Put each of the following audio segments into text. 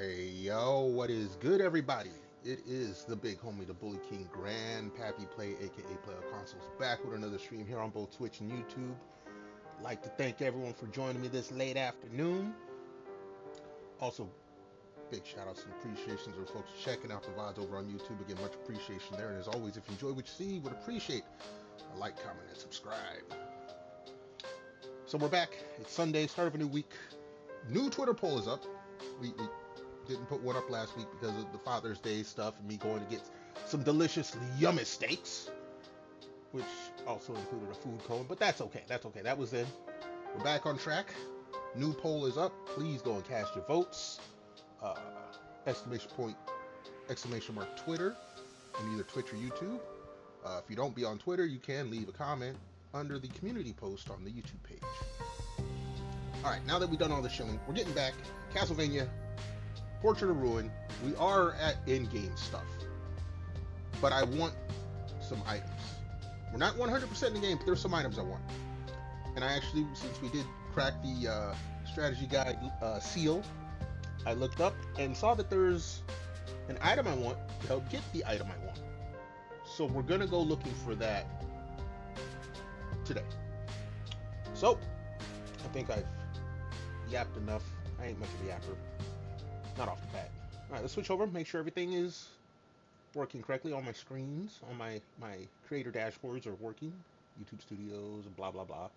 Hey yo, what is good, everybody? It is the big homie, the Bully King, Grandpappy Play, aka Player Consoles, back with another stream here on both Twitch and YouTube. Like to thank everyone for joining me this late afternoon. Also, big shout outs and appreciations to folks checking out the VODs over on YouTube. Again, much appreciation there. And as always, if you enjoy what you see, would appreciate a like, comment, and subscribe. So we're back. It's Sunday, start of a new week. New Twitter poll is up. We didn't put one up last week because of the Father's Day stuff and me going to get some delicious yummy steaks, which also included a food cone, but that's okay. That's okay. That was in. We're back on track. New poll is up. Please go and cast your votes. Exclamation point, exclamation mark Twitter, and either Twitch or YouTube. If you don't be on Twitter, you can leave a comment under the community post on the YouTube page. Alright, now that we've done all the shilling, we're getting back. CastleVania, Portrait of Ruin. We are at in-game stuff. But I want some items. We're not 100% in the game, but there's some items I want. And I actually, since we did crack the strategy guide seal, I looked up and saw that there's an item I want to help get the item I want. So we're going to go looking for that today. So, I think I've yapped enough. I ain't much of a yapper. Not off the bat. Alright, let's switch over, make sure everything is working correctly. All my screens, all my creator dashboards are working. YouTube Studios, blah, blah, blah.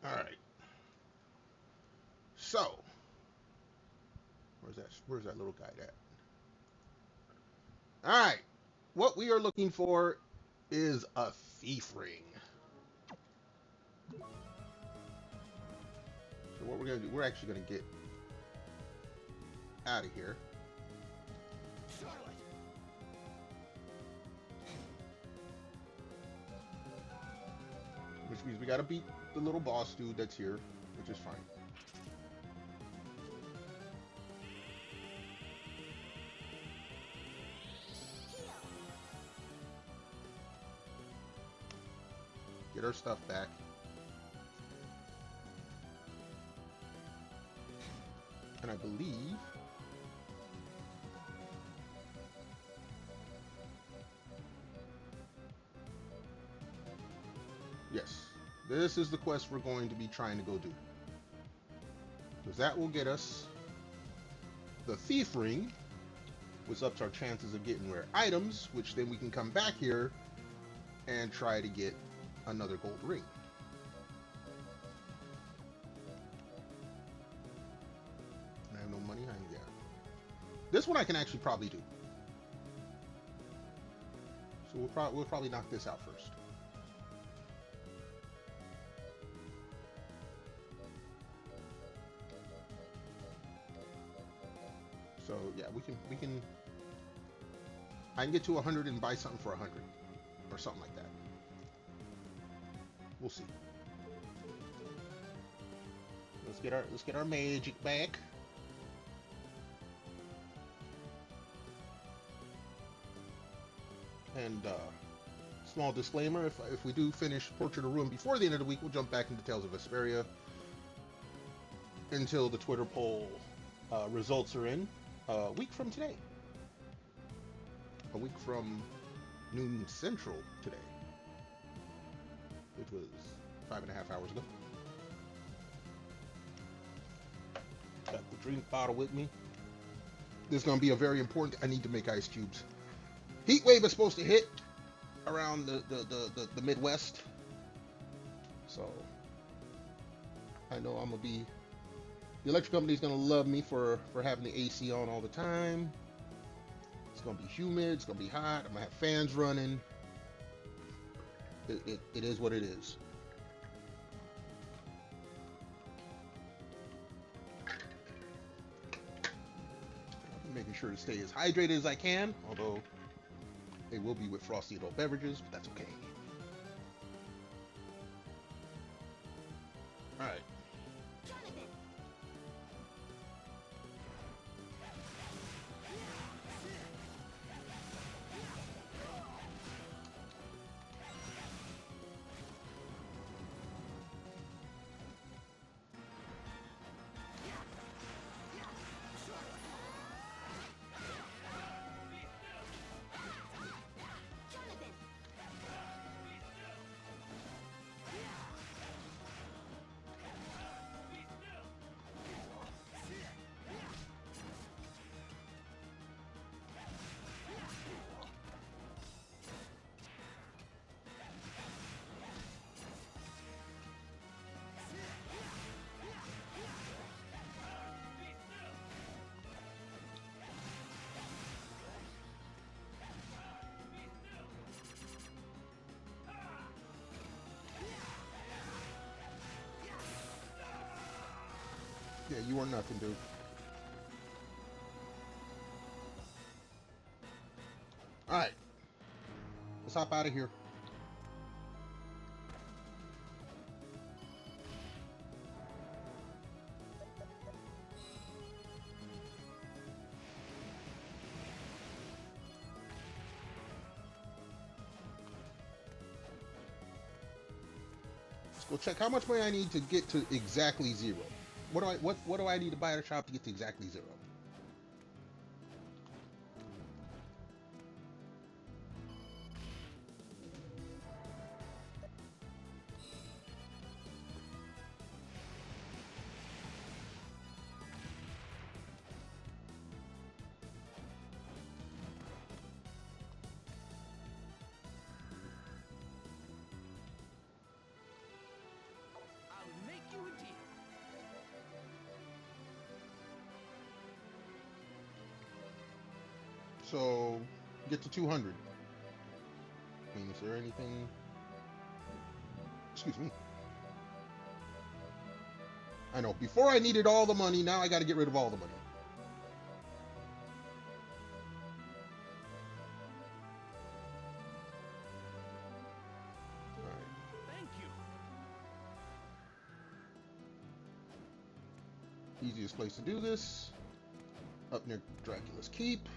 Alright. So, where's that little guy at? Alright. What we are looking for is a thief ring. So what we're going to do, we're actually going to get out of here. Which means we got to beat the little boss dude that's here, which is fine. Get our stuff back. And I believe yes, this is the quest we're going to be trying to go do. Because that will get us the thief ring, which ups our chances of getting rare items, which then we can come back here and try to get another gold ring. I have no money. Yeah. This one I can actually probably do. So we'll probably knock this out first. So yeah, we can. I can get to 100 and buy something for 100, or something like that. We'll see. Let's get our magic back. And small disclaimer: if we do finish Portrait of Ruin before the end of the week, we'll jump back into Tales of Vesperia until the Twitter poll results are in. A week from today. A week from noon central today, which was 5.5 hours ago. Got the drink bottle with me. This is going to be a very important. I need to make ice cubes. Heat wave is supposed to hit around the Midwest, so I know I'm gonna be. The electric company's gonna love me for having the AC on all the time. It's gonna be humid. It's gonna be hot. I'm gonna have fans running. It is what it is. I'm making sure to stay as hydrated as I can, although they will be with frosty adult beverages, but that's okay. All right. Yeah, you are nothing, dude. Alright. Let's hop out of here. Let's go check how much money I need to get to exactly zero. What do I need to buy at a shop to get to exactly zero? So, get to 200. I mean, is there anything... Excuse me. I know, before I needed all the money, now I gotta get rid of all the money. Alright. Thank you. Easiest place to do this. Up near Dracula's Keep.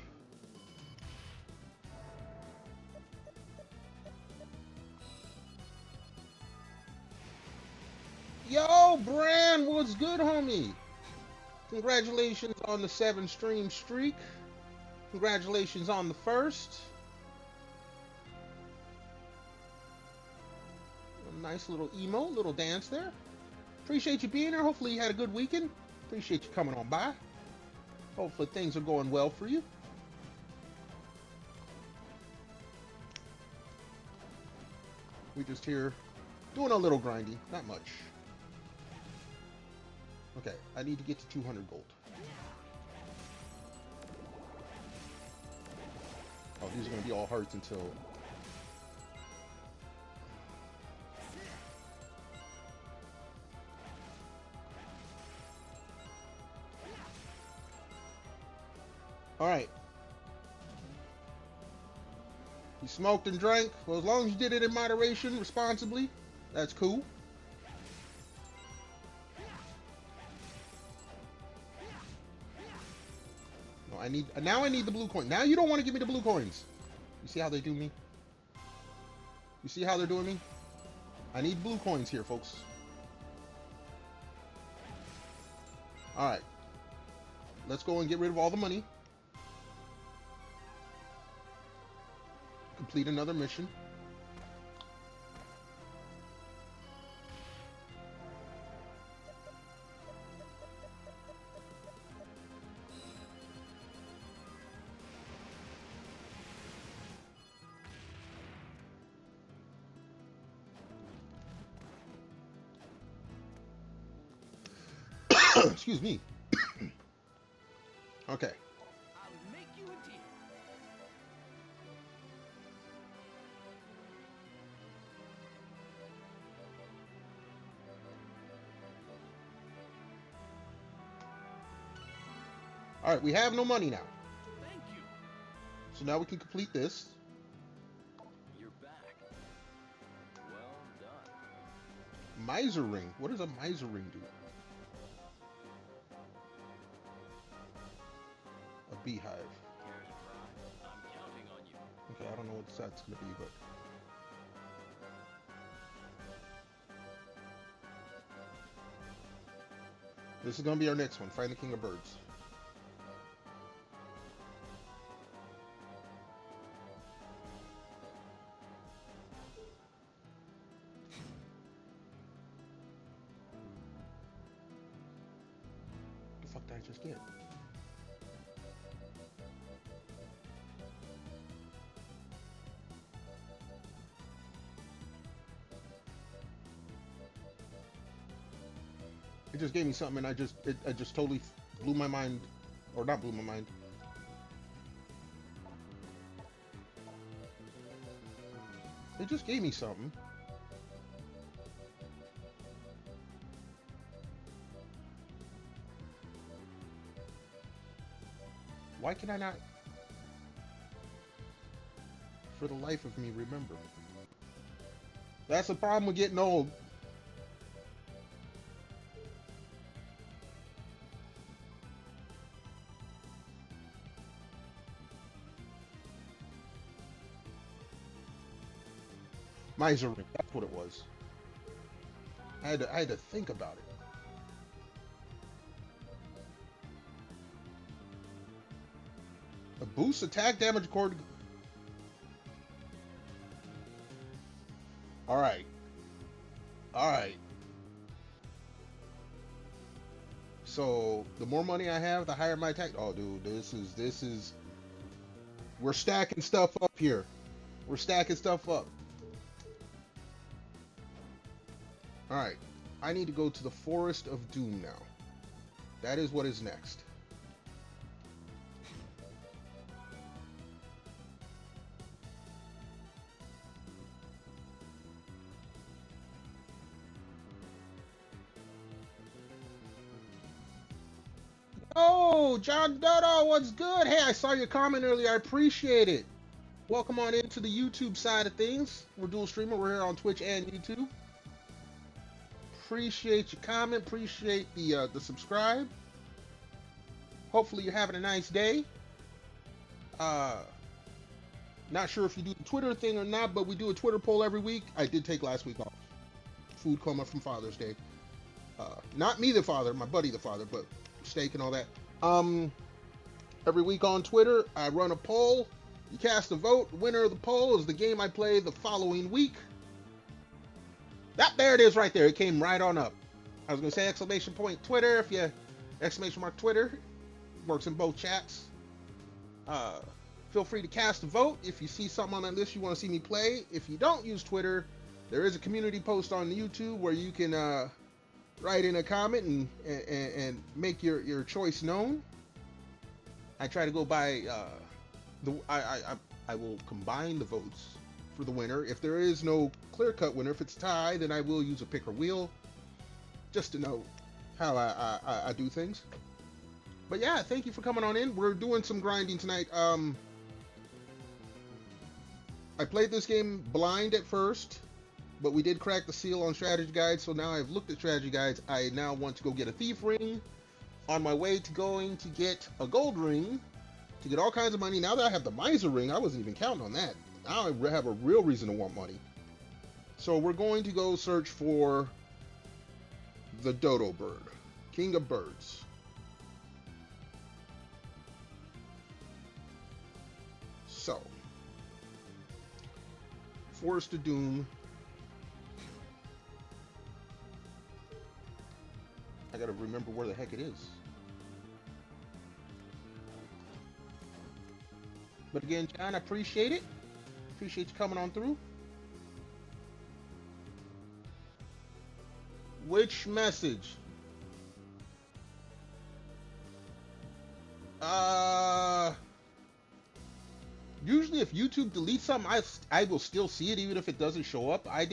Yo, Bran, what's good, homie? Congratulations on the 7-stream streak. Congratulations on the first. A nice little emote, little dance there. Appreciate you being here. Hopefully you had a good weekend. Appreciate you coming on by. Hopefully things are going well for you. We just here doing a little grinding, not much. Okay, I need to get to 200 gold. Oh, these are going to be all hearts until... Alright. You smoked and drank. Well, as long as you did it in moderation, responsibly, that's cool. Now I need the blue coin. Now you don't want to give me the blue coins. You see how they do me? You see how they're doing me? I need blue coins here, folks. Alright. Let's go and get rid of all the money. Complete another mission. Excuse me. Okay. I'll make you a deal. All right, we have no money now. Thank you. So now we can complete this. You're back. Well done. Miser ring. What does a miser ring do? A beehive. Care to try? I'm counting on you. Okay, I don't know what that's gonna be, but this is gonna be our next one. Find the King of Birds. The fuck did I just get? It just gave me something, and I just totally blew my mind, or not blew my mind. It just gave me something. Why can I not, for the life of me, remember? That's the problem with getting old. Miser ring, that's what it was. I had to think about it. A boost attack damage according. All right. All right. So the more money I have, the higher my attack. Oh, dude, this is. We're stacking stuff up here. We're stacking stuff up. All right. I need to go to the Forest of Doom now. That is what is next. Oh, John Dodo, what's good? Hey, I saw your comment earlier. I appreciate it. Welcome on into the YouTube side of things. We're dual streamer. We're here on Twitch and YouTube. Appreciate your comment. Appreciate the subscribe. Hopefully you're having a nice day. Not sure if you do the Twitter thing or not, but we do a Twitter poll every week. I did take last week off. Food coma from Father's Day. Not me the father, my buddy the father, but steak and all that. Every week on Twitter, I run a poll. You cast a vote. The winner of the poll is the game I play the following week. There it is right there. It came right on up. I was going to say exclamation point Twitter. If you exclamation mark Twitter, works in both chats. Feel free to cast a vote. If you see something on that list you want to see me play. If you don't use Twitter, there is a community post on YouTube where you can write in a comment and make your choice known. I try to go by I will combine the votes for the winner. If there is no clear-cut winner, if it's a tie, then I will use a pick or wheel just to know how I do things. But yeah, thank you for coming on in. We're doing some grinding tonight. I played this game blind at first, but we did crack the seal on strategy guides, so now I've looked at strategy guides. I now want to go get a thief ring. On my way to going to get a gold ring to get all kinds of money. Now that I have the miser ring, I wasn't even counting on that. Now I have a real reason to want money. So we're going to go search for the dodo bird, king of birds. So, Forest of Doom. I gotta remember where the heck it is. But again, John, I appreciate it. Appreciate you coming on through. Which message? Usually if YouTube deletes something, I will still see it even if it doesn't show up. I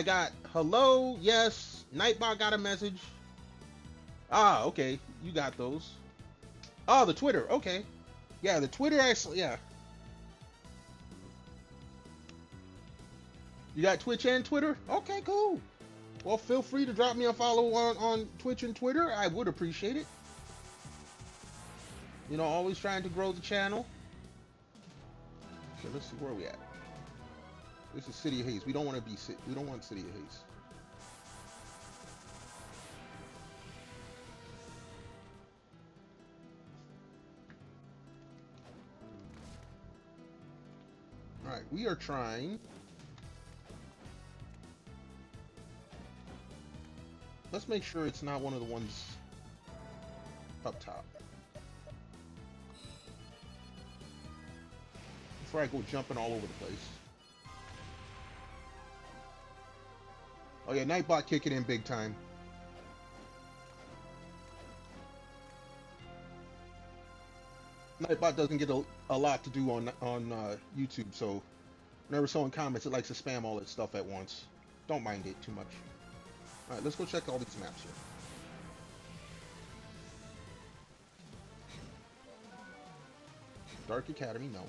got hello, yes, Nightbot got a message. Ah, okay, you got those. Oh, the Twitter, okay. Yeah, the Twitter actually, yeah. You got Twitch and Twitter? Okay, cool. Well, feel free to drop me a follow on Twitch and Twitter. I would appreciate it. You know, always trying to grow the channel. Okay, let's see where we at. This is City of Haze. We don't want to be we don't want City of Haze. All right, we are trying. Let's make sure it's not one of the ones up top. Before I go jumping all over the place. Oh yeah, Nightbot kicking in big time. Nightbot doesn't get a lot to do on YouTube, so whenever someone comments, it likes to spam all that stuff at once. Don't mind it too much. All right, let's go check all these maps here. Dark Academy, no.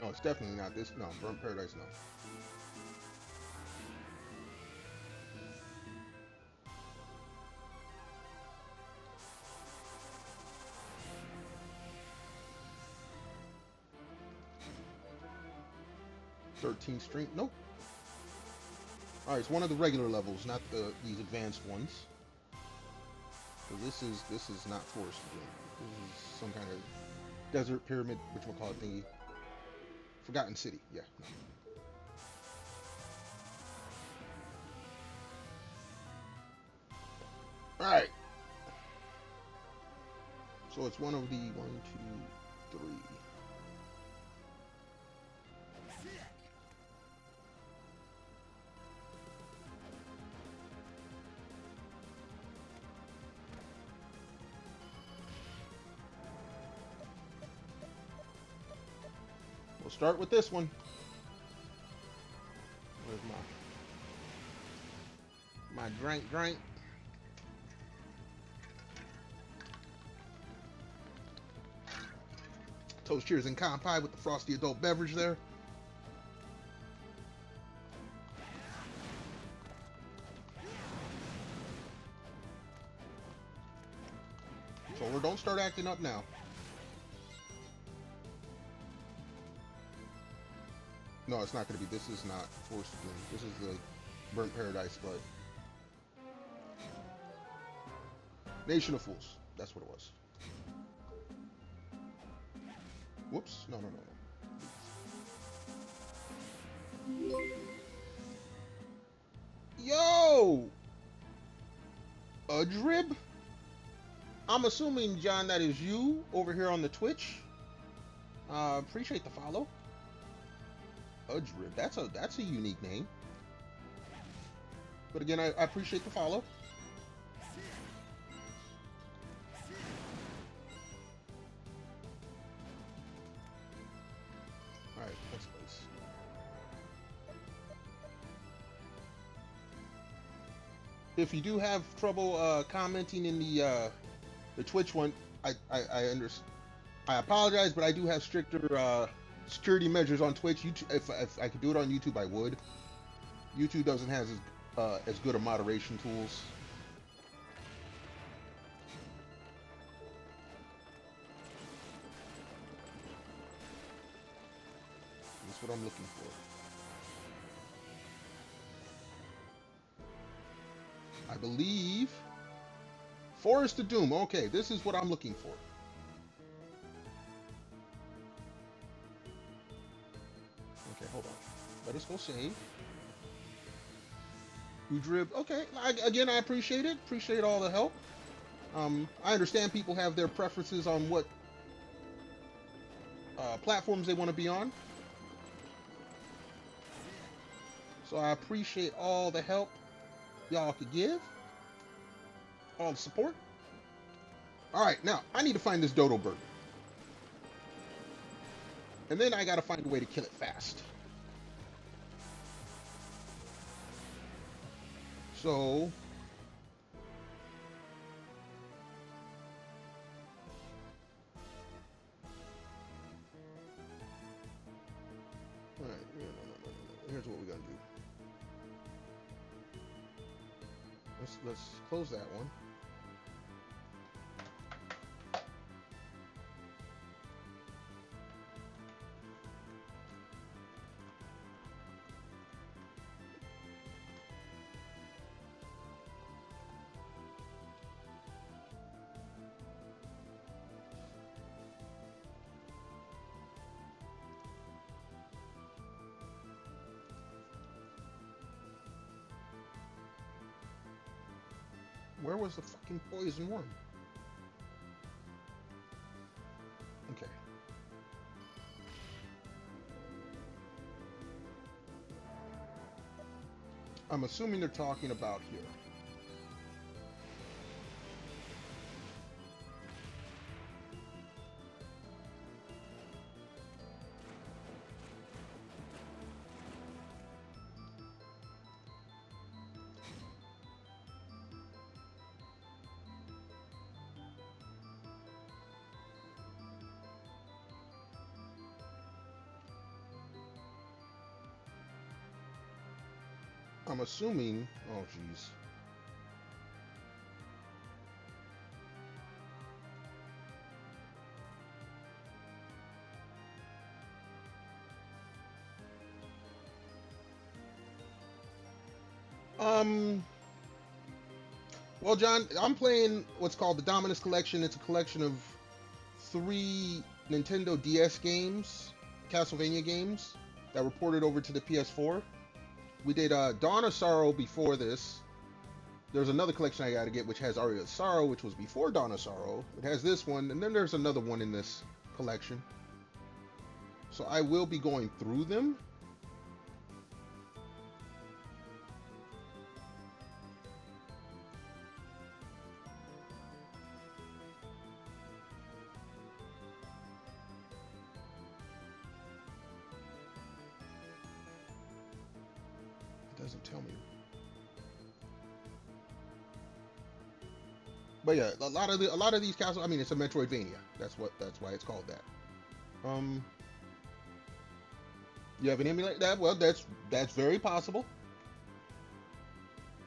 No, it's definitely not this. No, Burnt Paradise, no. Strength, nope. All right, it's one of the regular levels, not these advanced ones. So this is not Forest again. This is some kind of desert pyramid, which we'll call it thingy. Forgotten City, yeah. No. All right. So it's one of the 1, 2, 3. We'll start with this one. Where's my drink? Toast, cheers, and kanpai with the frosty adult beverage there. Controller, don't start acting up now. No, it's not going to be. This is not Forest of Doom. This is the Burnt Paradise, but Nation of Fools. That's what it was. Whoops. No. Yo! Drib? I'm assuming, John, that is you over here on the Twitch. Appreciate the follow. Drib. That's a unique name. But again, I appreciate the follow. Alright, next place. If you do have trouble commenting in the Twitch one, I understand. I apologize, but I do have stricter security measures on Twitch. YouTube, if I could do it on YouTube, I would. YouTube doesn't have as good a moderation tools. That's what I'm looking for. I believe Forest of Doom. Okay, this is what I'm looking for. Okay, hold on. Let us go save. Udrib. Okay, again, I appreciate it. Appreciate all the help. I understand people have their preferences on what platforms they want to be on. So I appreciate all the help y'all could give. All the support. Alright, now, I need to find this dodo bird. And then I gotta find a way to kill it fast. So... Alright, no. Here's what we're gonna do. Let's close that one. Where was the fucking poison worm? Okay. I'm assuming they're talking about here. I'm assuming. Oh, jeez. Well, John, I'm playing what's called the Dominus Collection. It's a collection of 3 Nintendo DS games, CastleVania games, that were ported over to the PS4. We did Dawn of Sorrow before this. There's another collection I got to get which has Aria of Sorrow, which was before Dawn of Sorrow. It has this one, and then there's another one in this collection. So I will be going through them. It doesn't tell me. But yeah, a lot of these castles. I mean, it's a Metroidvania. That's why it's called that. You have an emulator? That well, that's very possible.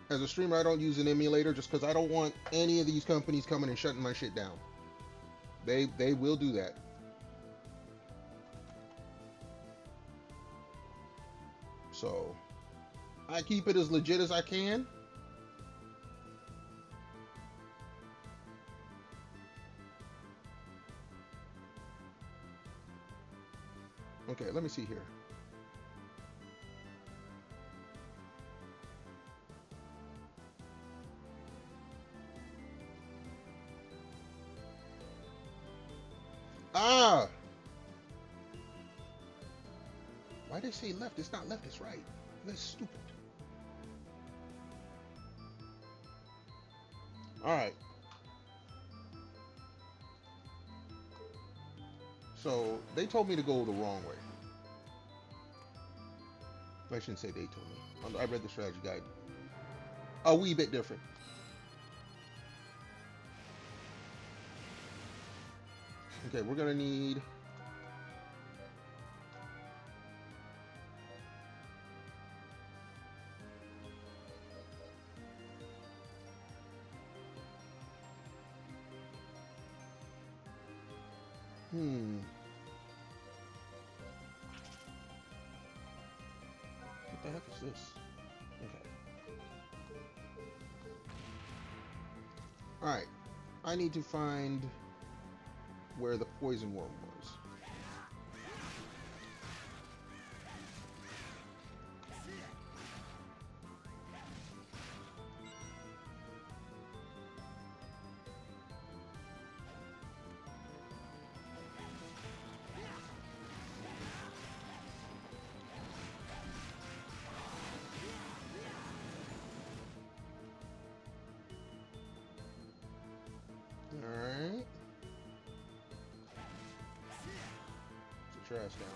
As a streamer, I don't use an emulator just because I don't want any of these companies coming and shutting my shit down. They will do that. So I keep it as legit as I can. Okay, let me see here. Ah! Why they say left? It's not left, it's right. That's stupid. Alright. So, they told me to go the wrong way. I shouldn't say they told me. I read the strategy guide. A wee bit different. Okay, we're gonna need... What the heck is this? Okay. Alright. I need to find where the poison worm was. Alright. Put your ass down.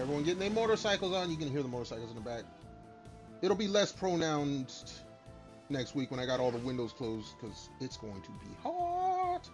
Everyone getting their motorcycles on. You can hear the motorcycles in the back. It'll be less pronounced next week when I got all the windows closed because it's going to be hot.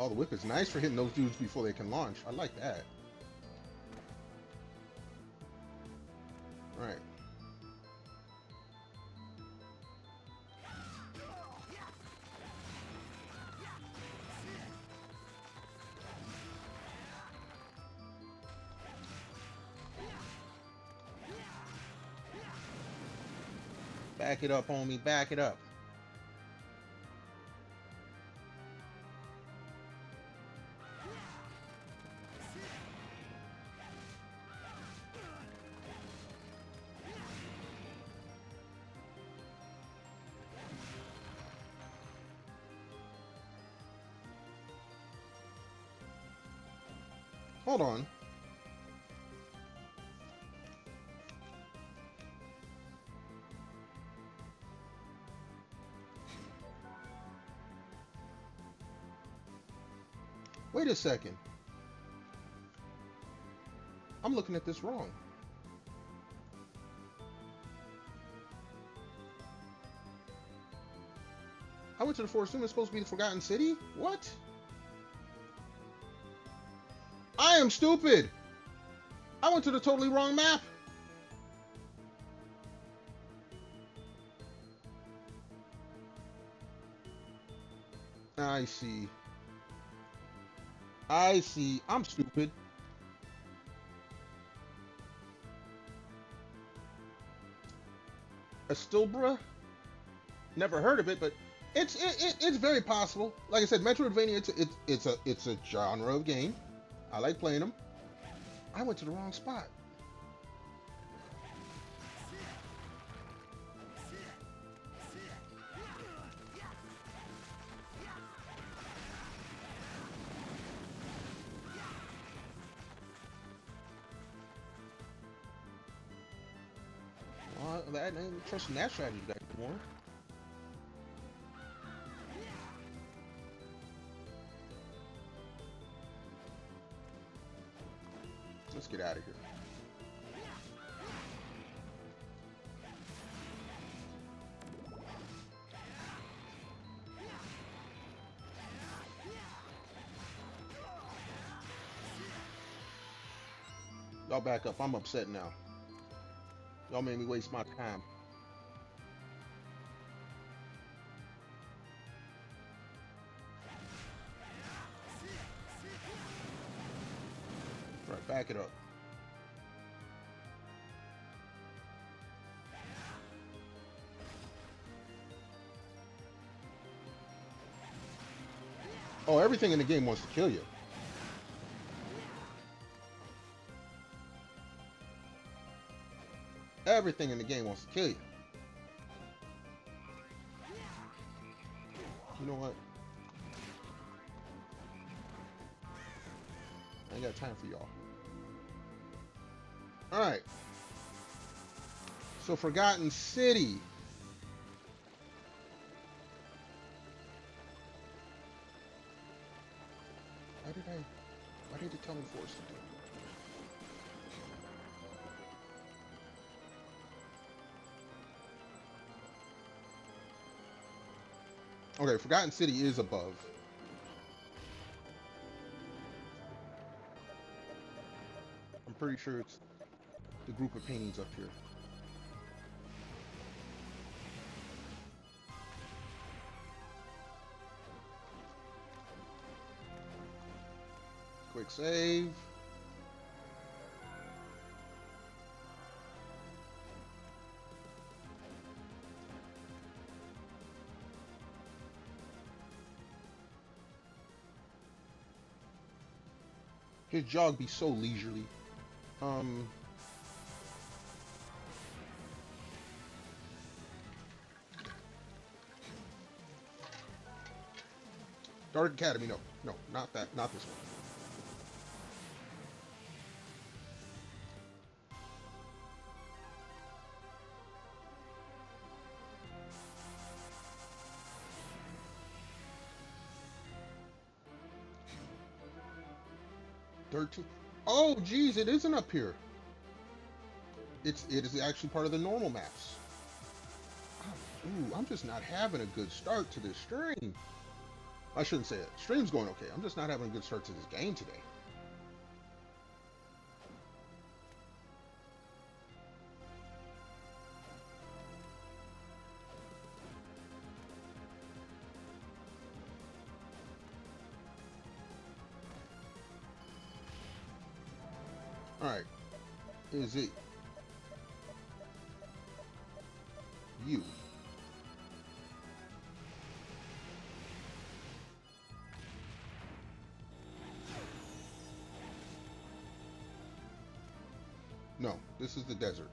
Oh, the whip is nice for hitting those dudes before they can launch. I like that. Alright. Back it up, homie. Back it up. Hold on. Wait a second. I'm looking at this wrong. I went to the Forest Room. It's supposed to be the Forgotten City? What? I am stupid. I went to the totally wrong map. I see. I see. I'm stupid. Astilbra? Never heard of it, but it's very possible. Like I said, Metroidvania, it's a genre of game. I like playing them. I went to the wrong spot. Well, I ain't trusting that strategy back anymore. Let's get out of here. Y'all back up. I'm upset now. Y'all made me waste my time. Right, back it up. Oh, everything in the game wants to kill you. Everything in the game wants to kill you. You know what? I ain't got time for y'all. Alright. So, Forgotten City. Why did it tell me force to do it? Okay, Forgotten City is above. I'm pretty sure it's the group of paintings up here. Quick save. His jog be so leisurely. Dark Academy, no, not that, not this one. Oh, geez, it isn't up here. It is actually part of the normal maps. Oh, ooh, I'm just not having a good start to this stream. I shouldn't say it. Stream's going okay. I'm just not having a good start to this game today. Alright. Is it you? No, this is the desert.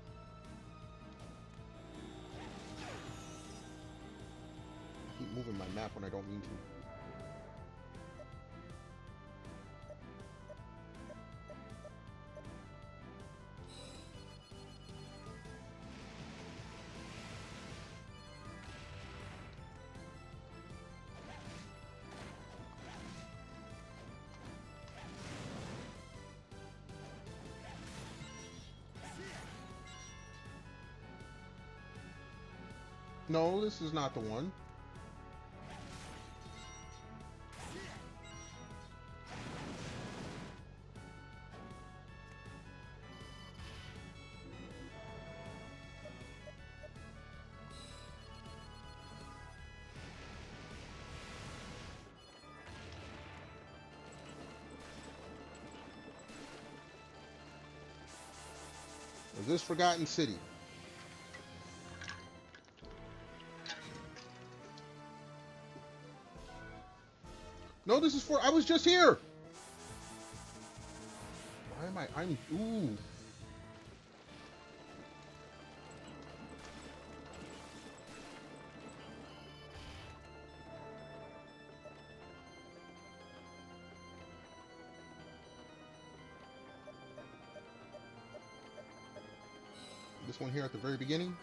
I keep moving my map when I don't mean to. No, this is not the one. Is this Forgotten City? No, this is for... I was just here! Why am I... I'm... Ooh. This one here at the very beginning.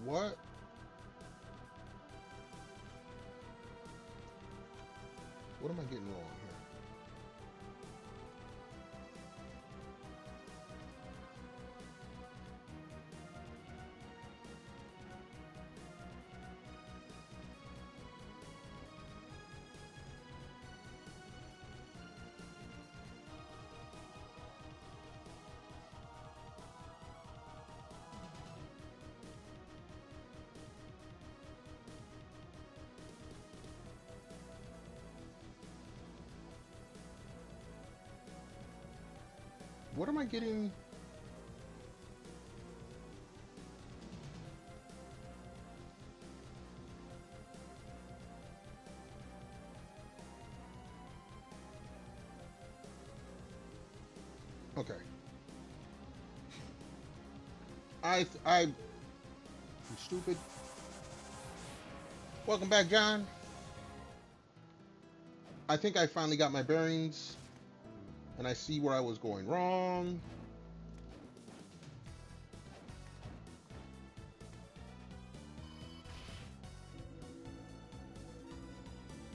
What? What am I getting wrong here? What am I getting? Okay. I'm stupid. Welcome back, John. I think I finally got my bearings. And I see where I was going wrong.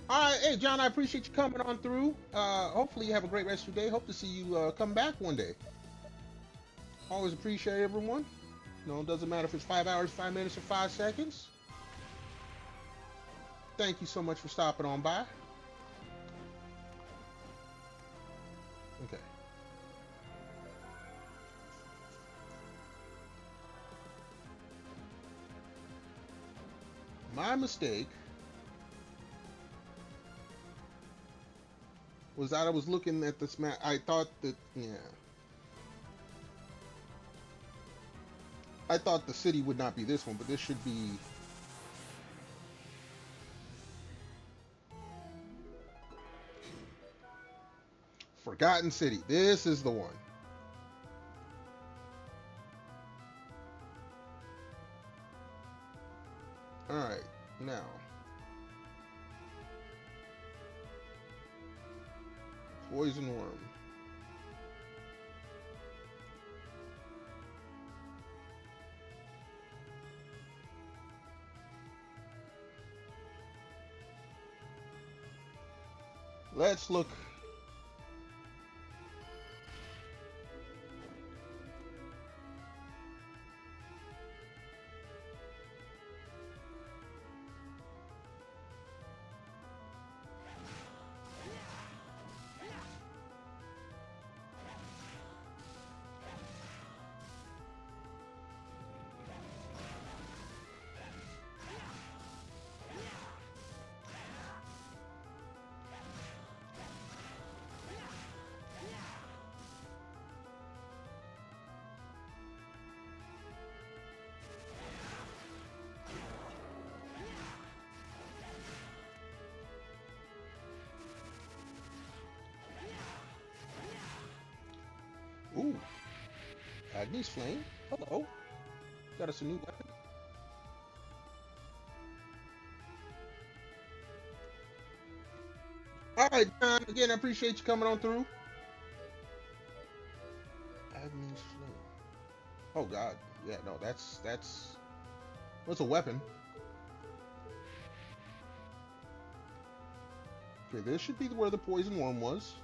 All right, hey John, I appreciate you coming on through. Hopefully you have a great rest of your day. Hope to see you come back one day. Always appreciate everyone. You know, it doesn't matter if it's 5 hours, 5 minutes, or 5 seconds. Thank you so much for stopping on by. Okay. My mistake was that I was looking at this map. I thought that, yeah. I thought the city would not be this one, but this should be... Forgotten City. This is the one. Alright, now. Poison worm. Let's look. Ooh. Agnes Flame. Hello. Got us a new weapon. Alright, John. Again, I appreciate you coming on through. Agnes Flame. Oh god. Yeah, no, that's what's a weapon? Okay, this should be where the poison worm was.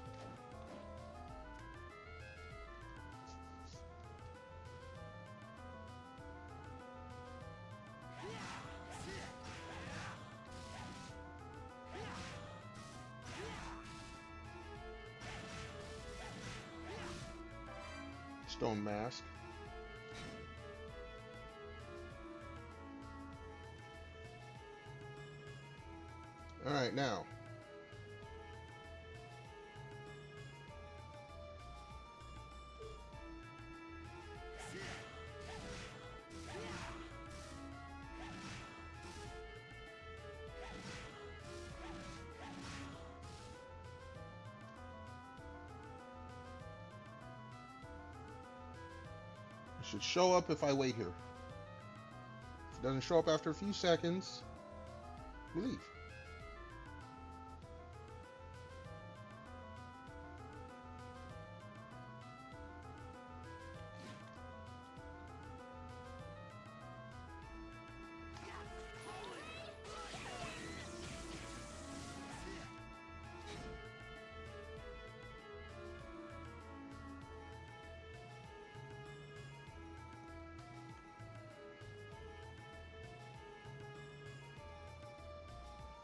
Stone mask. Alright, now. It should show up if I wait here. If it doesn't show up after a few seconds, we leave.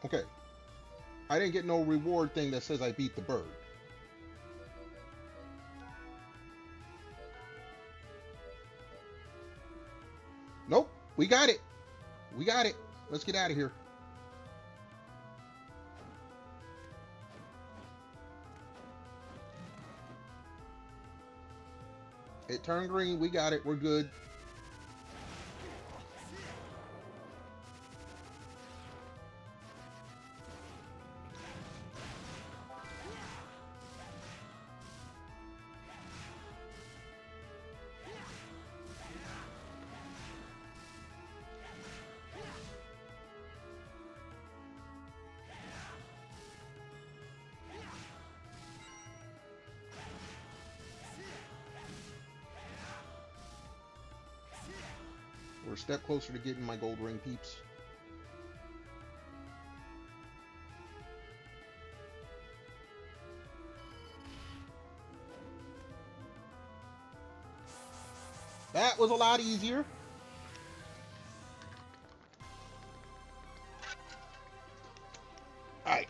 Okay. I didn't get no reward thing that says I beat the bird. Nope. We got it. We got it. Let's get out of here. It turned green. We got it. We're good. We're a step closer to getting my gold ring, peeps. That was a lot easier. All right.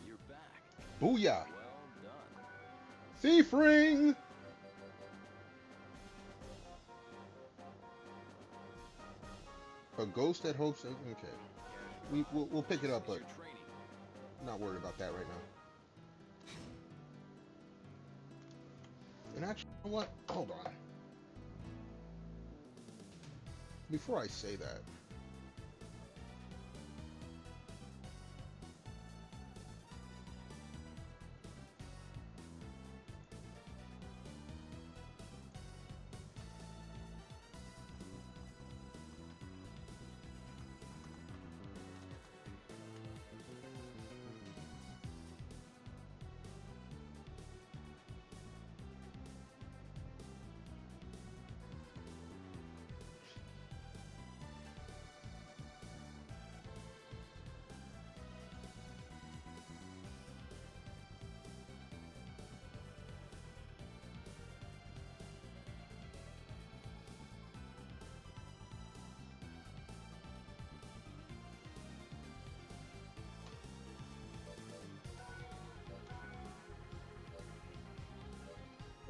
You're back. Booyah. Well done. Thief ring. A ghost that hopes. Okay. We'll pick it up, but Your training. I'm not worried about that right now. And actually, you know what? Hold on. Before I say that,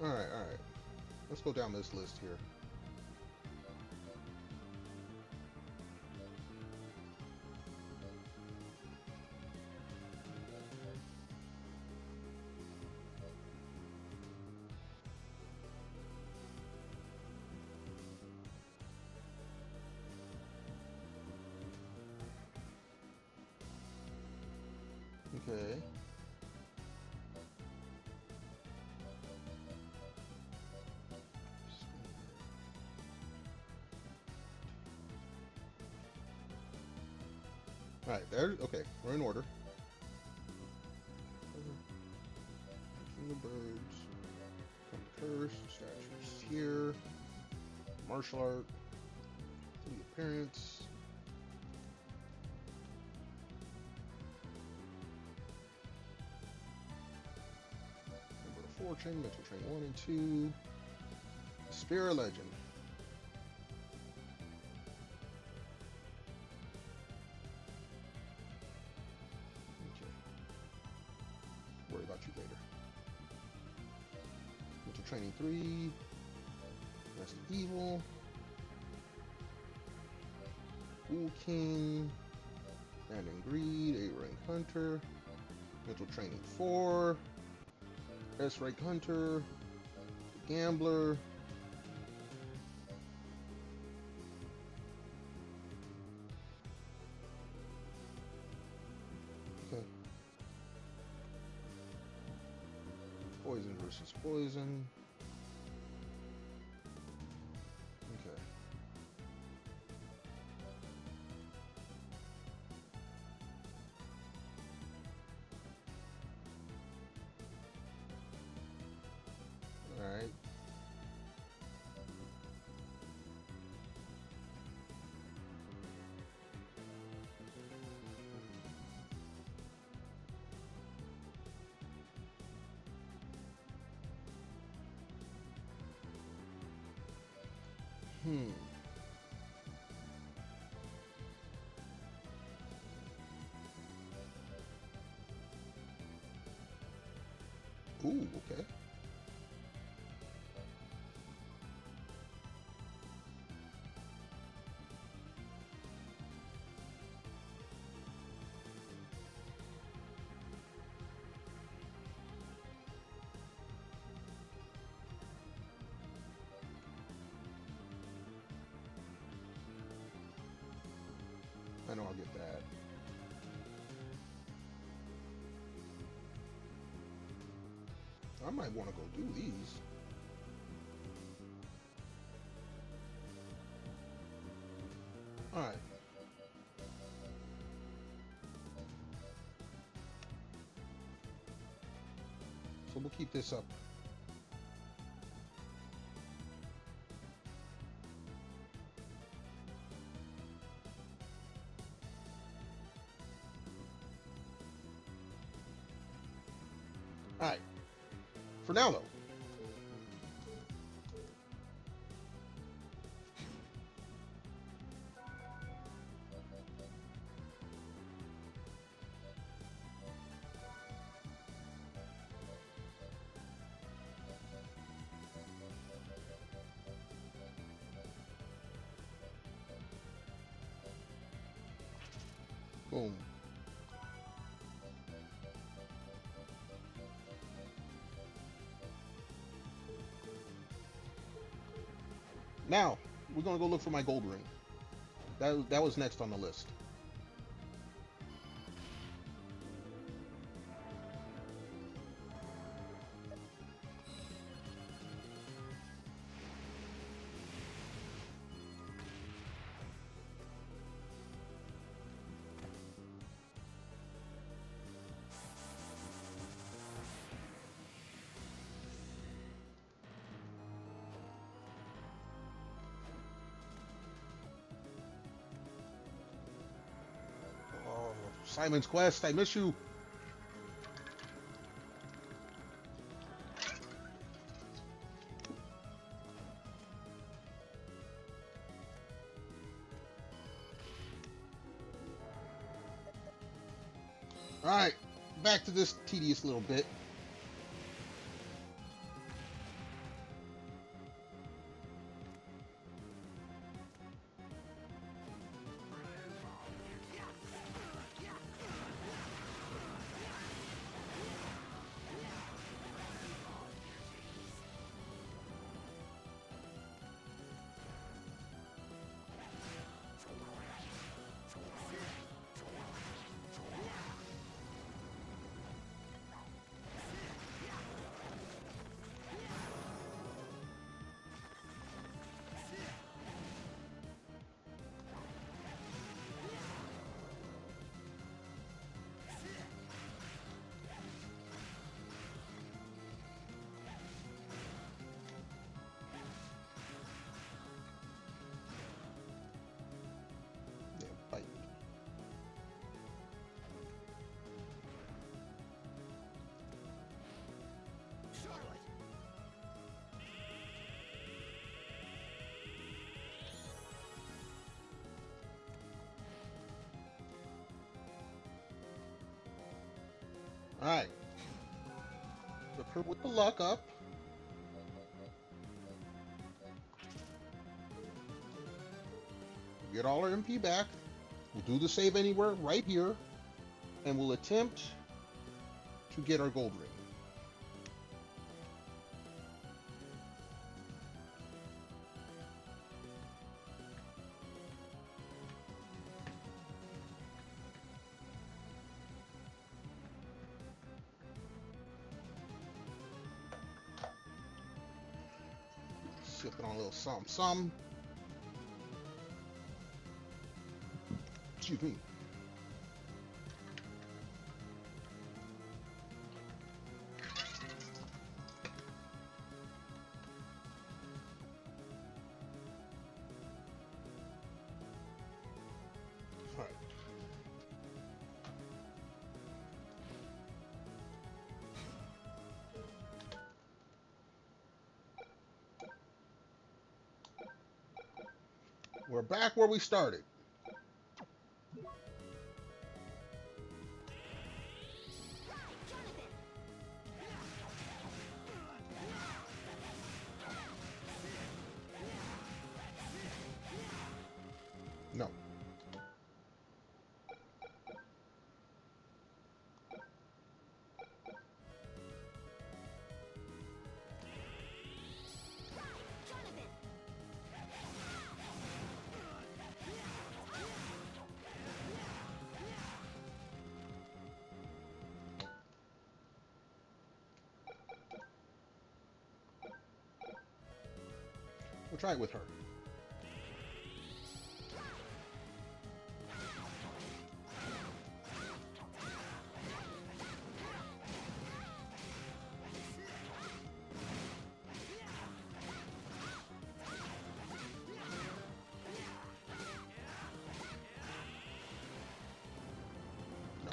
all right. Let's go down this list here. Okay. All right, there. Okay, we're in order. From the birds, from the curse, statues here, martial art, the appearance. Number 4 train, mental train 1 and 2, Spirit Legend. Okay, worry about you later. Mental training 3, Rest of Evil, Fool King, Band and Greed, 8-Rank Hunter, Mental Training 4, S-Rank Hunter, the Gambler, okay. Poison versus poison. Okay. All right. Ooh, okay. I know I'll get that. I might want to go do these. All right. So we'll keep this up. All right. For now, though. Boom. Now, we're going to go look for my gold ring. That was next on the list. Oh, Simon's Quest, I miss you. All right, back to this tedious little bit. Alright. Flip her with the luck up. Get all our MP back. We'll do the save anywhere right here. And we'll attempt to get our gold ring. Sipping on a little some. Excuse me. All right. We're back where we started. No. We'll try it with her. No.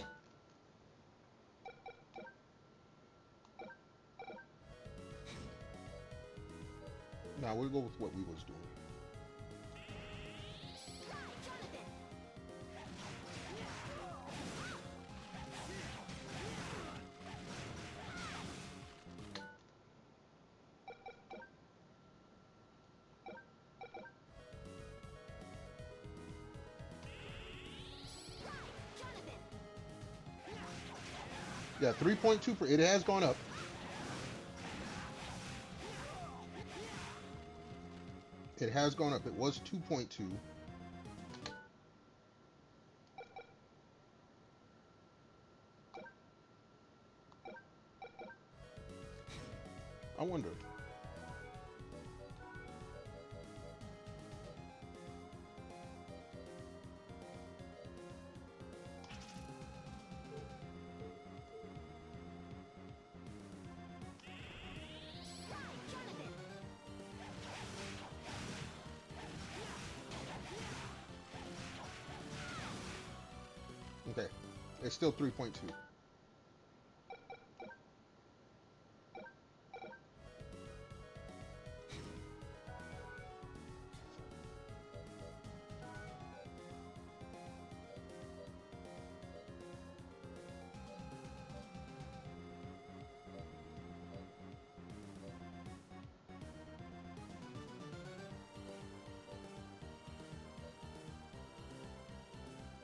Now we'll go with what we was doing. Yeah, 3.2 per. It has gone up. It has gone up. It was 2.2. I wonder. Okay, it's still 3.2.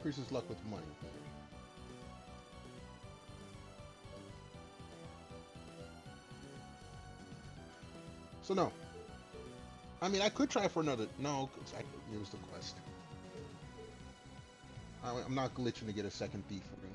Increases luck with money. So no. I mean, I could try for another. No, it was the quest. I'm not glitching to get a second thief ring.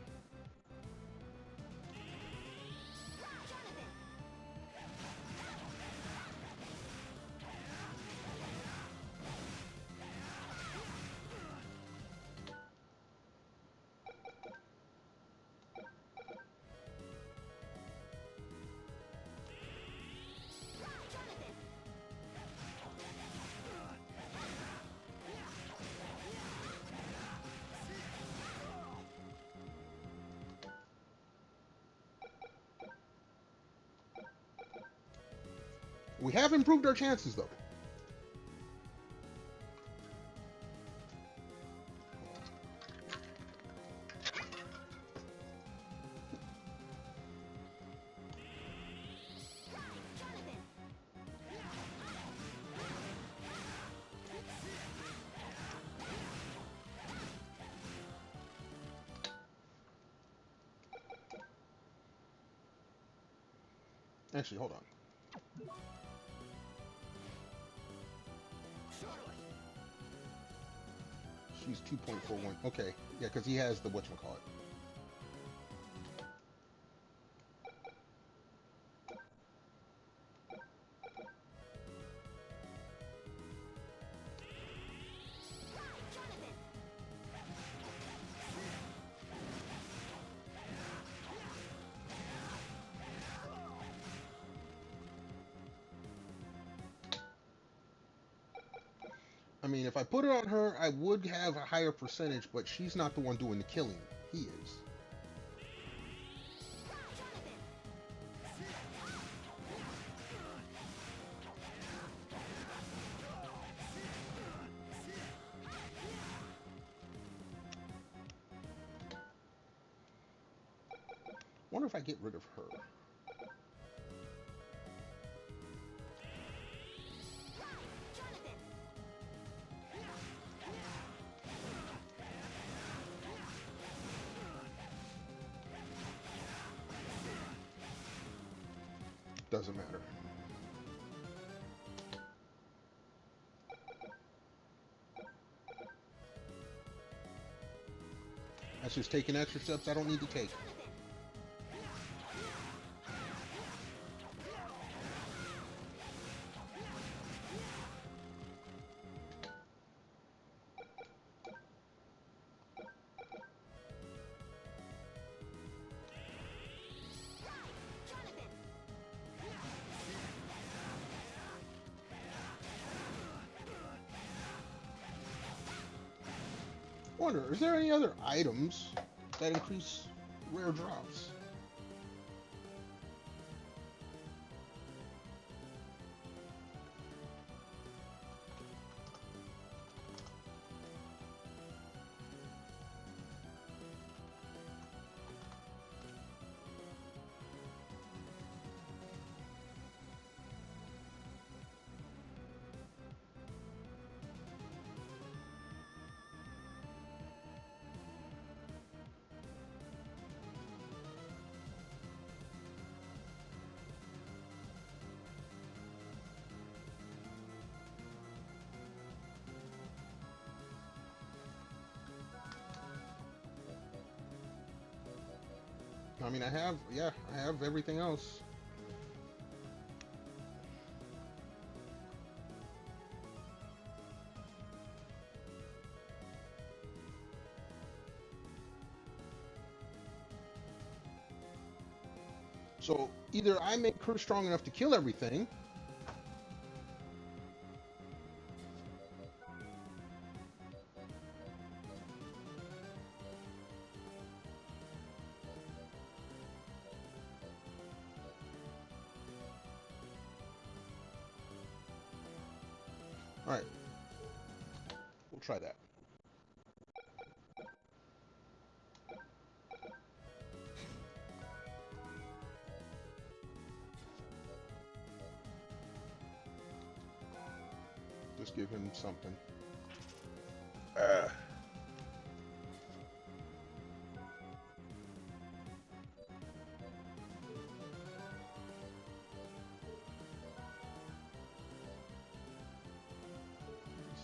We have improved our chances, though. Actually, hold on. She's 2.41. Okay, yeah, because he has the whatchamacallit. I mean, if I put it on her, I would have a higher percentage, but she's not the one doing the killing. He is. Wonder if I get rid of her. Doesn't matter. That's just taking extra steps I don't need to take. Wonder, is there any other items that increase rare drops? I mean, I have everything else. So either I make her strong enough to kill everything, all right, we'll try that. Just give him something.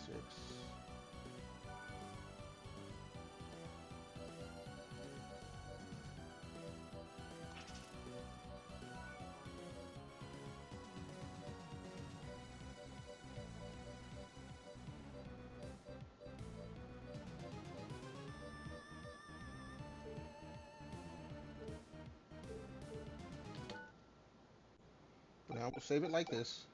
Six. Now we'll save it like this.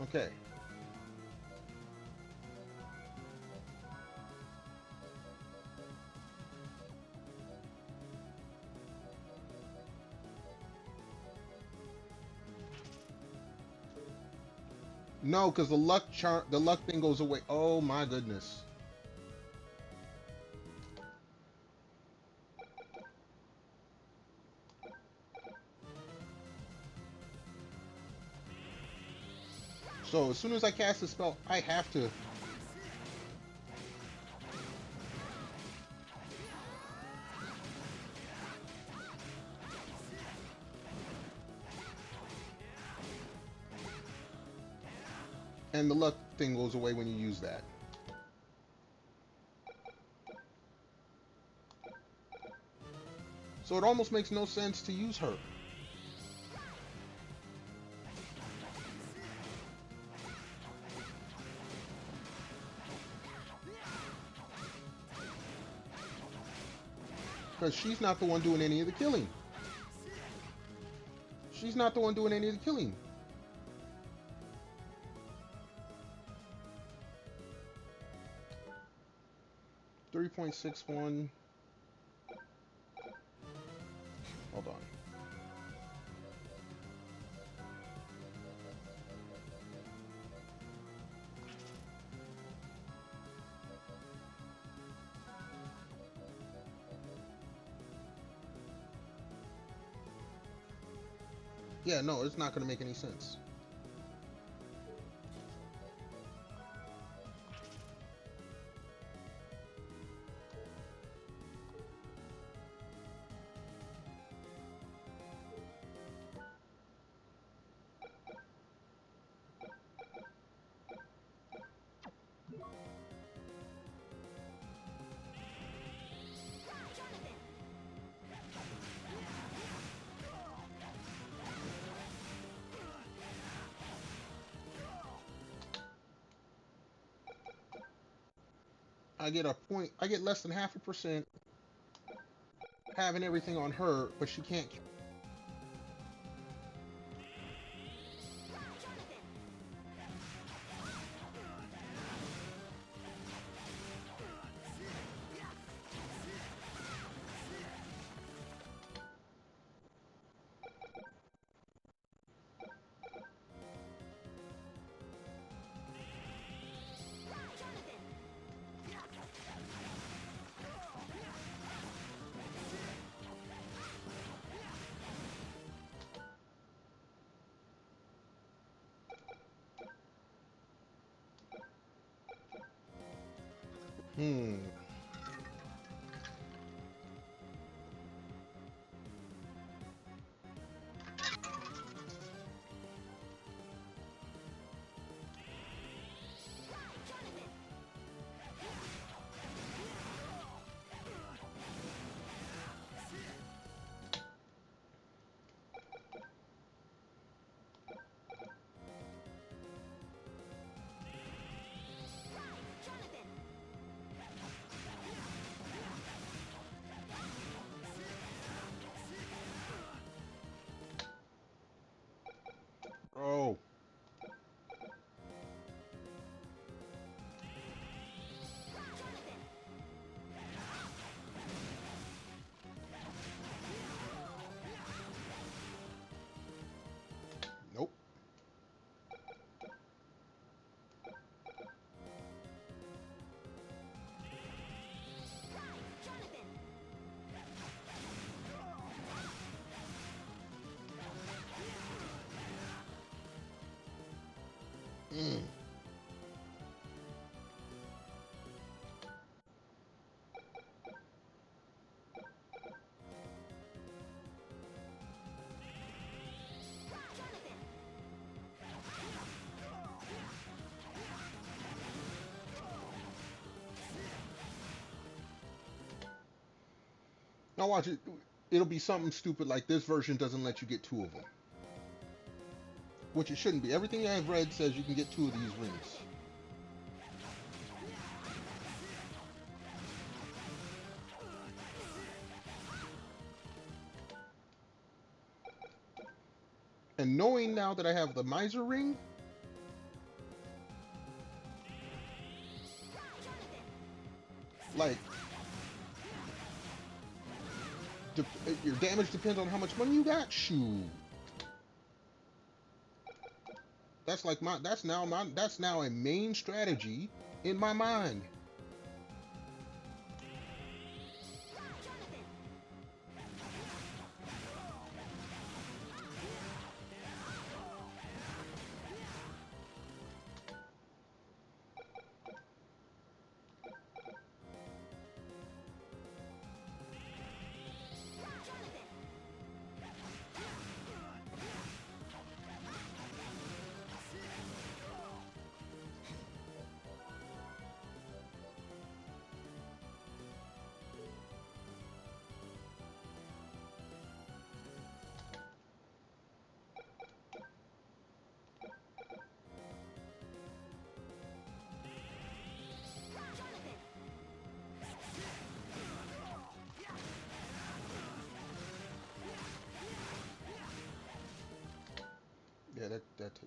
Okay. No, because the luck thing goes away. Oh my goodness. So as soon as I cast the spell, I have to And the luck thing goes away when you use that. So it almost makes no sense to use her. Because she's not the one doing any of the killing. She's not the one doing any of the killing. .61. Hold on. Yeah, no, it's not going to make any sense. I get less than 0.5% having everything on her, but she can't. Hmm. Oh. Nope. Mm. Now watch it. It'll be something stupid like this version doesn't let you get 2 of them. Which it shouldn't be. Everything I've read says you can get 2 of these rings. And knowing now that I have the miser ring, like, your damage depends on how much money you got. Shoot. That's like that's now a main strategy in my mind.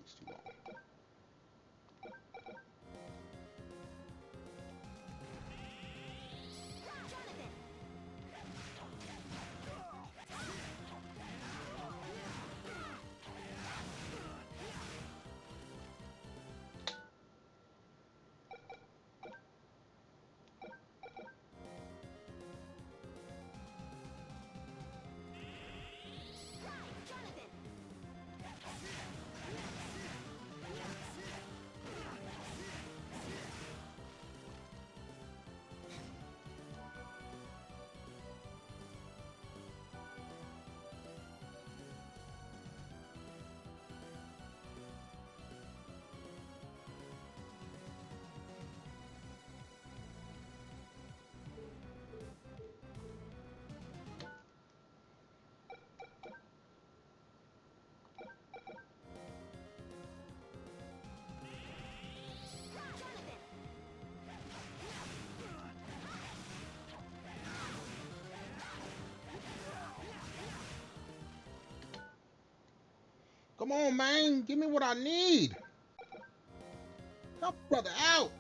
takes too long. Come on, man. Give me what I need. Help brother out.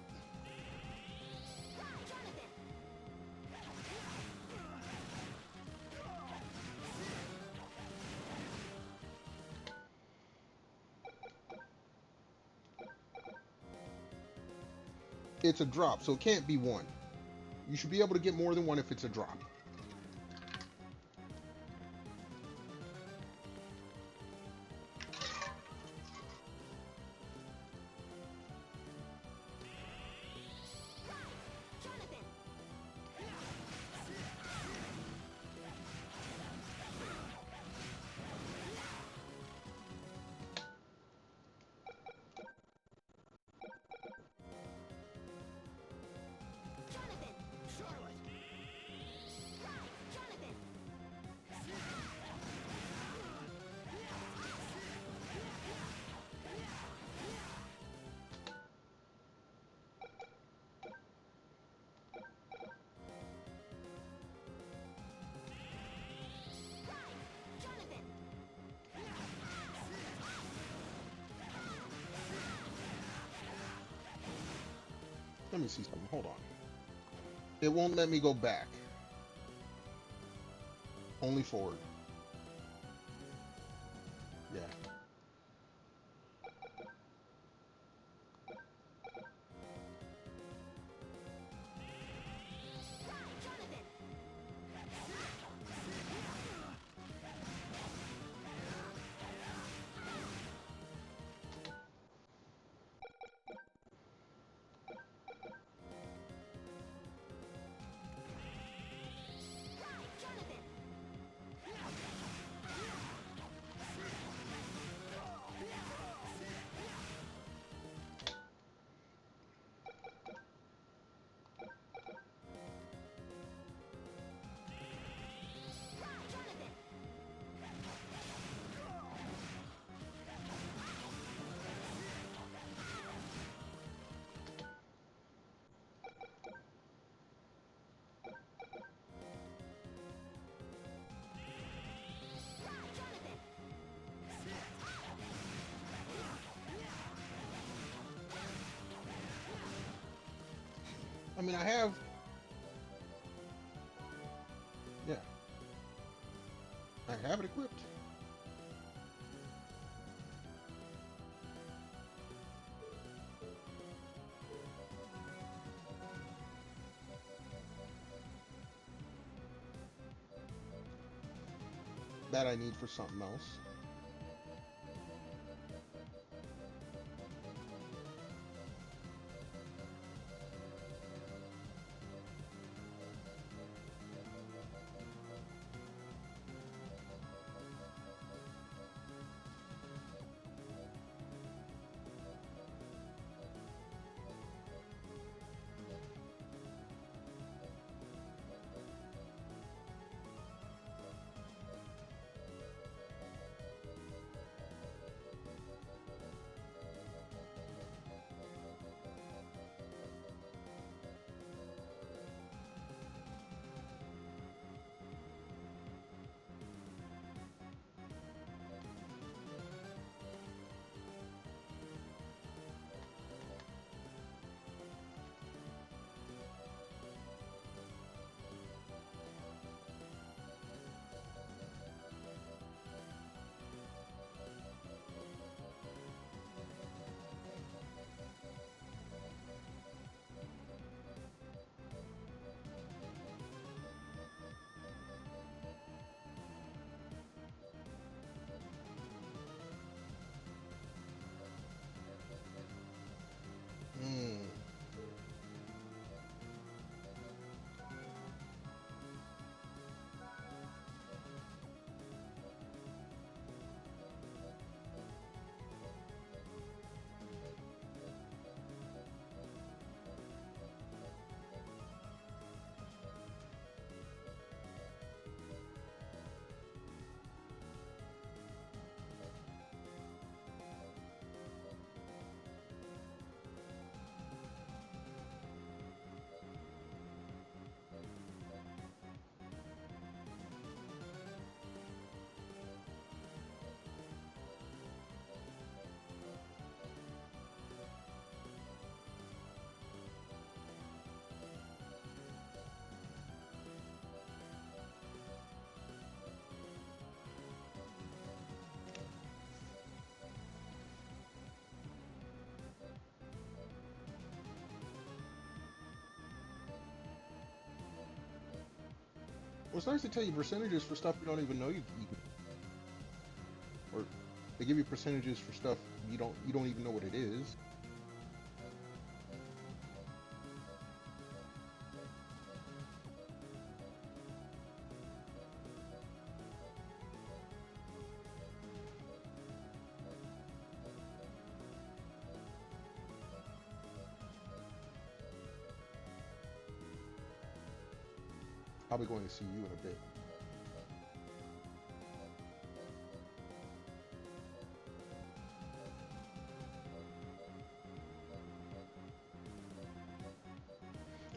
It's a drop, so it can't be one. You should be able to get more than one if it's a drop. Let me see something. Hold on. It won't let me go back. Only forward. Yeah. I mean, I have... Yeah. I have it equipped. That I need for something else. Well, it's nice to tell you percentages for stuff you don't even know you can, or they give you percentages for stuff you don't even know what it is. I'll be going to see you in a bit.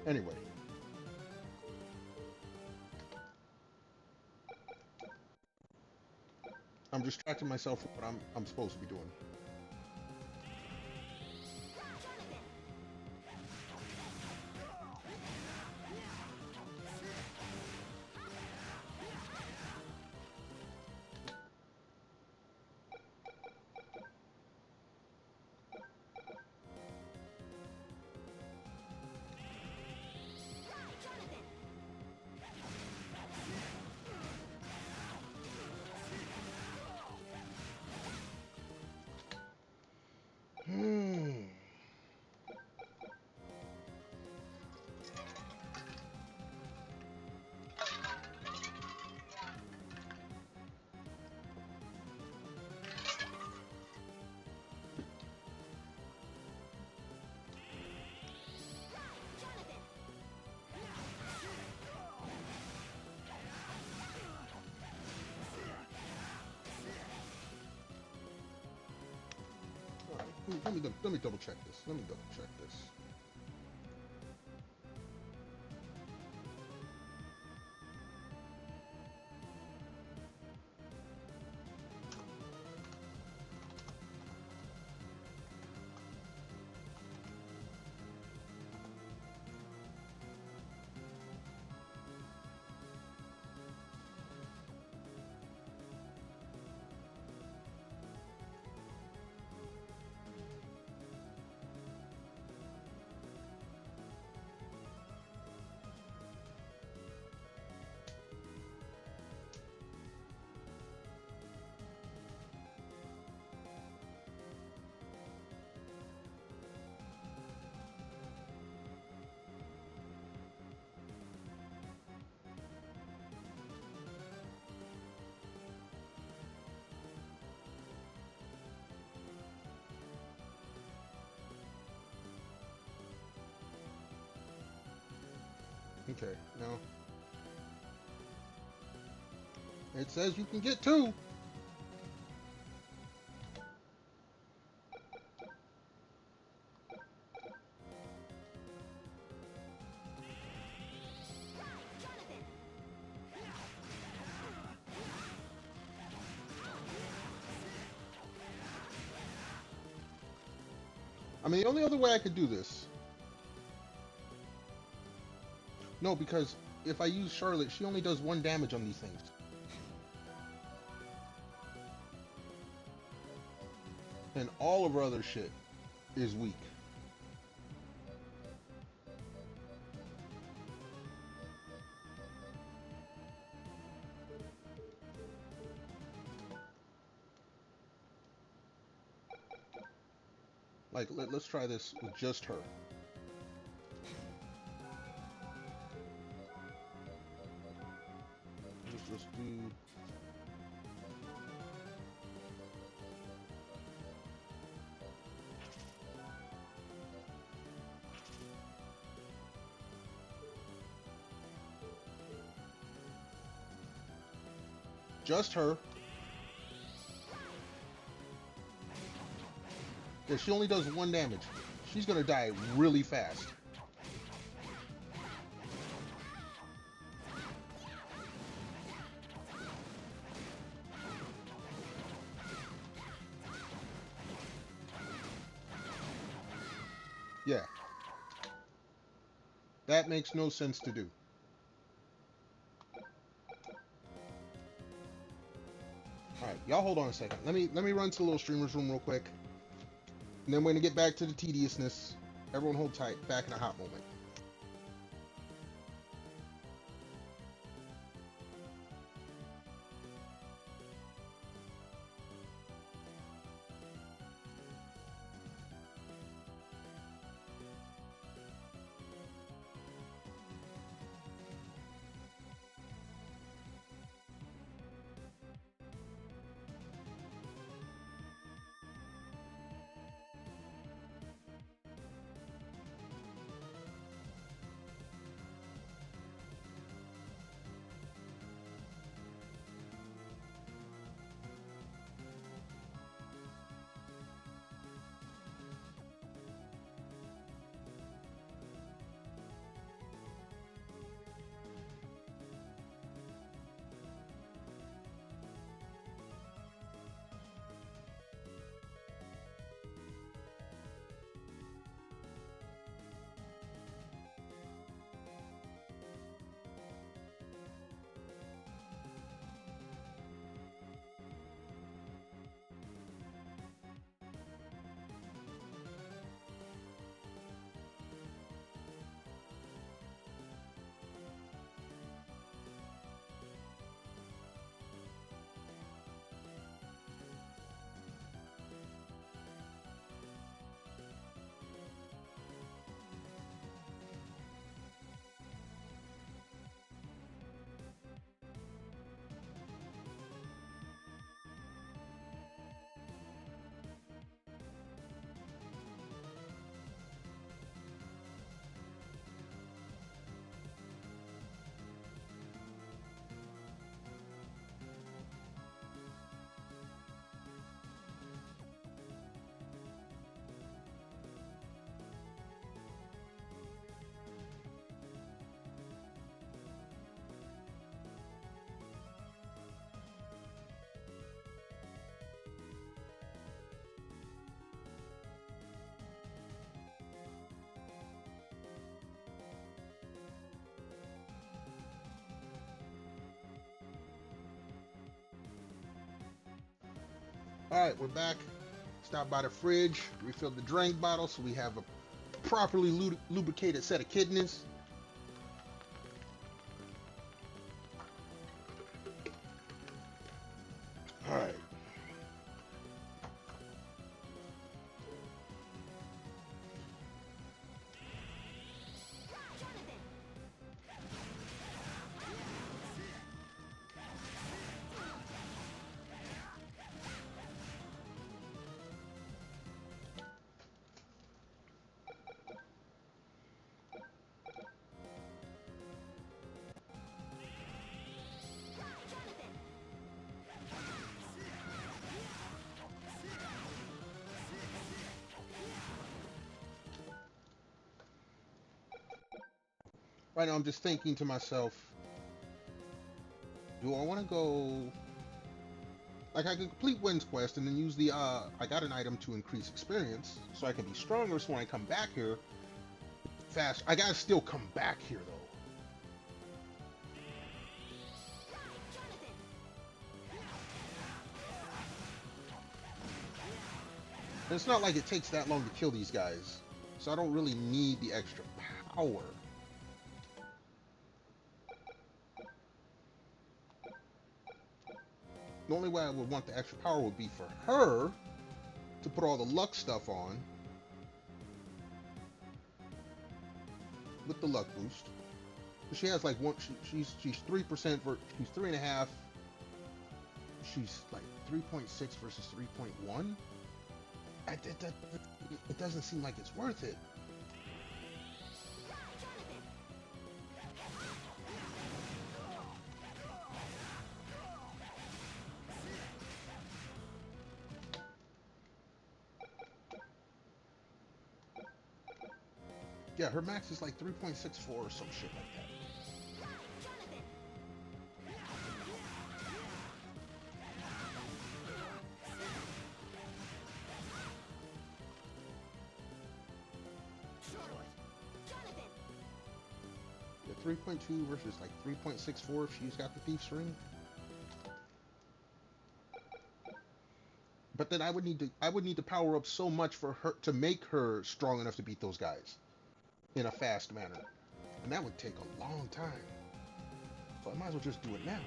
Anyway. I'm distracting myself from what I'm supposed to be doing. Let me double check this. Let me double check this. Okay, now it says you can get two. I mean, the only other way I could do this. No, because if I use Charlotte, she only does 1 damage on these things. And all of her other shit is weak. Like, let's try this with just her. Let's do... just her. Yeah, she only does 1 damage. She's gonna die really fast. Yeah. That makes no sense to do. Alright, y'all hold on a second. Let me run to the little streamer's room real quick. And then we're gonna get back to the tediousness. Everyone hold tight. Back in a hot moment. Alright, we're back. Stopped by the fridge, refilled the drink bottle so we have a properly lubricated set of kidneys. Alright. Right now I'm just thinking to myself, do I want to go... Like, I could complete Wind's Quest and then use the, I got an item to increase experience, so I can be stronger, so when I come back here, fast... I gotta still come back here, though. And it's not like it takes that long to kill these guys, so I don't really need the extra power. The only way I would want the extra power would be for her to put all the luck stuff on with the luck boost. She has like one. She's 3%. She's 3.5. She's like 3.6 versus 3.1. It doesn't seem like it's worth it. Yeah, her max is like 3.64 or some shit like that. Yeah, 3.2 versus like 3.64 if she's got the Thief's Ring. But then I would need to power up so much for her to make her strong enough to beat those guys in a fast manner. And that would take a long time. So I might as well just do it now.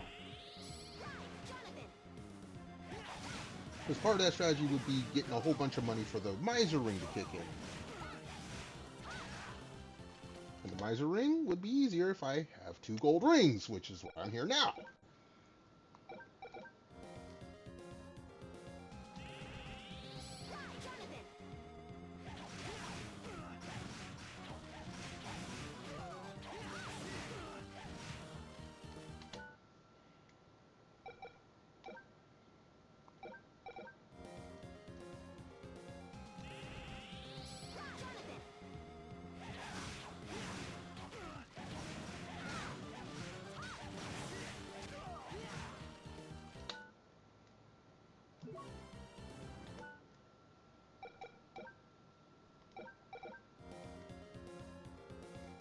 Because part of that strategy would be getting a whole bunch of money for the Miser Ring to kick in. And the Miser Ring would be easier if I have 2 gold rings, which is why I'm here now.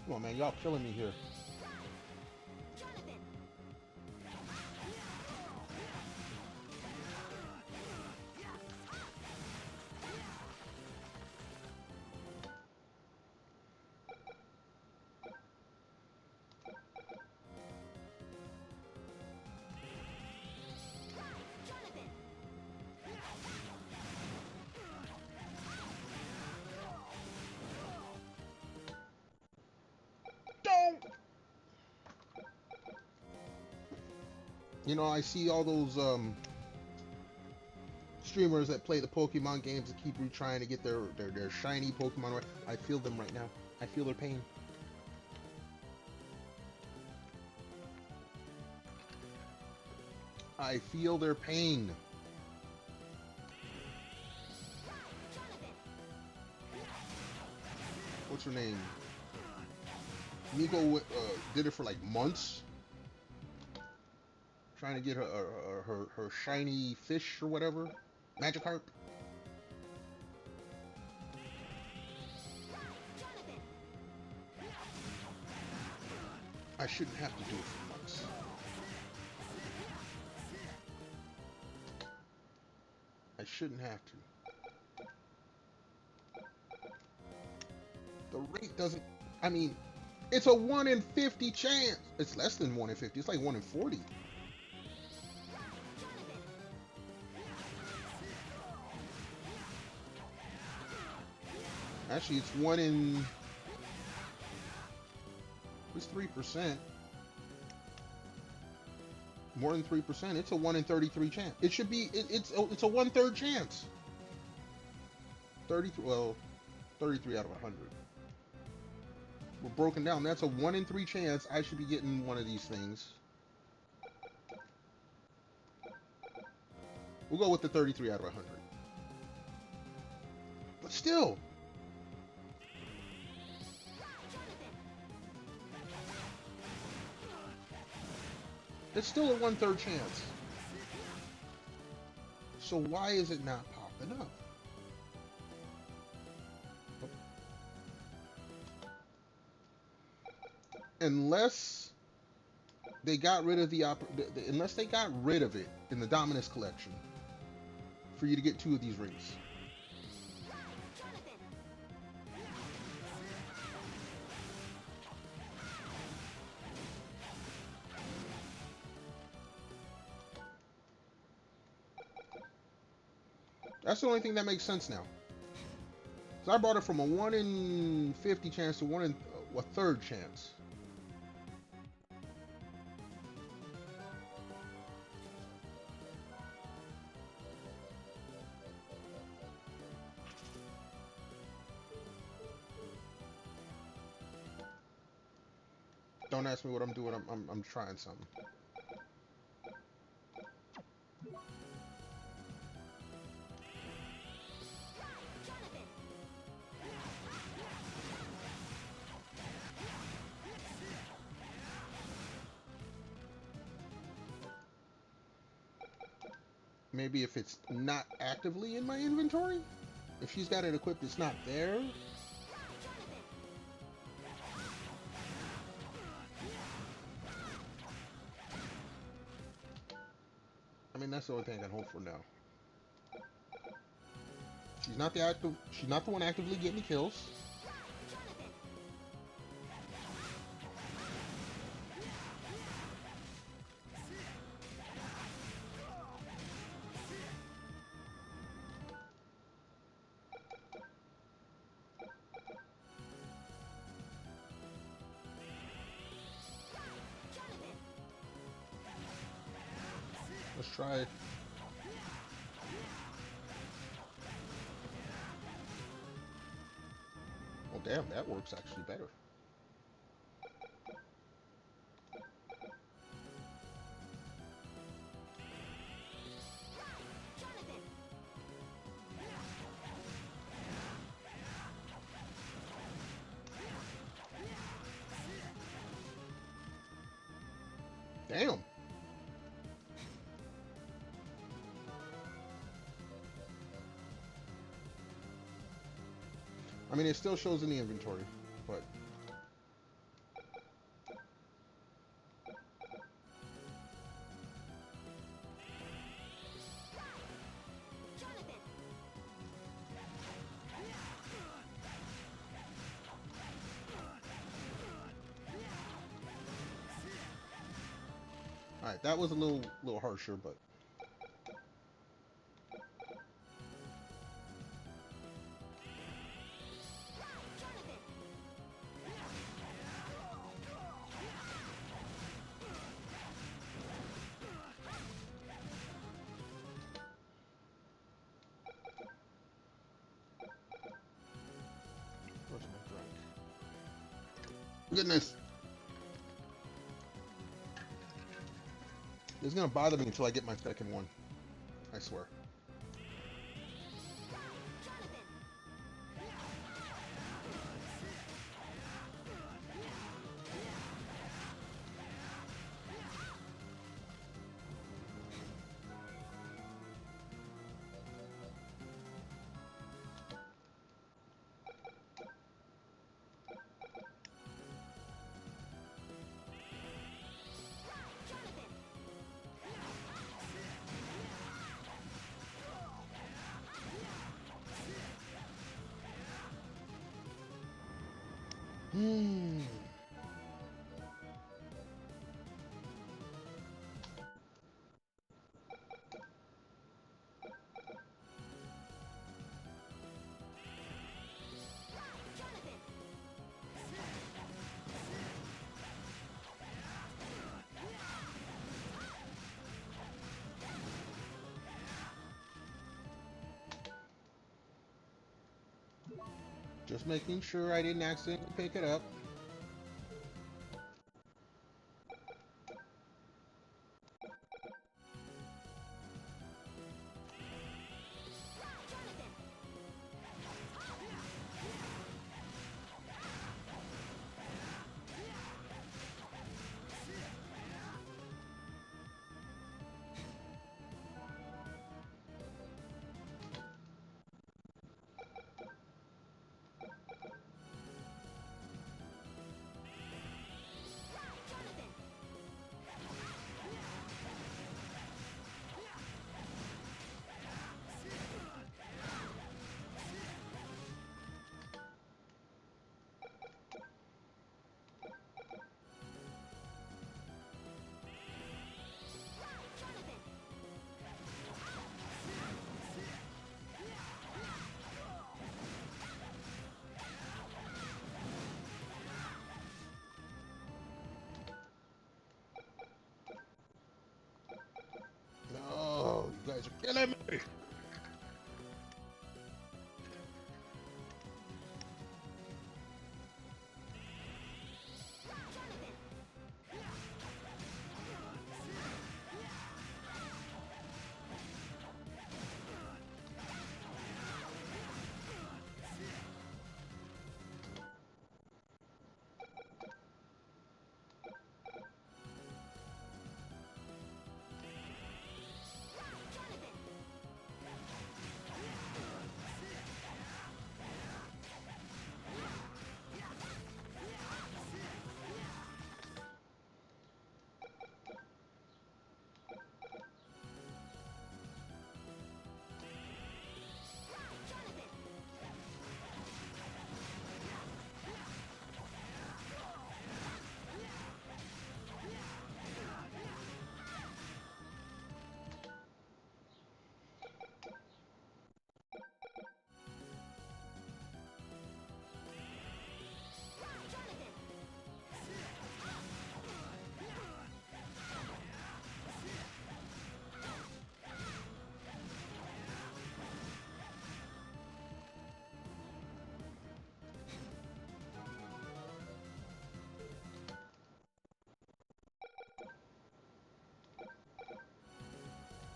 Come on, man, y'all killing me here. You know, I see all those streamers that play the Pokemon games that keep trying to get their shiny Pokemon right. I feel them right now. I feel their pain. I feel their pain. What's her name? Miko did it for like months. Trying to get her shiny fish or whatever. Magikarp. I shouldn't have to do it for months. shouldn't have to. The rate doesn't, I mean, it's a 1 in 50 chance. It's less than 1 in 50. It's like 1 in 40. Actually, it's 1 in, it's 3%. More than 3%. It's a 1 in 33 chance. It should be, it's a 1/3 chance. 33, well, 33 out of 100. We're broken down. That's a 1 in 3 chance I should be getting one of these things. We'll go with the 33 out of 100. But still. It's still a 1/3 chance. So why is it not popping up? Unless they got rid of unless they got rid of it in the Dominus collection for you to get 2 of these rings. That's the only thing that makes sense now. So I brought it from a 1 in 50 chance to 1 in a 1/3 chance. Don't ask me what I'm doing. I'm trying something. Maybe if it's not actively in my inventory? If she's got it equipped, it's not there? I mean, that's the only thing I can hope for now. She's not the one actively getting the kills. Let's try it. Well, damn, that works actually better. Damn. I mean, it still shows in the inventory, but... Alright, that was a little harsher, but... Where's my drink? Goodness! It's gonna bother me until I get my second one. I swear. Hmm. Just making sure I didn't accidentally pick it up. No, you guys are killing me.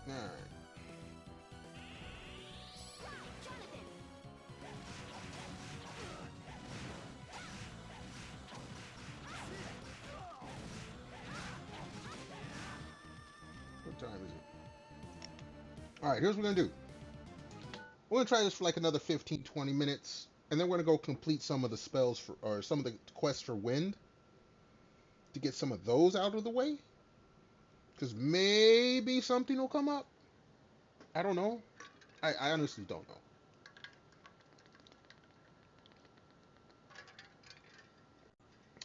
All right. What time is it? All right, here's what we're gonna do. We're gonna try this for like another 15, 20 minutes, and then we're gonna go complete some of the spells for, or some of the quests for wind to get some of those out of the way. Because maybe something will come up. I don't know. I honestly don't know.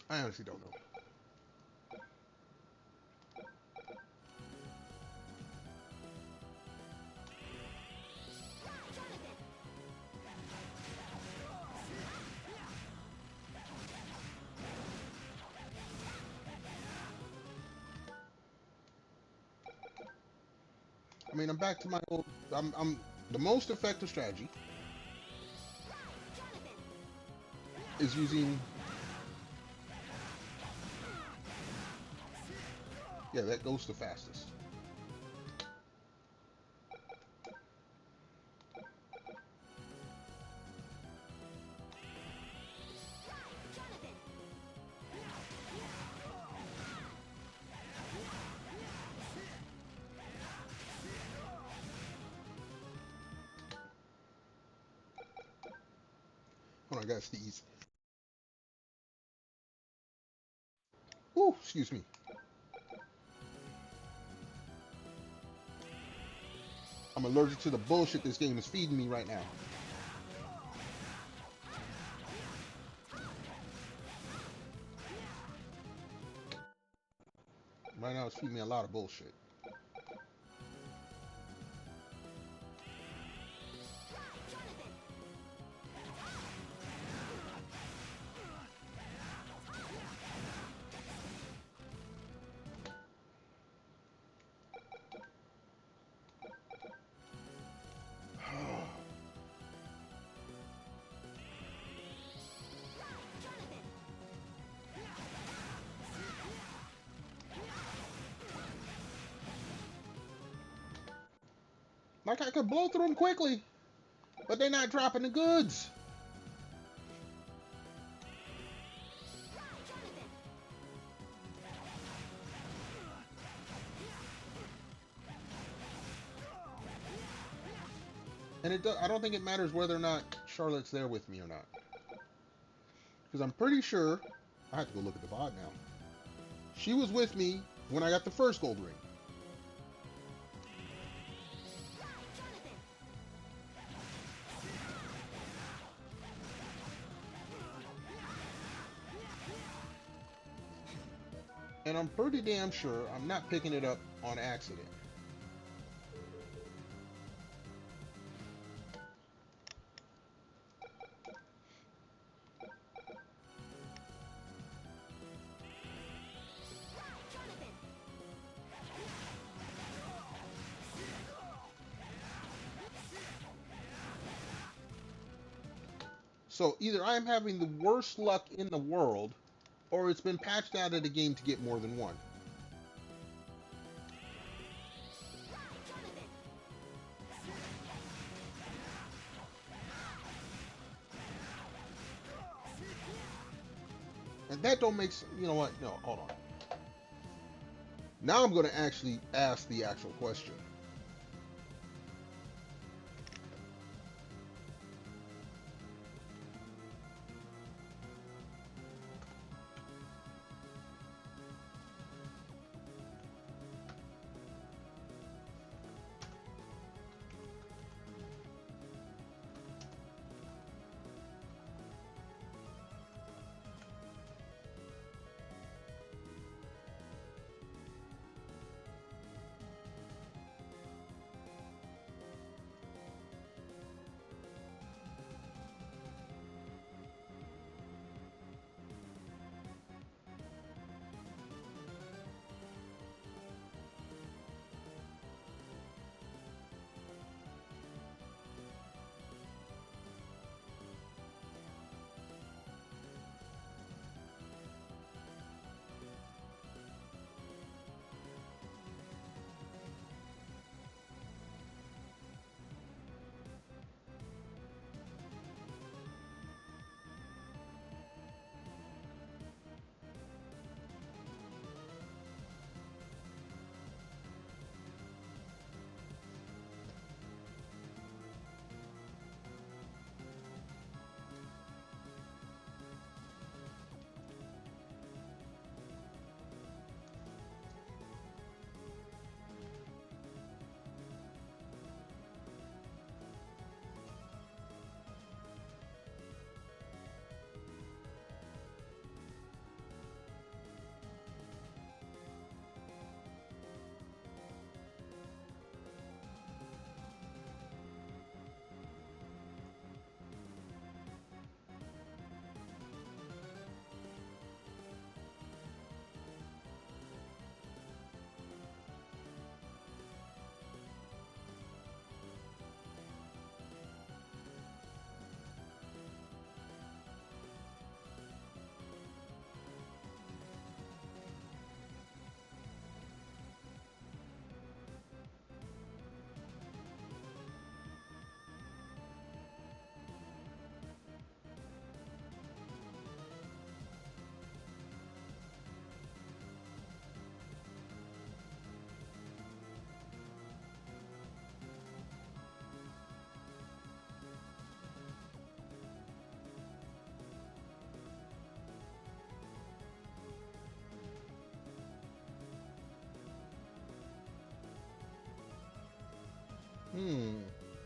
I honestly don't know. I mean, I'm back to my old. I'm the most effective strategy is using. Yeah, that goes the fastest. Hold on, I gotta sneeze. Ooh, excuse me. I'm allergic to the bullshit this game is feeding me right now. Right now, it's feeding me a lot of bullshit. Like I could blow through them quickly, but they're not dropping the goods. And I don't think it matters whether or not Charlotte's there with me or not. Because I'm pretty sure, I have to go look at the VOD now. She was with me when I got the first gold ring. And I'm pretty damn sure I'm not picking it up on accident. So either I'm having the worst luck in the world, or it's been patched out of the game to get more than one. And that don't make sense. You know what? No, hold on. Now I'm going to actually ask the actual question.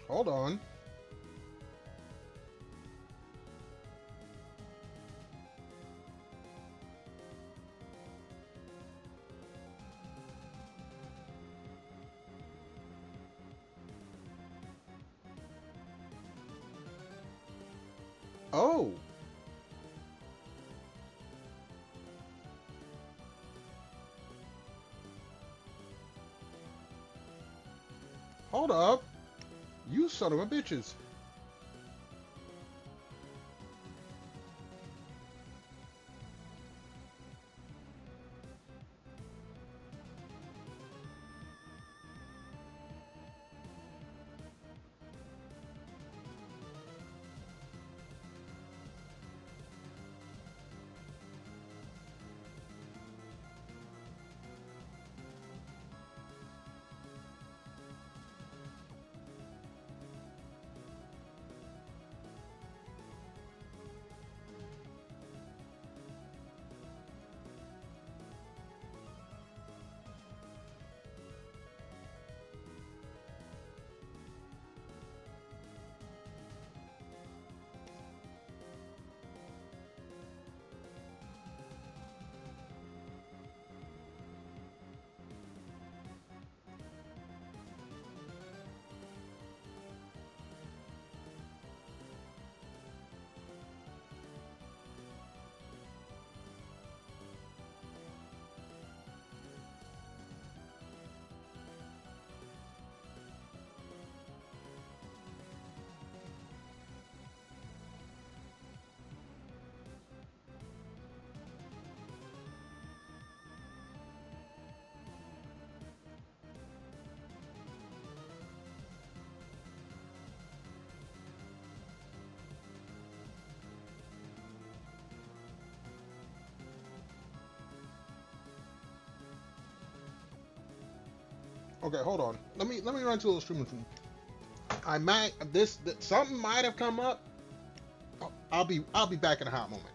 Hold on. Oh. Hold up. You son of a bitches. Okay, hold on. Let me run to a little streaming room. I might something might have come up. I'll be back in a hot moment.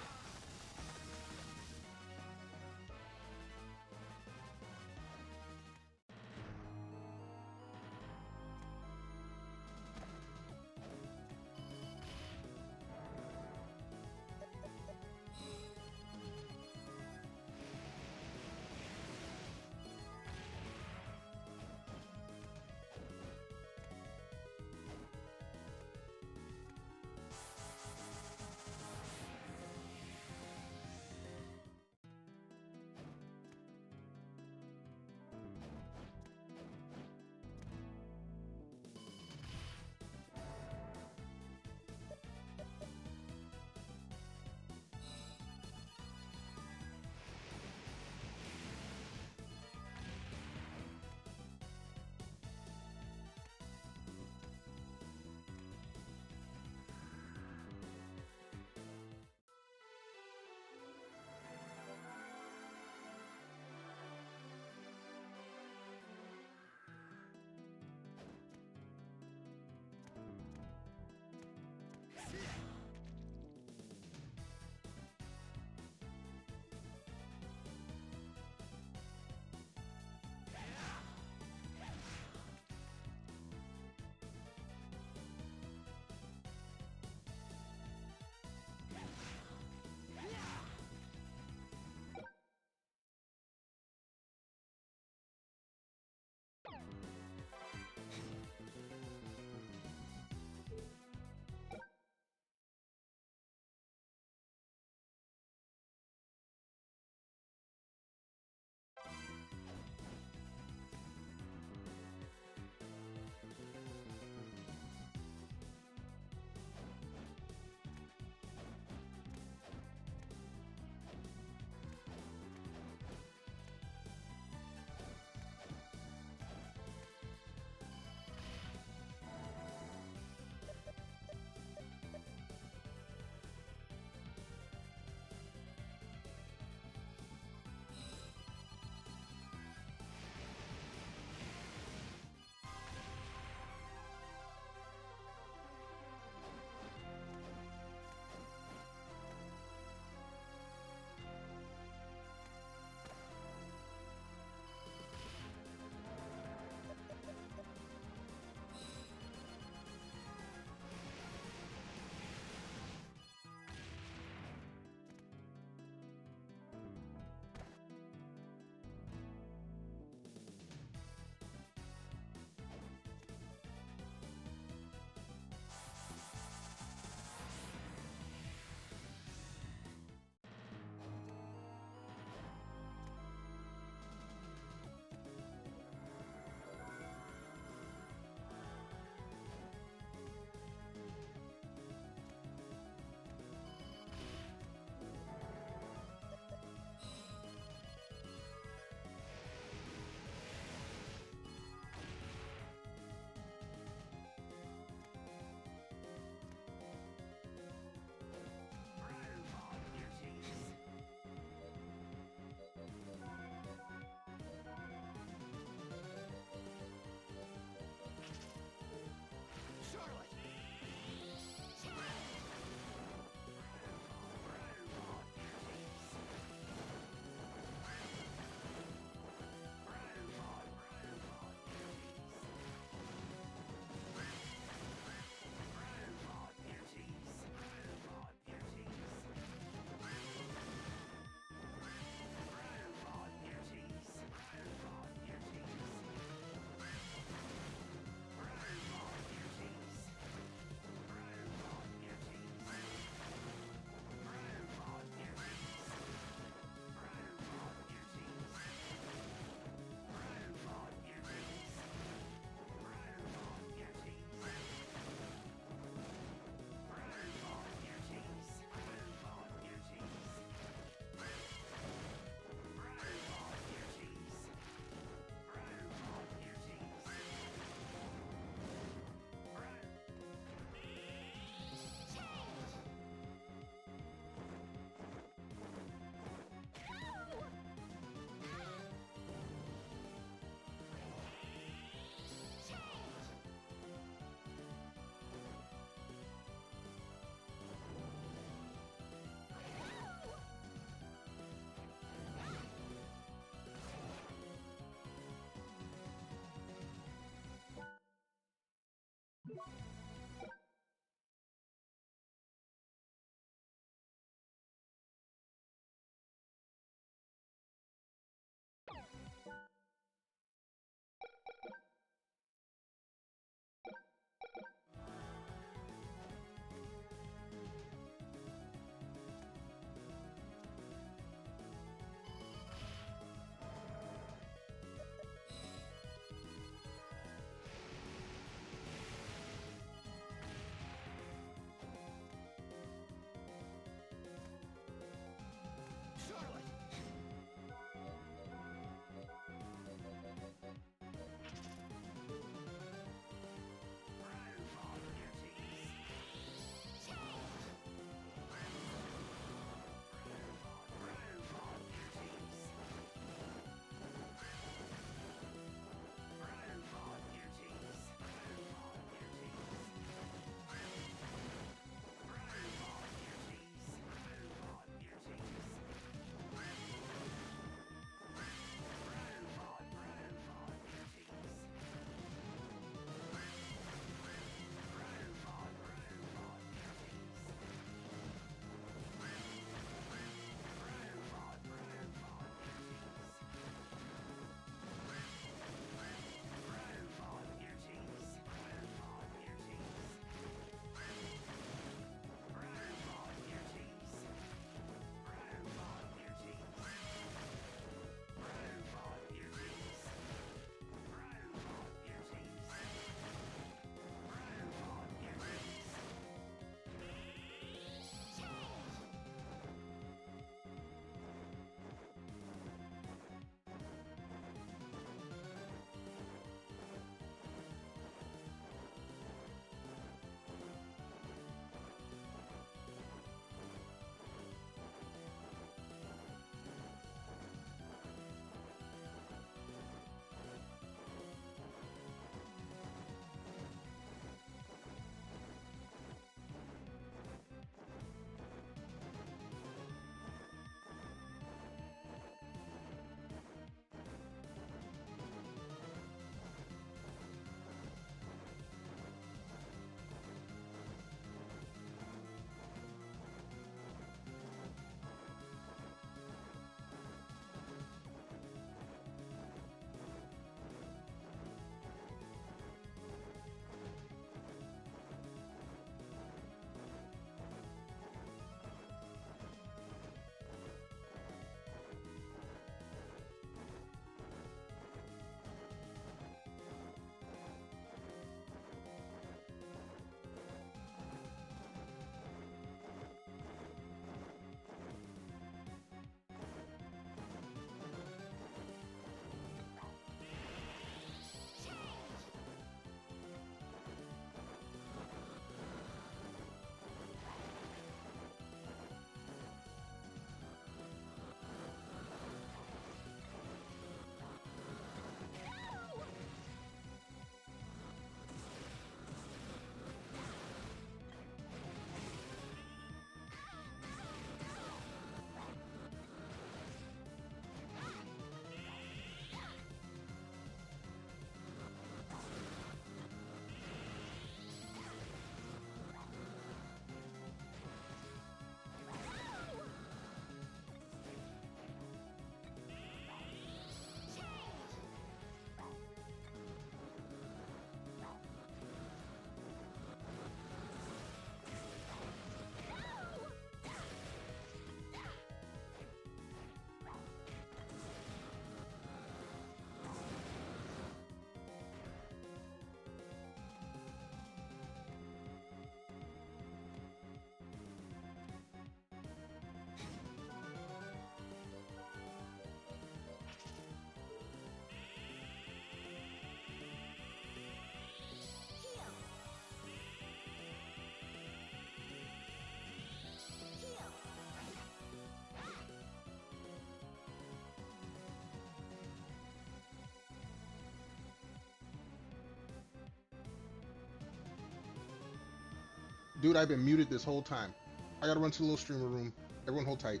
Dude, I've been muted this whole time. I gotta run to the little streamer room. Everyone hold tight.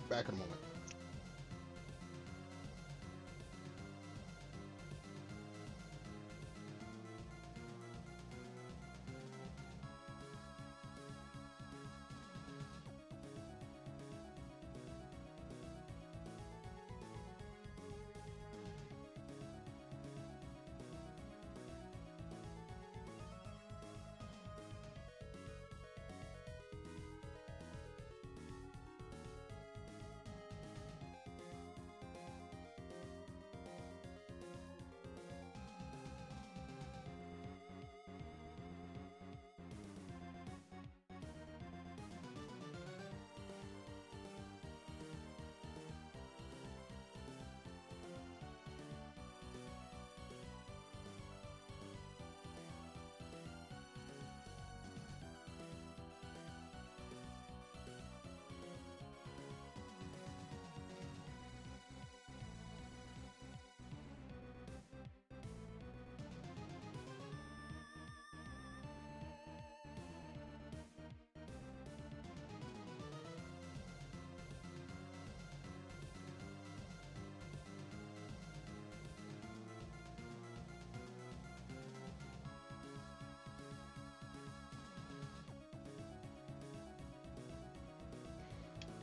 Back in a moment.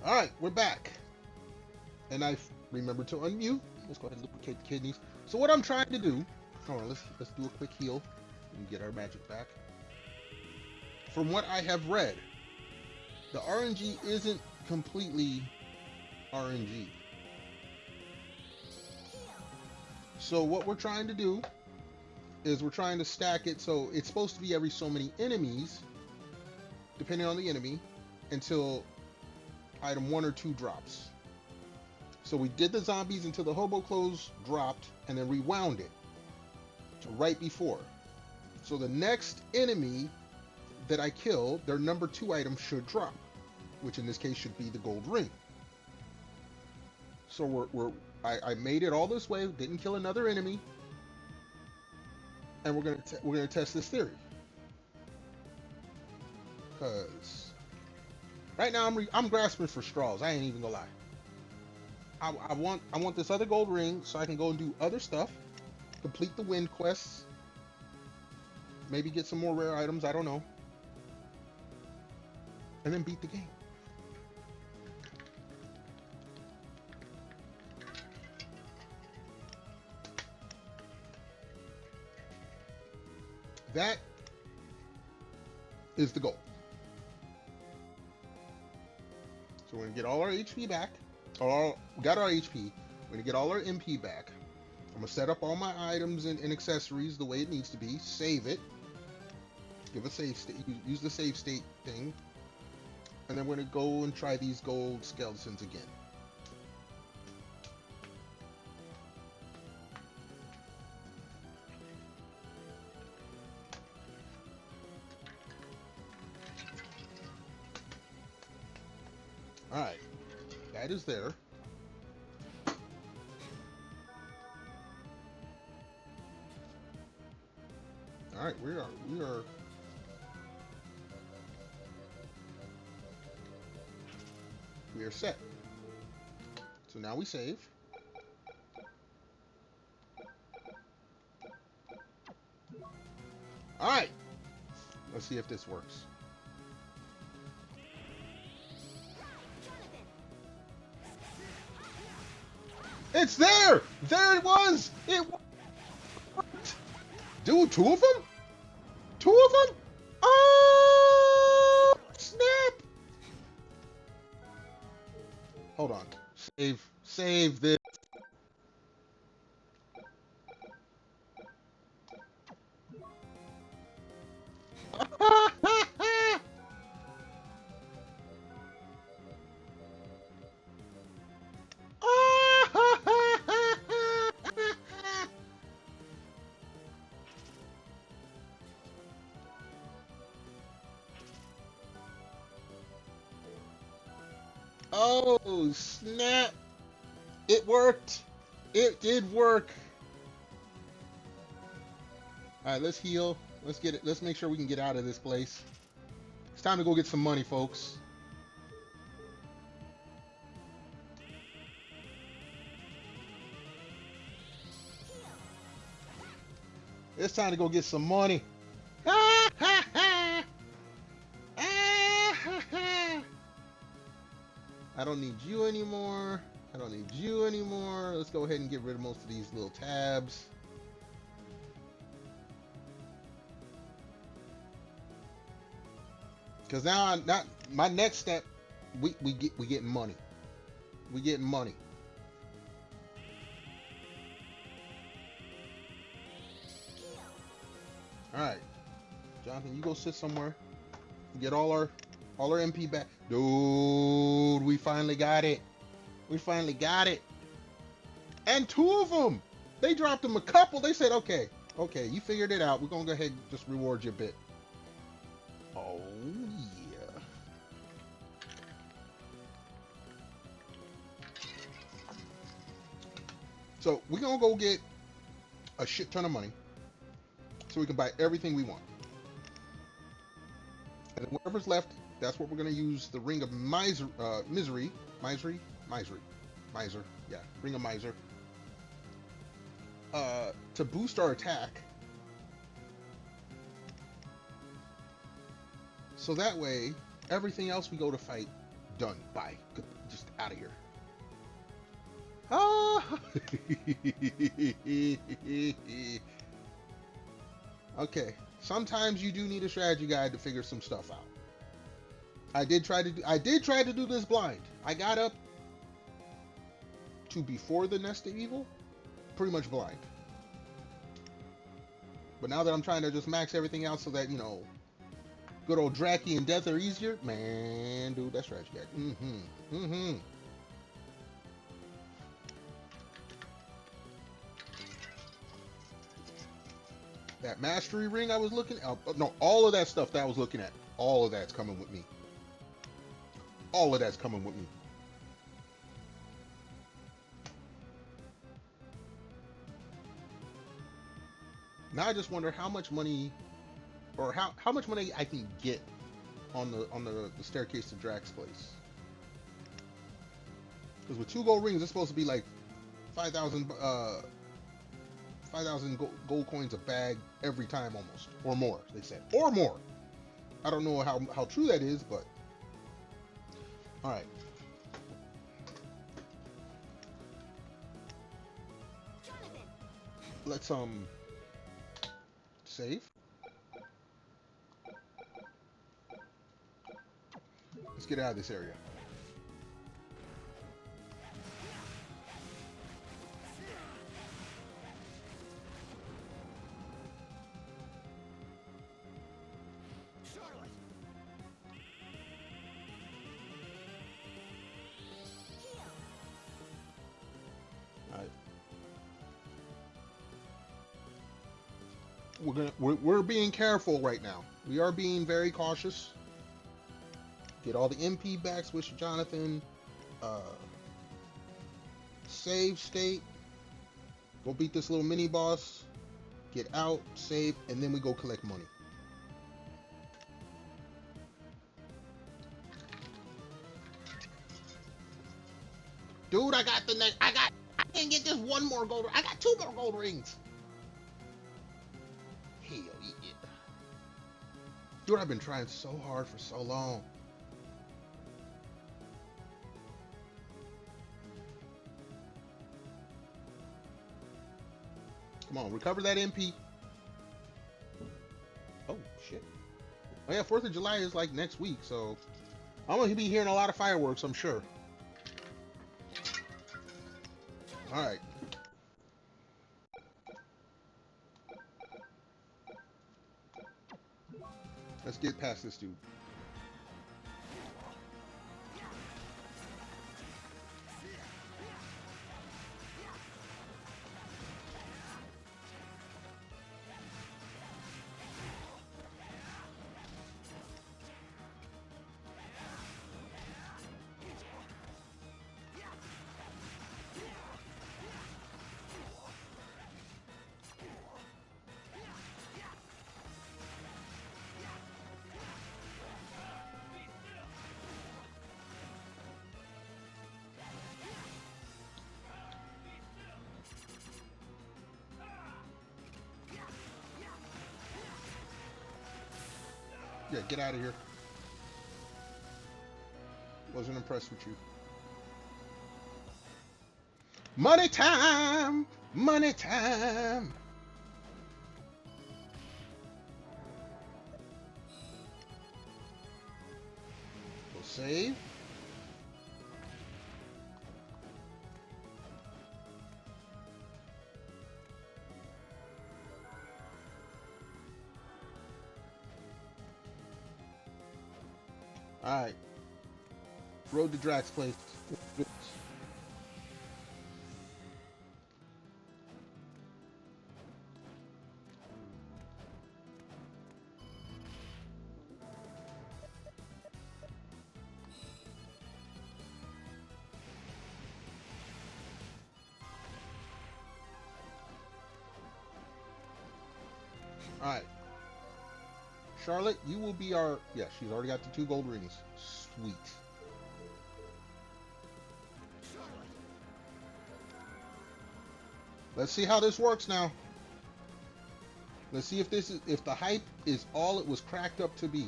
All right, we're back. And I remembered to unmute. Let's go ahead and lubricate the kidneys. So what I'm trying to do, hold on, let's do a quick heal and get our magic back. From what I have read, the RNG isn't completely RNG. So what we're trying to do is we're trying to stack it so it's supposed to be every so many enemies, depending on the enemy, until item 1 or 2 drops. So we did the zombies until the hobo clothes dropped and then rewound it to right before. So the next enemy that I kill, their number 2 item should drop, which in this case should be the gold ring. So I made it all this way, didn't kill another enemy, and we're gonna test this theory. Cause right now I'm grasping for straws. I ain't even gonna lie. I want this other gold ring so I can go and do other stuff, complete the wind quests, maybe get some more rare items. I don't know, and then beat the game. That is the goal. So we're gonna get all our HP back. We got our HP. We're gonna get all our MP back. I'm gonna set up all my items and accessories the way it needs to be. Save it. Give a save state. Use the save state thing. And then we're gonna go and try these gold skeletons again. Alright, that is there. Alright, we are set. So now we save. Alright, let's see if this works. It's there! There it was! It worked! Dude, 2 of them? 2 of them? Oh, snap! Hold on. Save this. Oh, snap. It worked. It did work. All right, let's heal. Let's get it. Let's make sure we can get out of this place. It's time to go get some money, folks. It's time to go get some money. Ah, ha, ha. Ah, ha, ha. I don't need you anymore. I don't need you anymore. Let's go ahead and get rid of most of these little tabs. Because now, not my next step, we getting money. We getting money. All right, Jonathan, you go sit somewhere. Get all our MP back, dude. We finally got it. We finally got it. And two of them. They dropped them a couple. They said, okay, you figured it out. We're gonna go ahead and just reward you a bit. Oh yeah. So we're gonna go get a shit ton of money so we can buy everything we want. And then whatever's left, that's what we're gonna use the Ring of Miser, Misery, yeah, Ring of Miser, to boost our attack. So that way, everything else we go to fight, done. Bye. Good. Just out of here. Ah! Okay. Sometimes you do need a strategy guide to figure some stuff out. I did try to do this blind. I got up to before the Nest of Evil, pretty much blind. But now that I'm trying to just max everything out so that, you know, good old Draki and Death are easier, man, dude, that strategy guide. That mastery ring I was looking at, no, all of that stuff that I was looking at, all of that's coming with me. All of that's coming with me. Now I just wonder how much money, or how much money I can get on the staircase to Drax's place. Because with 2 gold rings, it's supposed to be like 5,000 gold coins a bag every time almost, or more. They said, or more. I don't know how true that is, but all right. Let's save. Let's get out of this area. We're being careful right now. We are being very cautious. Get all the MP back, switch to Jonathan. Save state. Go beat this little mini boss. Get out, save, and then we go collect money. Dude, I got the next. I can't get just one more gold. I got 2 more gold rings. Hell yeah. Dude, I've been trying so hard for so long. Come on, recover that MP. Oh, shit. Oh, yeah, 4th of July is like next week, so I'm going to be hearing a lot of fireworks, I'm sure. All right. Let's get past this dude. Yeah, get out of here. Wasn't impressed with you. Money time! Money time! We'll save. Alright. Road to Drax place. Alright. Charlotte, you will be our... Yeah, she's already got the 2 gold rings. Sweet. Let's see how this works now. Let's see if the hype is all it was cracked up to be.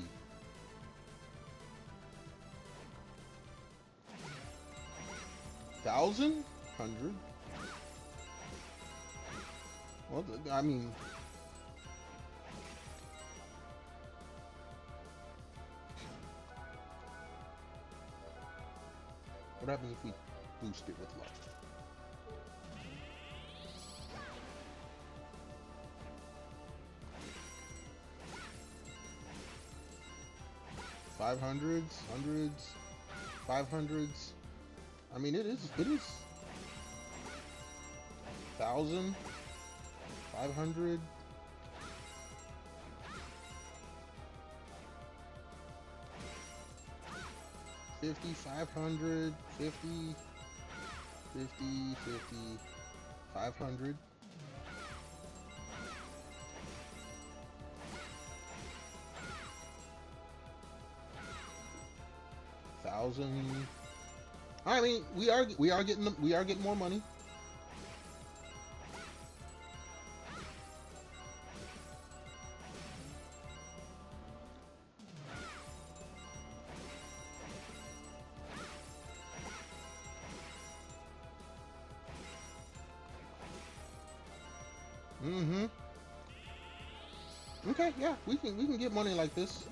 $1,000? 100? Well, I mean... What happens if we boost it with luck? $500s, hundreds, $500s. I mean, it is 1,000, 500. $50, $500, $50, $50, $50, $500. $1,000. I mean, we are getting more money. Mm-hmm. Okay, yeah, we can get money like this.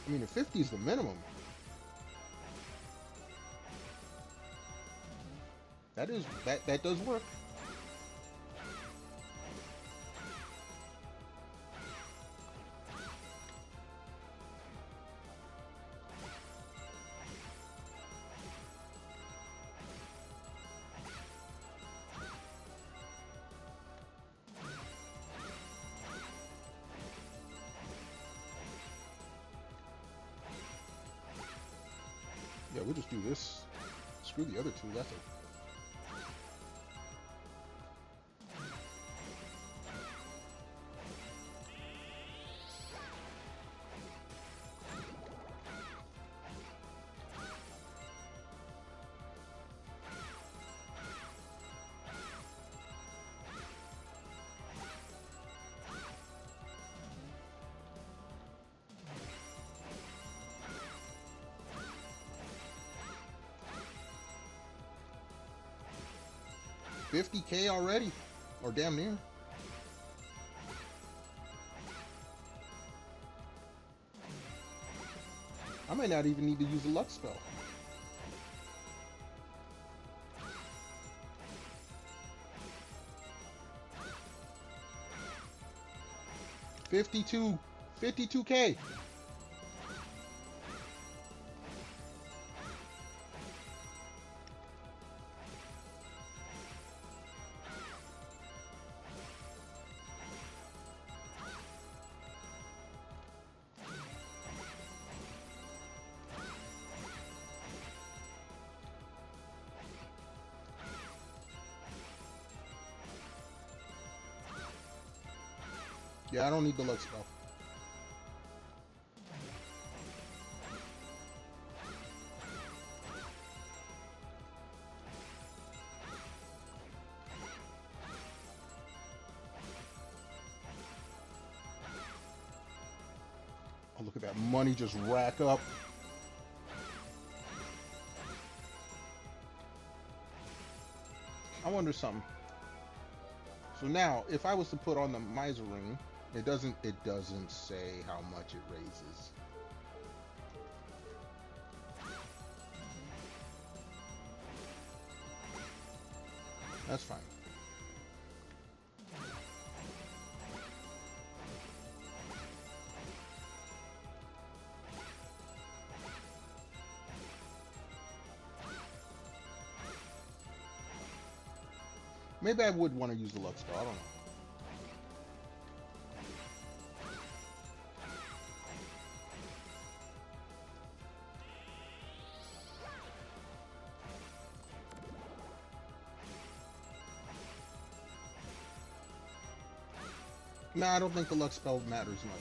I mean, the 50 is the minimum. That does work. Yeah, we'll just do this. Screw the other 2. That's it. $50K already, or damn near. I might not even need to use a luck spell. $52K. Yeah, I don't need the luck spell. Oh, look at that money just rack up. I wonder something. So now, if I was to put on the miser ring, it doesn't say how much it raises. That's fine. Maybe I would want to use the luck spell. I don't know. No, I don't think the luck spell matters much.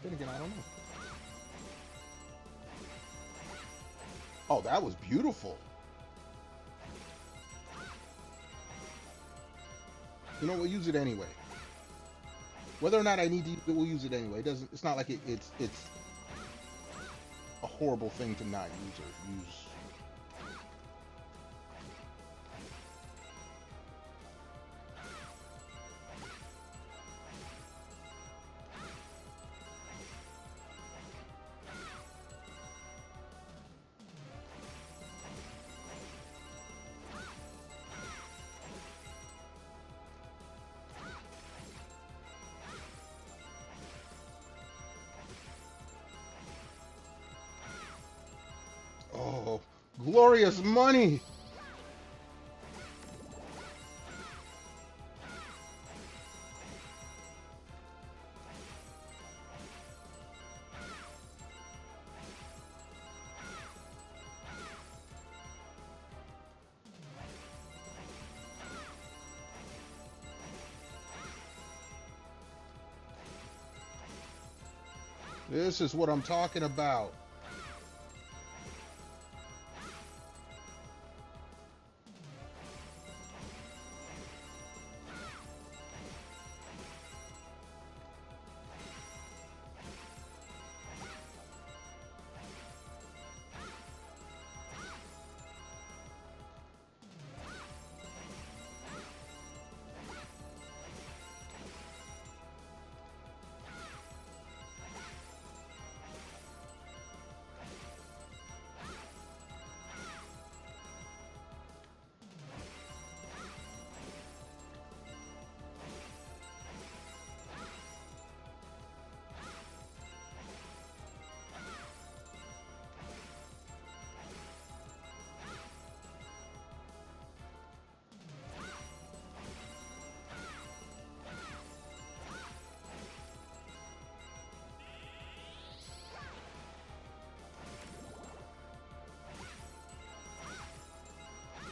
Then again, I don't know. Oh, that was beautiful. You know, we'll use it anyway. Whether or not I need to use it, we'll use it anyway. It doesn't. It's not like it's a horrible thing to not use or use. Oh, glorious money! This is what I'm talking about.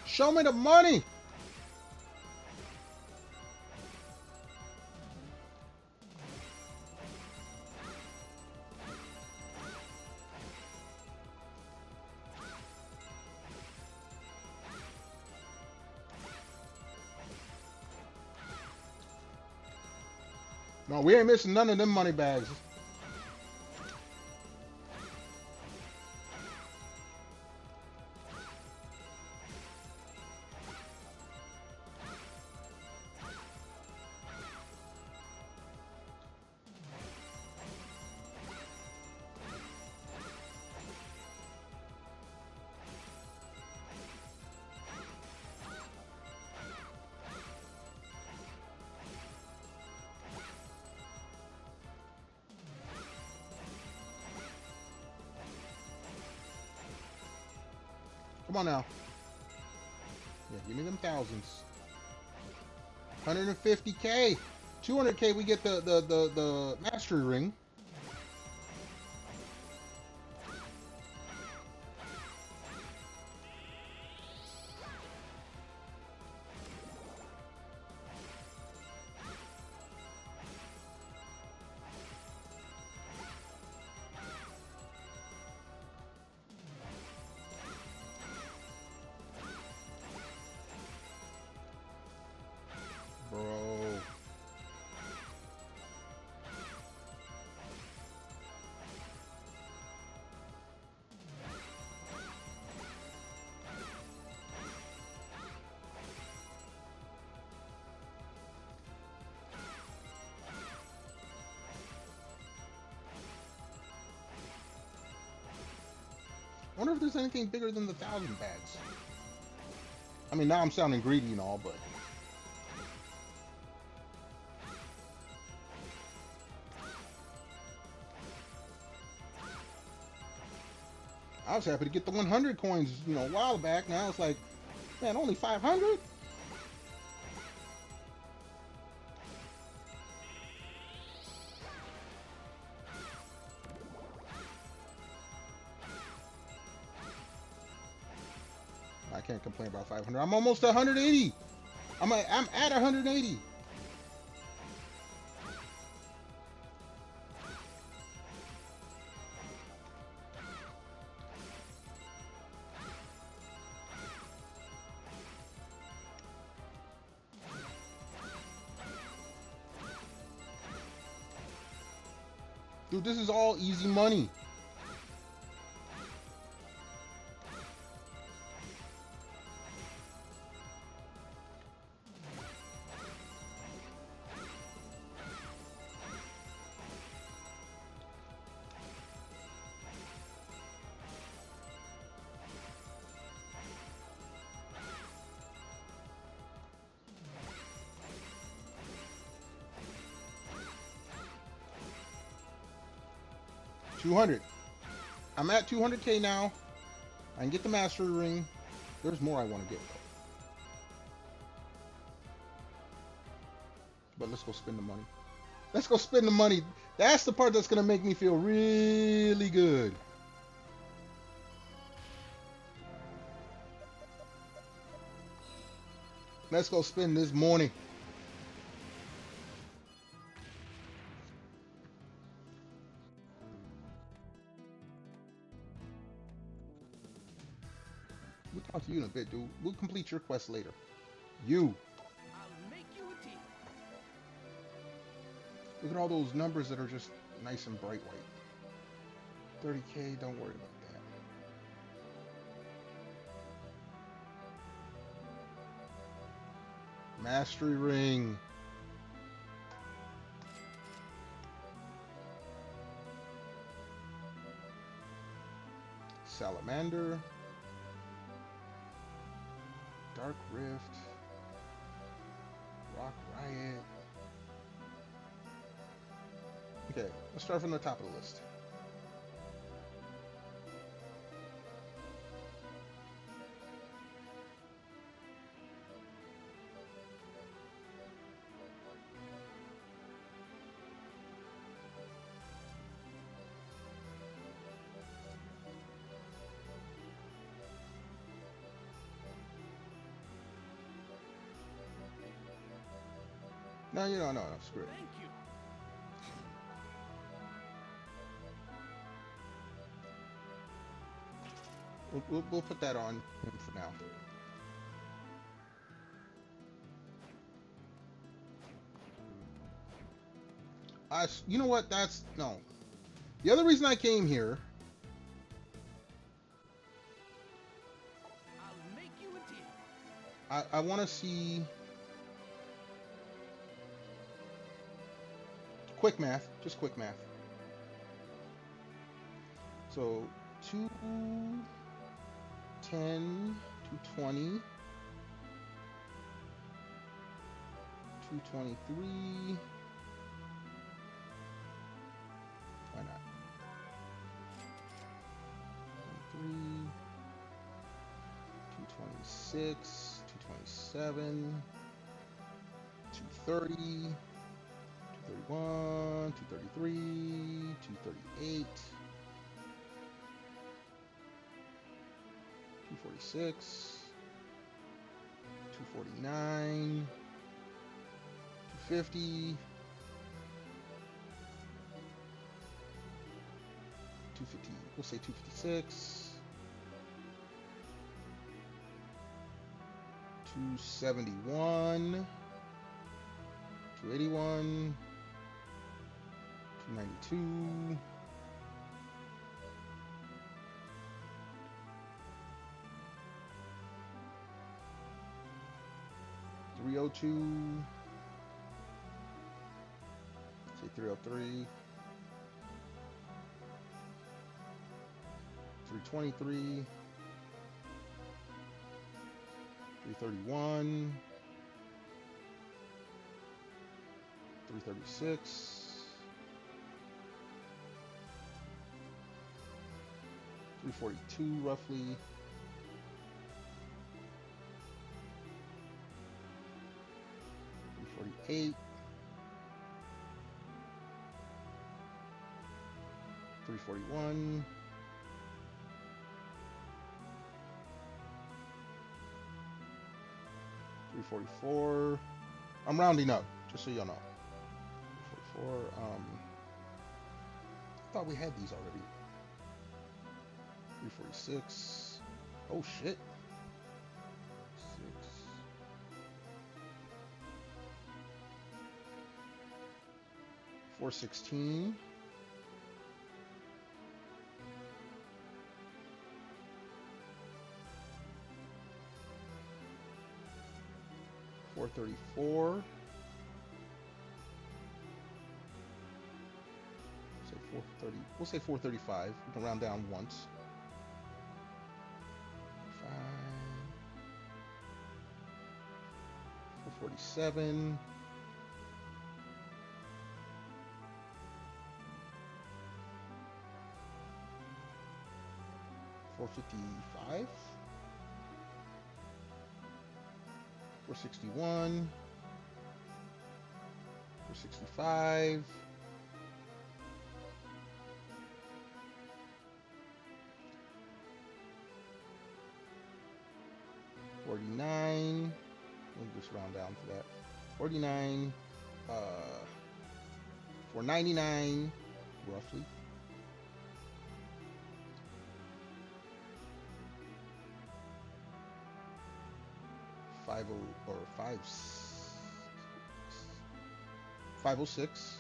Show me the money! No, we ain't missing none of them money bags. Come on now. Yeah, give me them thousands. 150K. 200K, we get the mastery ring. I wonder if there's anything bigger than the 1,000 bags. I mean, now I'm sounding greedy and all, but I was happy to get the 100 coins, you know, a while back. Now it's like, man, only 500? I can't complain about 500. I'm almost 180. I'm at 180. Dude, this is all easy money. $200. I'm at 200K now. I can get the mastery ring. There's more I want to get though. But let's go spend the money. Let's go spend the money. That's the part that's gonna make me feel really good. Let's go spend this money. We'll talk to you in a bit, dude. We'll complete your quest later. You. I'll make you a deal. Look at all those numbers that are just nice and bright white. 30K, don't worry about that. Mastery ring. Salamander. Dark Rift. Rock Riot. Okay, let's start from the top of the list. No, you know, no, screw it. Thank you. We'll put that on him for now. You know what? That's no. The other reason I came here. I'll make you a deal. I want to see. Quick math, just quick math. So 210, 220, 223. Why not? 3, 226, 227, 230. 231, 233, 238, 246, 249, 250, 250, we'll say 256, 271, 281, 292, 302, say 303, 323, 331, 336, 342 roughly, 348, 341, 344. I'm rounding up, just so y'all know. 344. I thought we had these already. 346. Oh shit. 6. 416. 434. Say 430. We'll say 435. We can round down once. 447. 455. 461. 465. 49. We'll just round down for that. 49. 499, roughly. 506.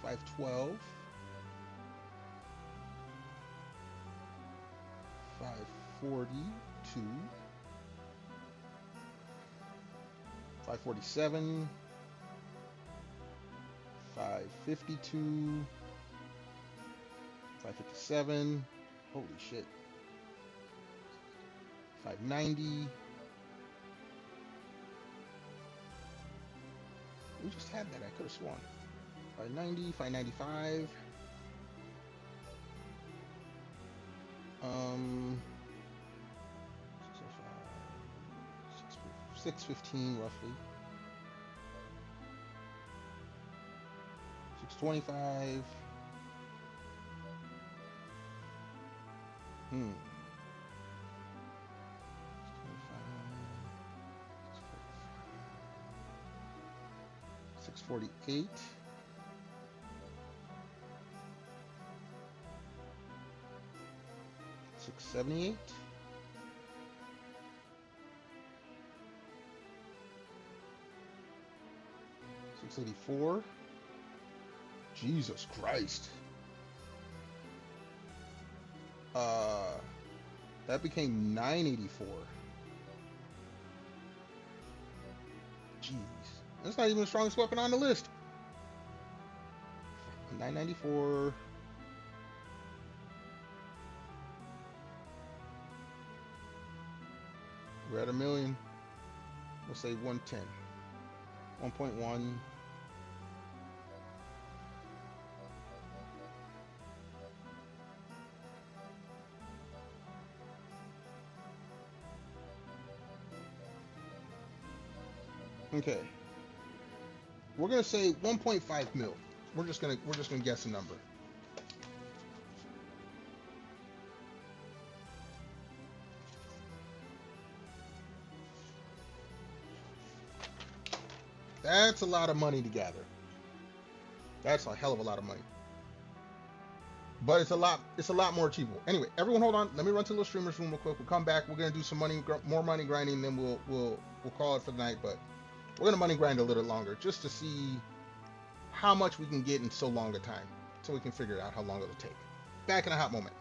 512. 542. 547. 552. 557. Holy shit. 590. We just had that. I could have sworn. 590, 595. 615 roughly. 625. 648. 678. 684. Jesus Christ. That became 984. Jeez. That's not even the strongest weapon on the list. 994. We're at 1,000,000. We'll say 110. 1.1. Okay. We're gonna say 1.5 mil. We're just gonna guess a number. That's a lot of money to gather. That's a hell of a lot of money. But it's a lot more achievable. Anyway, everyone hold on. Let me run to the streamers room real quick. We'll come back. We're gonna do some more money grinding, then we'll call it for the night. But we're gonna money grind a little longer just to see how much we can get in so long a time, so we can figure out how long it'll take. Back in a hot moment.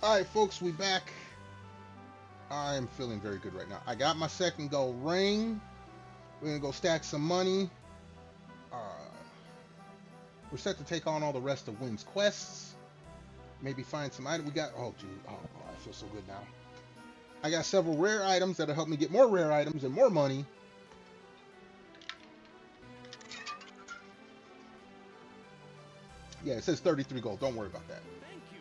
All right, folks, we back. I am feeling very good right now. I got my second gold ring. We're gonna go stack some money. Uh, we're set to take on all the rest of Wynn's quests. Maybe find some items. We got. Oh, dude. Oh, I feel so good now. I got several rare items that'll help me get more rare items and more money. Yeah, it says 33 gold. Don't worry about that. Thank you.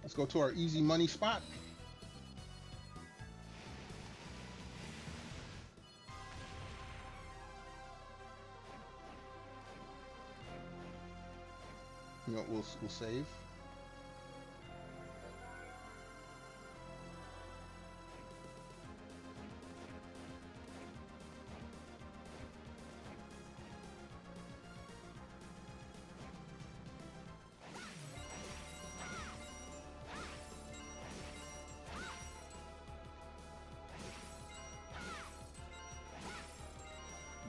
Let's go to our easy money spot. You know, we'll save.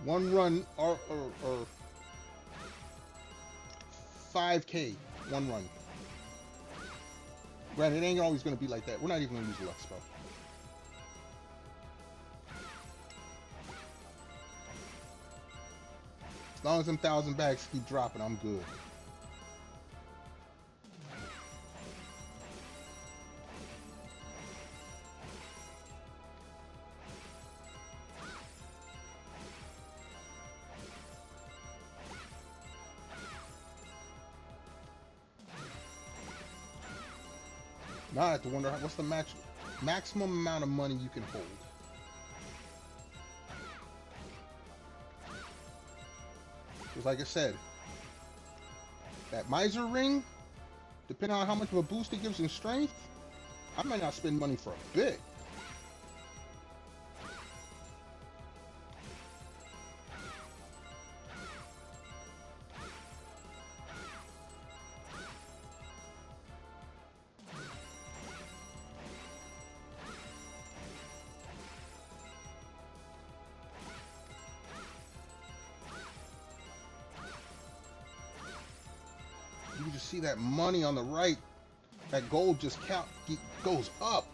One run or 5K, one run. Granted, it ain't always going to be like that. We're not even going to use the luck spell. As long as them 1,000 bags keep dropping, I'm good. Now I have to wonder what's the maximum amount of money you can hold. Because like I said, that miser ring, depending on how much of a boost it gives in strength, I might not spend money for a bit. You can just see that money on the right, that gold just goes up.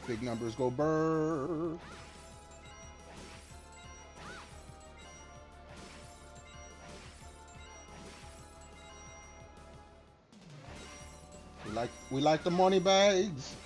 Big numbers go brrr. We like the money bags.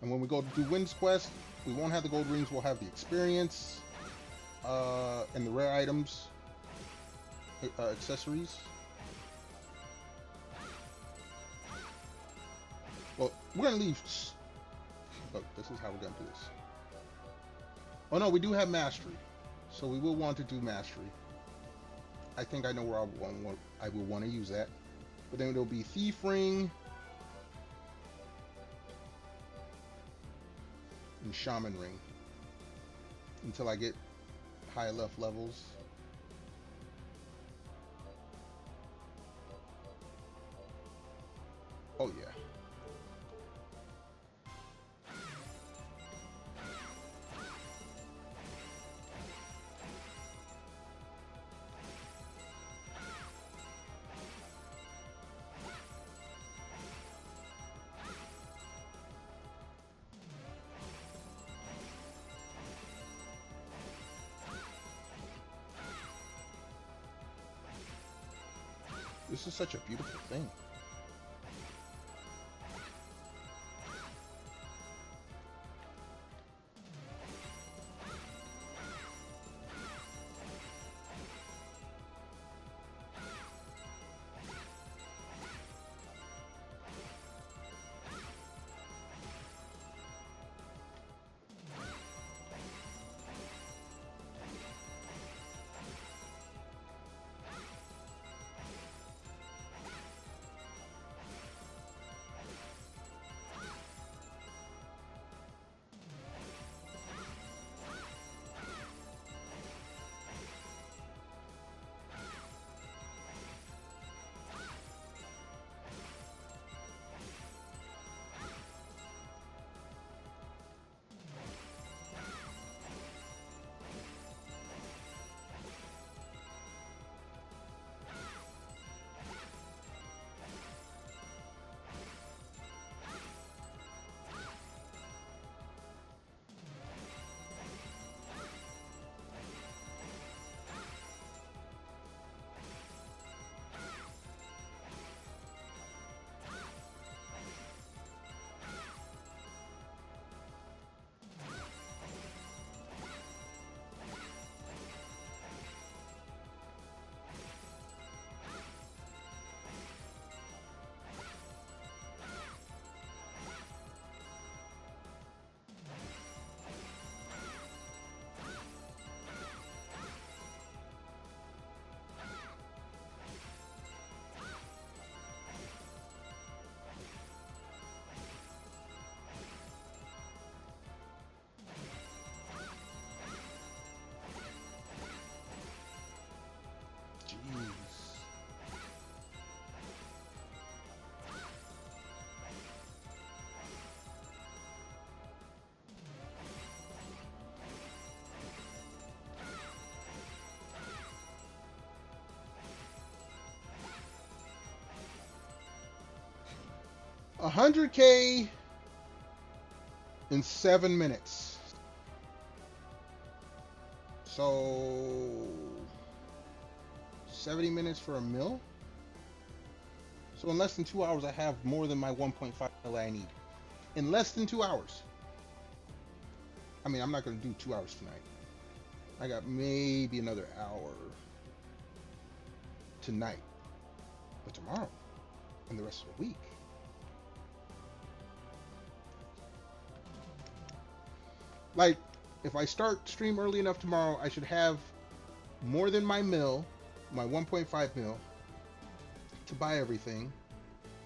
And when we go to do Wynn's quest, we won't have the gold rings, we'll have the experience, and the rare items, accessories. Well, we're gonna leave. Look, this is how we're gonna do this. Oh no, we do have mastery, so we will want to do mastery. I think I know where I will want to use that. But then there'll be thief ring and shaman ring until I get high enough levels. Oh yeah. This is such a beautiful thing. 100K in 7 minutes. So 70 minutes for a mil. So in less than 2 hours, I have more than my 1.5 mil I need. In less than 2 hours. I mean, I'm not going to do 2 hours tonight. I got maybe another hour tonight. But tomorrow and the rest of the week. Like, if I start stream early enough tomorrow, I should have more than my mil, my 1.5 mil, to buy everything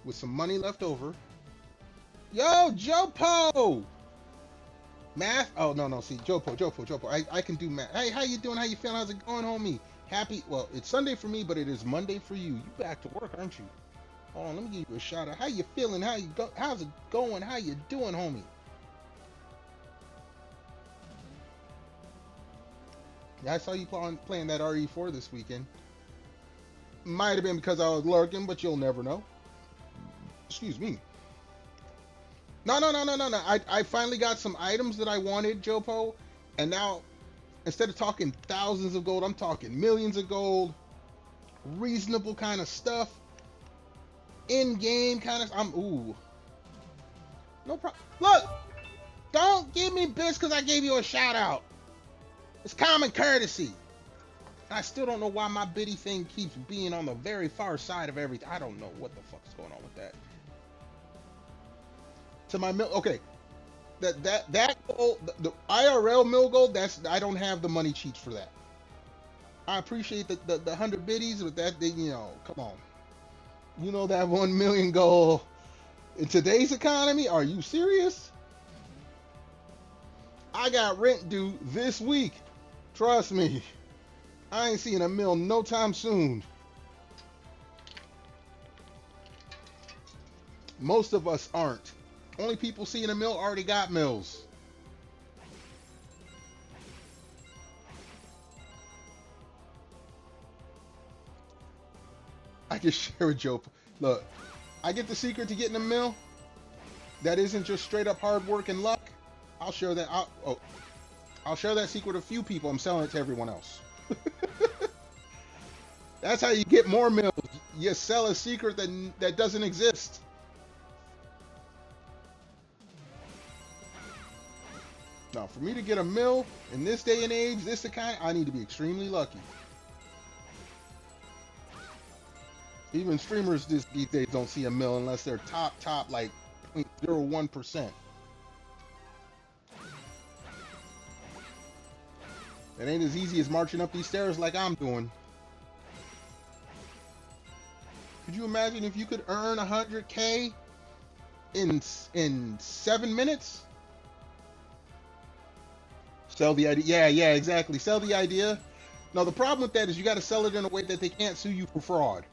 with some money left over. Yo, Jopo! Math? Oh, no, see, Jopo. I can do math. Hey, how you doing? How you feeling? How's it going, homie? Happy? Well, it's Sunday for me, but it is Monday for you. You back to work, aren't you? Hold on, let me give you a shout out. How you feeling? How's it going? How you doing, homie? Yeah, I saw you playing that RE4 this weekend. Might have been because I was lurking, but you'll never know. Excuse me. No. I finally got some items that I wanted, Jopo, and now instead of talking thousands of gold, I'm talking millions of gold. Reasonable kind of stuff. In-game kind of. Ooh. No problem. Look, don't give me bits because I gave you a shout out. It's common courtesy. I still don't know why my biddy thing keeps being on the very far side of everything. I don't know what the fuck is going on with that. To my mill, okay. That gold, the IRL mill gold, I don't have the money cheats for that. I appreciate the 100 biddies, but that, you know, come on. You know that 1 million goal in today's economy? Are you serious? I got rent due this week. Trust me. I ain't seeing a mill no time soon. Most of us aren't. Only people seeing a mill already got mills. I can share with Joe. Look, I get the secret to getting a mill. That isn't just straight up hard work and luck. I'll share that. I'll share that secret with a few people. I'm selling it to everyone else. That's how you get more mills. You sell a secret that doesn't exist. Now, for me to get a mill in this day and age, this economy, I need to be extremely lucky. Even streamers these days don't see a mill unless they're top like 0.01%. It ain't as easy as marching up these stairs like I'm doing. Could you imagine if you could earn 100K in 7 minutes? Sell the idea. Yeah, exactly. Sell the idea. No, the problem with that is you got to sell it in a way that they can't sue you for fraud.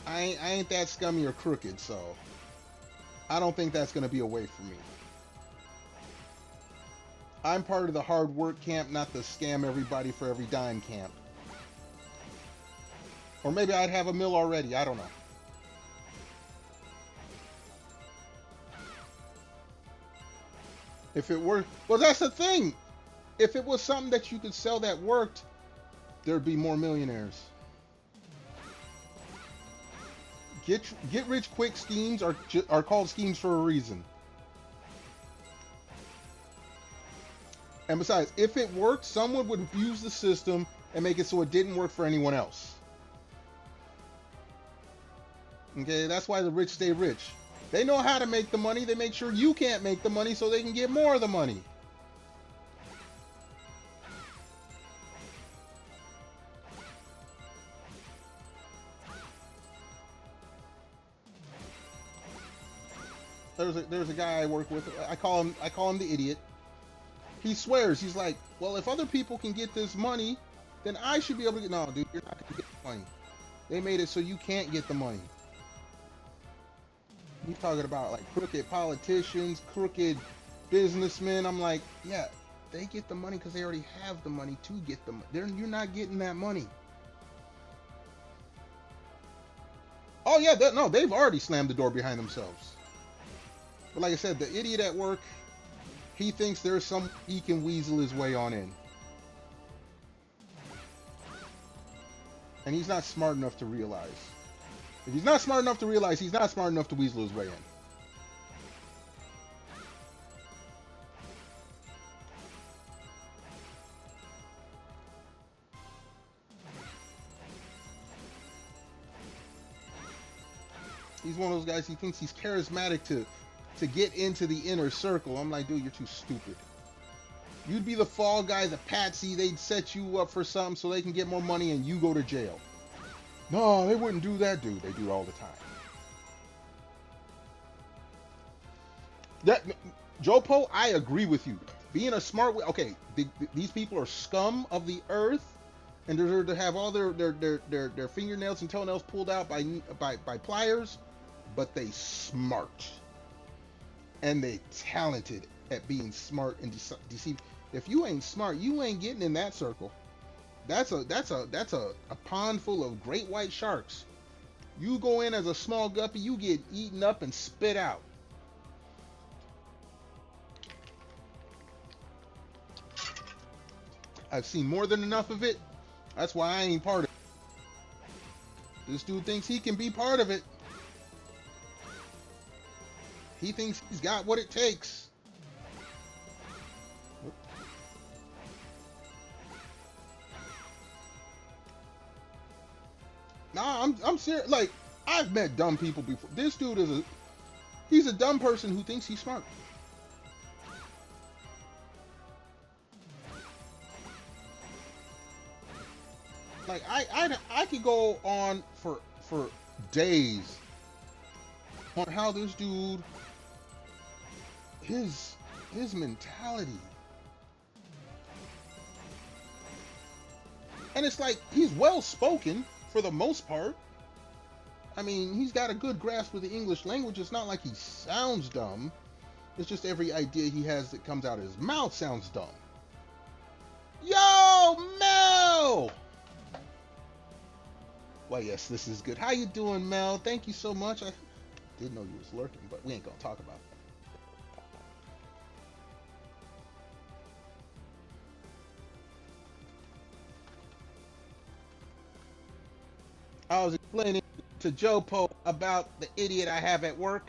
I ain't that scummy or crooked, so I don't think that's going to be a way for me. I'm part of the hard work camp, not the scam everybody for every dime camp. Or maybe I'd have a mill already. I don't know. If it were, well, that's the thing. If it was something that you could sell that worked, there'd be more millionaires. Get rich quick schemes are called schemes for a reason. And besides, if it worked, someone would abuse the system and make it so it didn't work for anyone else. Okay, that's why the rich stay rich. They know how to make the money. They make sure you can't make the money so they can get more of the money. There's a guy I work with. I call him the idiot. He swears, he's like, well, if other people can get this money, then I should be able to get. No, dude, you're not gonna get the money. They made it so you can't get the money. He's talking about like crooked politicians, crooked businessmen. I'm like, yeah, They get the money because they already have the money to get the money. You're not getting that money. Oh yeah, no, they've already slammed the door behind themselves. But like I said, the idiot at work, he thinks there's some he can weasel his way on in. And he's not smart enough to realize. If he's not smart enough to realize, he's not smart enough to weasel his way in. He's one of those guys, he thinks he's charismatic to get into the inner circle. I'm like, dude, you're too stupid. You'd be the fall guy, the patsy. They'd set you up for something so they can get more money and you go to jail. No, they wouldn't do that, dude. They do it all the time. That, Jopo, I agree with you. Being a smart, okay, these people are scum of the earth, and deserve to have all their fingernails and toenails pulled out by pliers, but they smart, and they talented at being smart and deceive. If you ain't smart, you ain't getting in that circle. That's a pond full of great white sharks. You go in as a small guppy, you get eaten up and spit out. I've seen more than enough of it. That's why I ain't part of it. This dude thinks he can be part of it. He thinks he's got what it takes. Nah, I'm serious. Like, I've met dumb people before. This dude he's a dumb person who thinks he's smart. Like, I could go on for days on how this dude, his mentality. And it's like, he's well spoken for the most part. I mean, he's got a good grasp of the English language. It's not like he sounds dumb. It's just every idea he has that comes out of his mouth sounds dumb. Yo, Mel! Well, yes, this is good. How you doing, Mel? Thank you so much. I didn't know you was lurking, but we ain't gonna talk about that. I was explaining to Jopo about the idiot I have at work.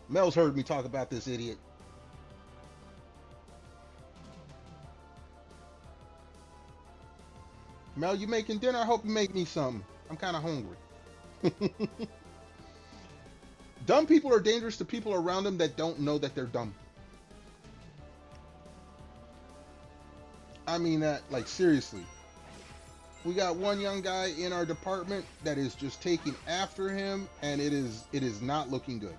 Mel's heard me talk about this idiot. Mel, you making dinner? I hope you make me something. I'm kind of hungry. Dumb people are dangerous to people around them that don't know that they're dumb. I mean that, like, seriously. We got one young guy in our department that is just taking after him, and it is not looking good.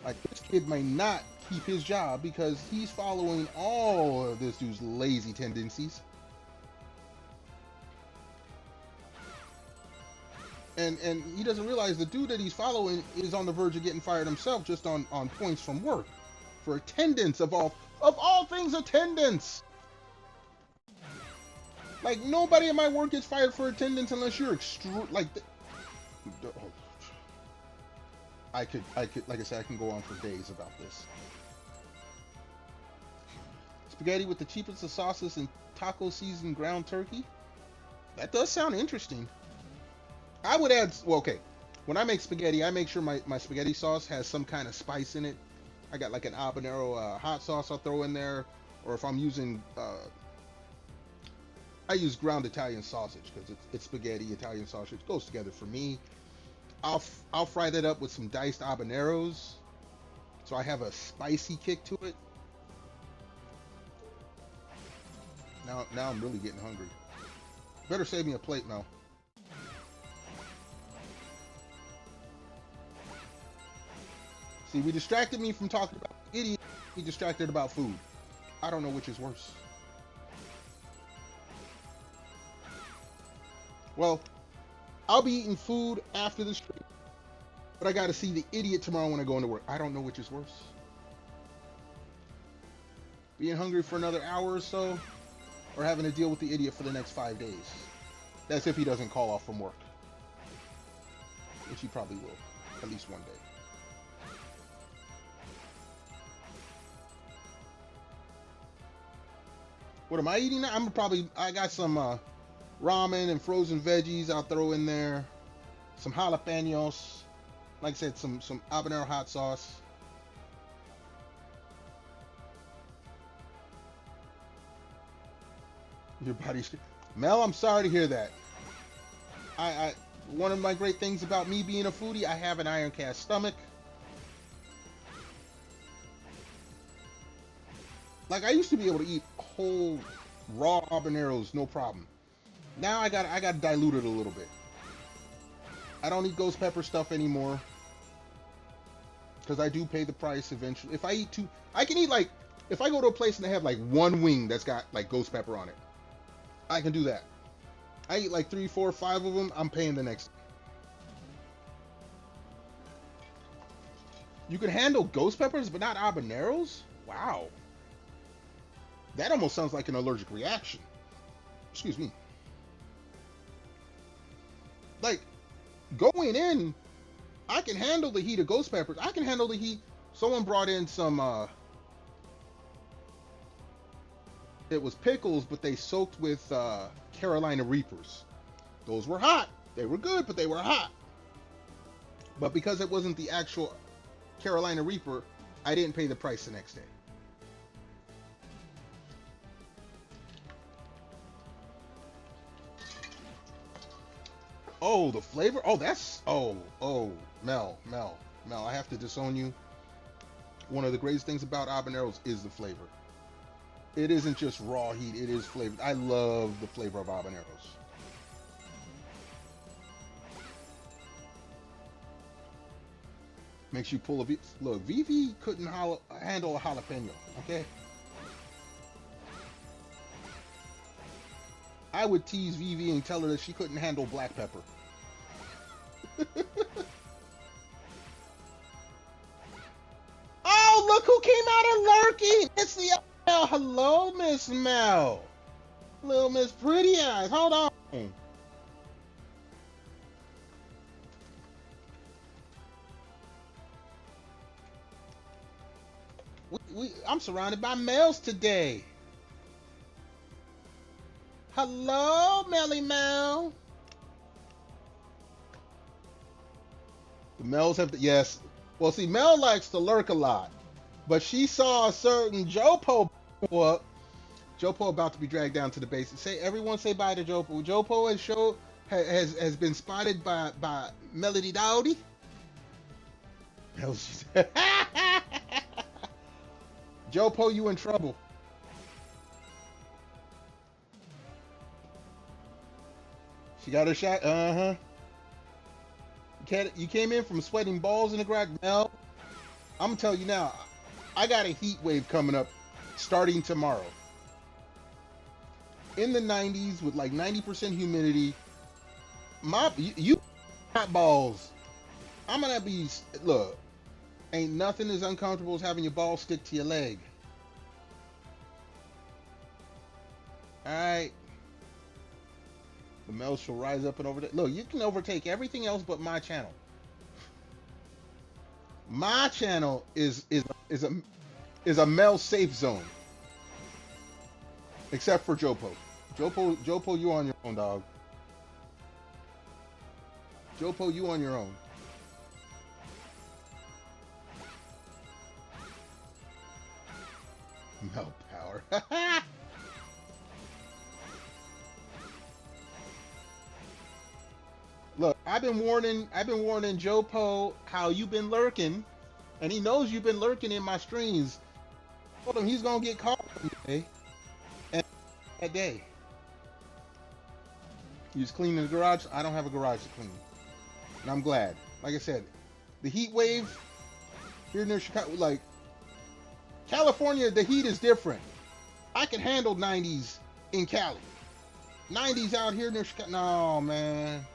Like, this kid may not keep his job because he's following all of this dude's lazy tendencies. And he doesn't realize the dude that he's following is on the verge of getting fired himself just on points from work for attendance of all things, attendance. Like, nobody at my work gets fired for attendance unless you're I could, like I said, I can go on for days about this. Spaghetti with the cheapest of sauces and taco seasoned ground turkey. That does sound interesting. I would add, well, okay, when I make spaghetti, I make sure my spaghetti sauce has some kind of spice in it. I got like an habanero hot sauce I'll throw in there, or if I'm using, I use ground Italian sausage because it's spaghetti, Italian sausage. It goes together for me. I'll fry that up with some diced habaneros, so I have a spicy kick to it. Now I'm really getting hungry. Better save me a plate, Mel. See, we distracted me from talking about idiot. We distracted about food. I don't know which is worse. Well, I'll be eating food after the stream, but I got to see the idiot tomorrow when I go into work. I don't know which is worse. being hungry for another hour or so, or having to deal with the idiot for the next 5 days. That's if he doesn't call off from work, which he probably will, at least one day. What am I eating now? I got some ramen and frozen veggies I'll throw in there. Some jalapenos. Like I said, some habanero hot sauce. Your body's... Mel, I'm sorry to hear that. One of my great things about me being a foodie, I have an iron cast stomach. Like, I used to be able to eat whole raw habaneros, no problem. Now I got diluted a little bit. I don't eat ghost pepper stuff anymore, because I do pay the price eventually. If I eat two, I can eat, like, if I go to a place and they have like one wing that's got like ghost pepper on it, I can do that. I eat like 3, 4, 5 of them, I'm paying the next. You can handle ghost peppers, but not habaneros? Wow. That almost sounds like an allergic reaction. Excuse me. Like, going in, I can handle the heat of ghost peppers. I can handle the heat. Someone brought in some, it was pickles, but they soaked with Carolina Reapers. Those were hot. They were good, but they were hot. But because it wasn't the actual Carolina Reaper, I didn't pay the price the next day. Oh, the flavor? Oh, that's... Oh, Mel, I have to disown you. One of the greatest things about habaneros is the flavor. It isn't just raw heat, it is flavored. I love the flavor of habaneros. Makes you pull a... Look, Vivi couldn't handle a jalapeno, okay? I would tease Vivi and tell her that she couldn't handle black pepper. Oh, look who came out of lurking! It's the... Hello, Miss Mel. Little Miss Pretty Eyes. Hold on. I'm surrounded by males today. Hello, Melly Mel. The Mels have to, yes. Well, see, Mel likes to lurk a lot, but she saw a certain Jopo up. Jopo about to be dragged down to the base. Everyone say bye to Jopo. Jopo has been spotted by Melody Dowdy. Jopo, you in trouble. She got her shot. You came in from sweating balls in the garage. Mel, I'm gonna tell you now. I got a heat wave coming up starting tomorrow. In the 90s with like 90% humidity. You hot balls. I'm gonna be, look, ain't nothing as uncomfortable as having your ball stick to your leg. Alright. The Mel shall rise up and overtake. Look, you can overtake everything else but my channel. My channel is a Mel safe zone. Except for Jopo. Jopo, you on your own, dog. Jopo, you on your own. Mel power. Look, I've been warning Jopo how you've been lurking, and he knows you've been lurking in my streams. I told him he's gonna get caught one day, and that day. You just cleaning the garage. I don't have a garage to clean, and I'm glad. Like I said, the heat wave here near Chicago, like California, the heat is different. I can handle 90s in Cali. 90s out here near Chicago. No, man.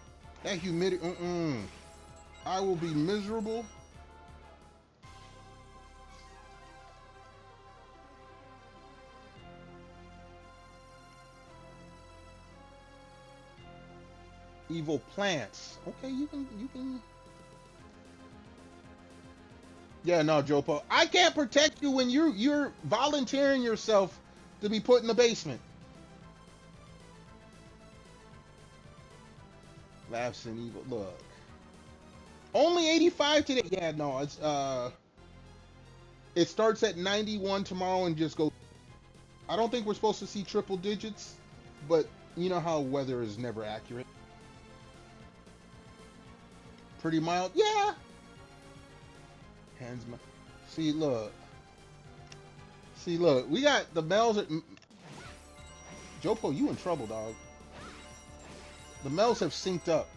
That humidity, I will be miserable. Evil plants. Okay, you can. Yeah, no, Jopo. I can't protect you when you're volunteering yourself to be put in the basement. Laughs and evil. Look. Only 85 today. Yeah, no, it starts at 91 tomorrow and just goes. I don't think we're supposed to see triple digits, but you know how weather is never accurate. Pretty mild. Yeah. Hands. See, look. See, look. We got the males. Jopo, you in trouble, dog. The males have synced up.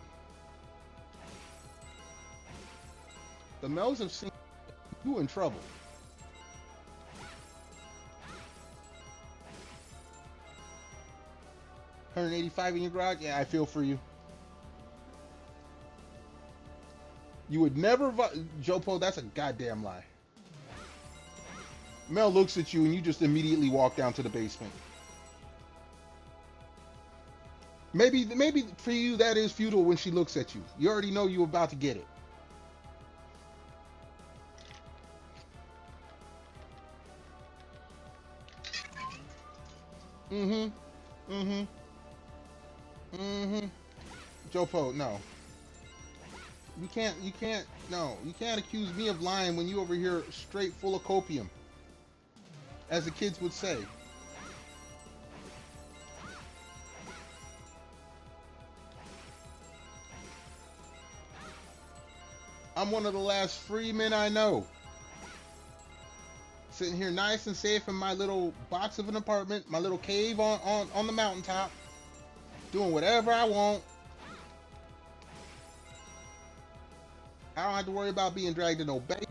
The males have synced. You in trouble. $185 in your garage? Yeah, I feel for you. You would never, Jopo. That's a goddamn lie. Mel looks at you and you just immediately walk down to the basement. Maybe for you that is futile when she looks at you. You already know you're about to get it. Jopo, no. You can't, no. You can't accuse me of lying when you over here straight full of copium. As the kids would say. I'm one of the last free men I know. Sitting here nice and safe in my little box of an apartment, my little cave on the mountaintop. Doing whatever I want. I don't have to worry about being dragged to no bank,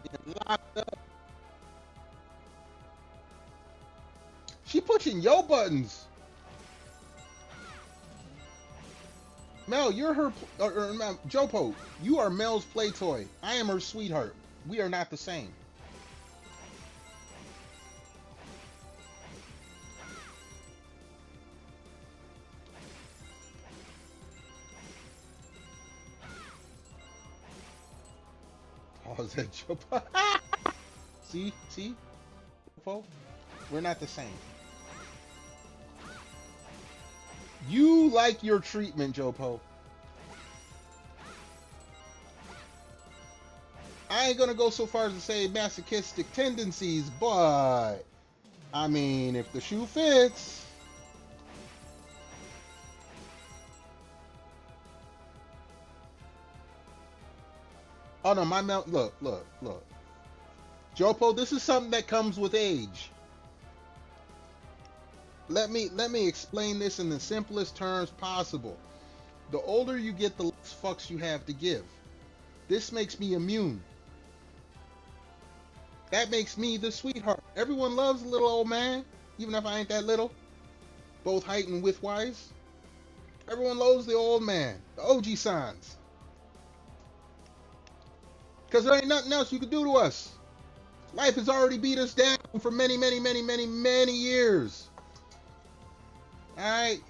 being locked up. She pushing your buttons. Mel, you're her, Jopo, you are Mel's play toy. I am her sweetheart. We are not the same. Pause that, Jopo. See, Jopo, we're not the same. You like your treatment, Jopo. I ain't gonna go so far as to say masochistic tendencies, but I mean, if the shoe fits. Oh no, my mouth. Look. Jopo, this is something that comes with age. Let me explain this in the simplest terms possible. The older you get, the less fucks you have to give. This makes me immune. That makes me the sweetheart. Everyone loves a little old man, even if I ain't that little. Both height and width wise. Everyone loves the old man, the OG signs. Because there ain't nothing else you could do to us. Life has already beat us down for many years. Alright.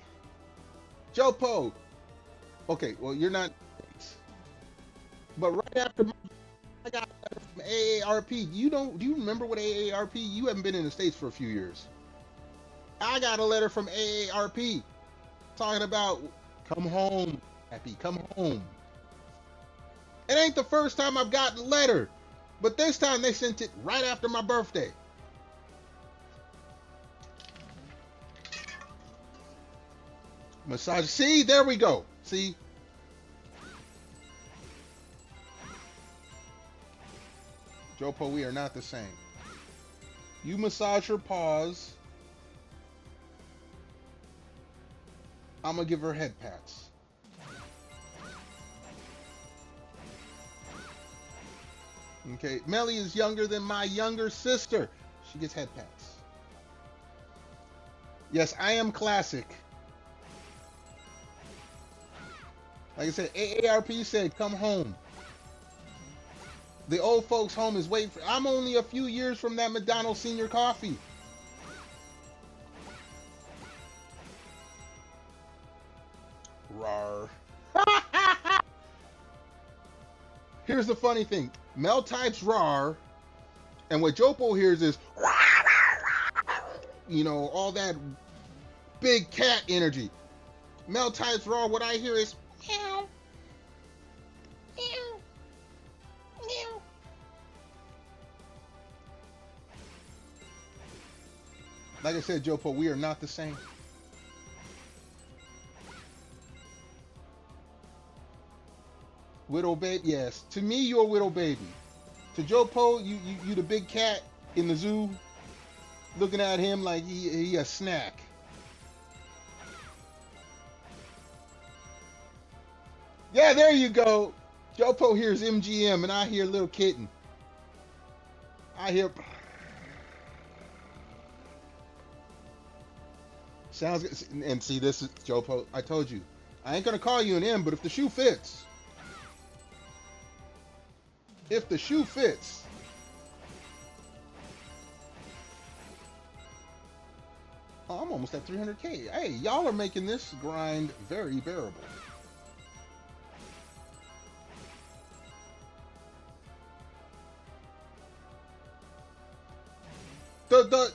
Jopo. Okay, well, you're not. But right after I got a letter from AARP, do you remember what AARP? You haven't been in the States for a few years. I got a letter from AARP talking about come home, Happy, come home. It ain't the first time I've gotten a letter, but this time they sent it right after my birthday. Massage. See, there we go. See? Jopo, we are not the same. You massage her paws. I'm gonna give her head pats. Okay, Melly is younger than my younger sister. She gets head pats. Yes, I am classic. Like I said, AARP said, come home. The old folks home is waiting for. I'm only a few years from that McDonald's senior coffee. Rawr. Here's the funny thing. Mel types "rar," and what Jopo hears is, you know, all that big cat energy. Mel types "rar." What I hear is meow, meow, meow. Like I said, Jopo, we are not the same. Widow baby, yes. To me, you're a widow baby. To Jopo, you the big cat in the zoo, looking at him like he a snack. Yeah, there you go. Jopo hears MGM, and I hear little kitten. I hear. Sounds good. And see, this is Jopo. I told you, I ain't gonna call you an M, but if the shoe fits, if the shoe fits. Oh, I'm almost at 300K. Hey, y'all are making this grind very bearable. The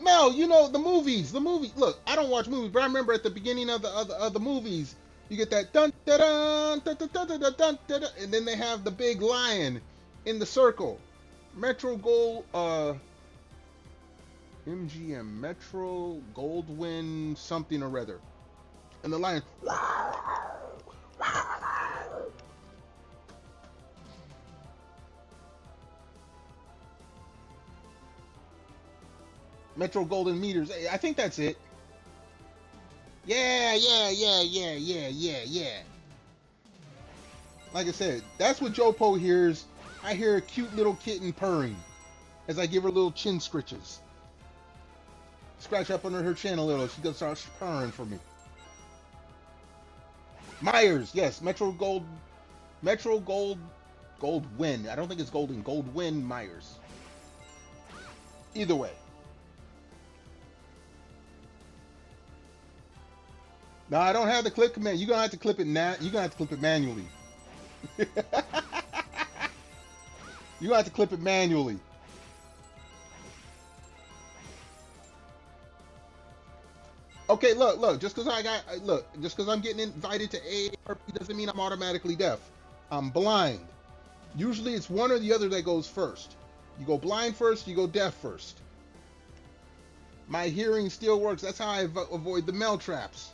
Mel, you know the movies. The movie. Look, I don't watch movies, but I remember at the beginning of the movies, you get that dun dun dun dun dun dun dun dun dun, and then they have the big lion in the circle. Metro Gold, MGM Metro Goldwyn something or other, and the lion. Metro Golden Meters. I think that's it. Yeah, yeah, yeah, yeah, yeah, yeah, yeah. Like I said, that's what Jopo hears. I hear a cute little kitten purring as I give her little chin scritches. Scratch up under her chin a little. She gonna start purring for me. Myers, yes, Goldwyn. I don't think it's Golden. Goldwyn Myers. Either way. No, I don't have the clip command. You're gonna have to clip it now. You're gonna have to clip it manually. You're gonna have to clip it manually. Okay, look. Just because I'm getting invited to AARP doesn't mean I'm automatically deaf. I'm blind. Usually, it's one or the other that goes first. You go blind first. You go deaf first. My hearing still works. That's how I avoid the Mel traps.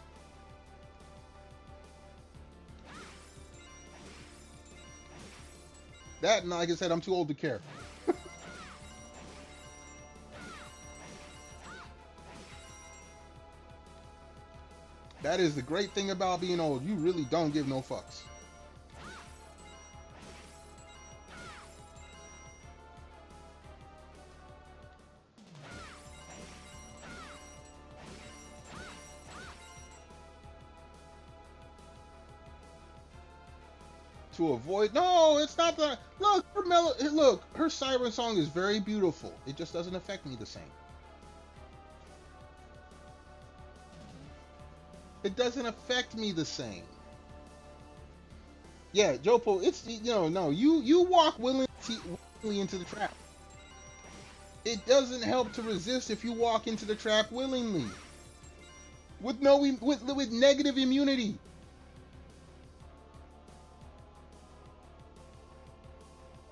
That, and like I said, I'm too old to care. That is the great thing about being old. You really don't give no fucks. To avoid, no, it's not that. Look, her siren song is very beautiful. It just doesn't affect me the same. It doesn't affect me the same. Yeah, Jopo, it's no, you walk willingly into the trap. It doesn't help to resist if you walk into the trap willingly. With negative immunity.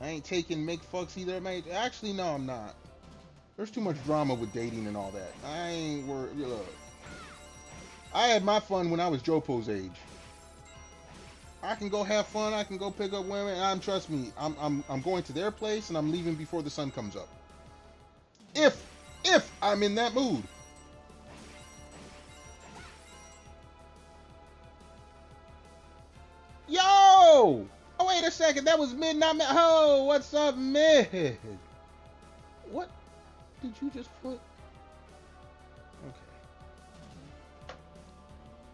I ain't taking make fucks either, mate. Actually, no, I'm not. There's too much drama with dating and all that. I ain't worried. Look, I had my fun when I was Jopo's age. I can go have fun. I can go pick up women. Trust me, I'm going to their place and I'm leaving before the sun comes up. If I'm in that mood. Yo! Oh, wait a second. That was Mid, not Mid. Oh, what's up, Mid? What did you just put? Okay.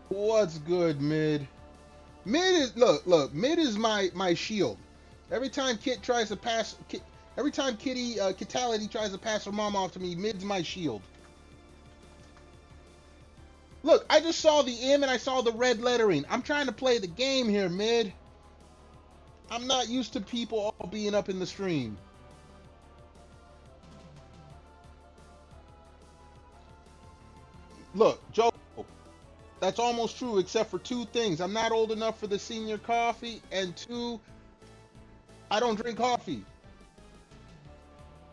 What's good, Mid? Mid is look. Mid is my shield. Every time Kitty tries to pass her mom off to me, Mid's my shield. Look, I just saw the M and I saw the red lettering. I'm trying to play the game here, Mid. I'm not used to people all being up in the stream. Look, Joe, that's almost true except for two things. I'm not old enough for the senior coffee, and two, I don't drink coffee.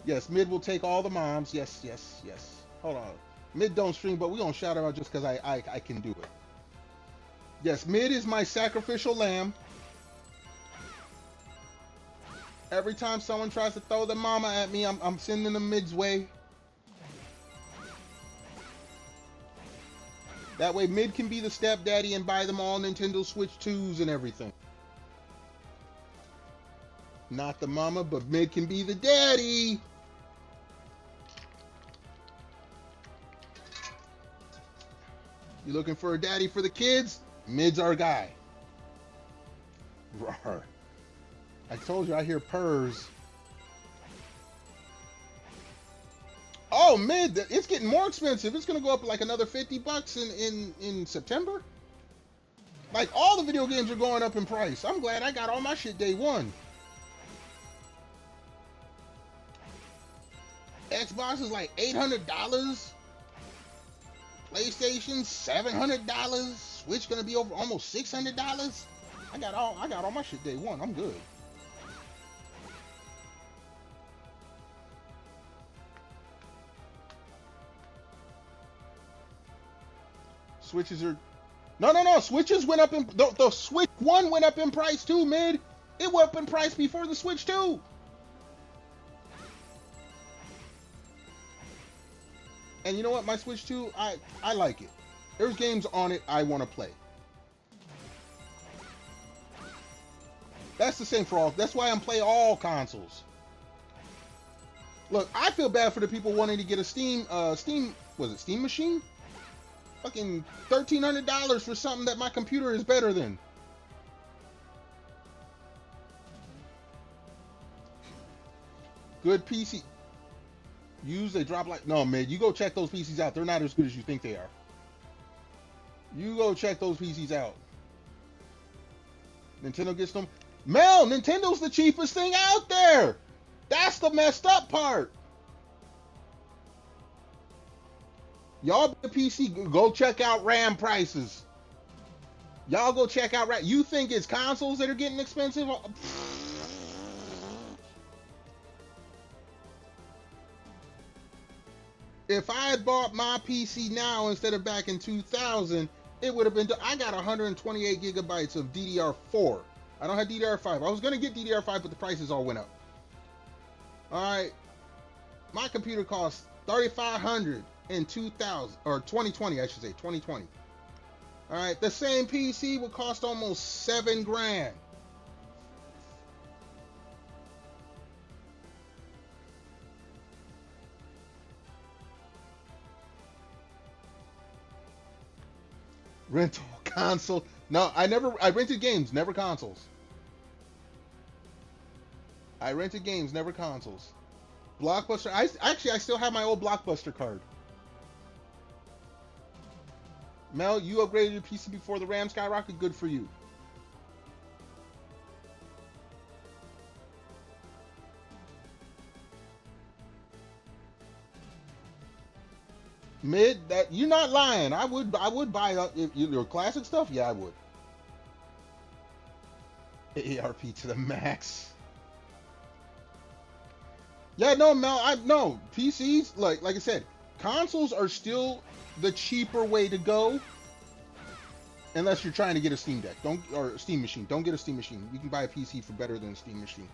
Yes, Mid will take all the moms. Yes, yes, yes. Hold on. Mid don't stream, but we gonna shout her out just because I can do it. Yes, Mid is my sacrificial lamb. Every time someone tries to throw the mama at me, I'm sending them Mid's way. That way Mid can be the stepdaddy and buy them all Nintendo Switch 2s and everything. Not the mama, but Mid can be the daddy. You looking for a daddy for the kids? Mid's our guy. Rawr. I told you I hear purrs. Oh, Mid, it's getting more expensive. It's gonna go up like another $50 in September. Like all the video games are going up in price. I'm glad I got all my shit day one. Xbox is like $800. PlayStation $700. Switch gonna be over almost $600. I got all my shit day one. I'm good. Switches are no. Switches went up in the Switch 1 went up in price too, Mid. It went up in price before the Switch 2. And you know what? My Switch 2, I like it. There's games on it I want to play. That's the same for all. That's why I'm playing all consoles. Look, I feel bad for the people wanting to get a Steam machine? Fucking $1,300 for something that my computer is better than. Good PC. They drop like... No, man, you go check those PCs out. They're not as good as you think they are. You go check those PCs out. Nintendo gets them. Mel, Nintendo's the cheapest thing out there. That's the messed up part. Y'all be a PC, go check out RAM prices. Y'all go check out RAM. You think it's consoles that are getting expensive? If I had bought my PC now instead of back in 2000, it would have been... I got 128 gigabytes of DDR4. I don't have DDR5. I was going to get DDR5, but the prices all went up. Alright. My computer cost $3,500 in 2000, or 2020, I should say, 2020. Alright, the same PC would cost almost $7,000. Rental console. No, I rented games, never consoles. I rented games, never consoles. Blockbuster, I still have my old Blockbuster card. Mel, you upgraded your PC before the RAM skyrocketed, good for you. Mid, that you're not lying. I would buy your classic stuff. Yeah, I would. ARP to the max. Yeah, no, Mel, no PCs. Like I said, consoles are still the cheaper way to go. Unless you're trying to get a Steam Deck, or a Steam machine. Don't get a Steam machine. You can buy a PC for better than a Steam machine.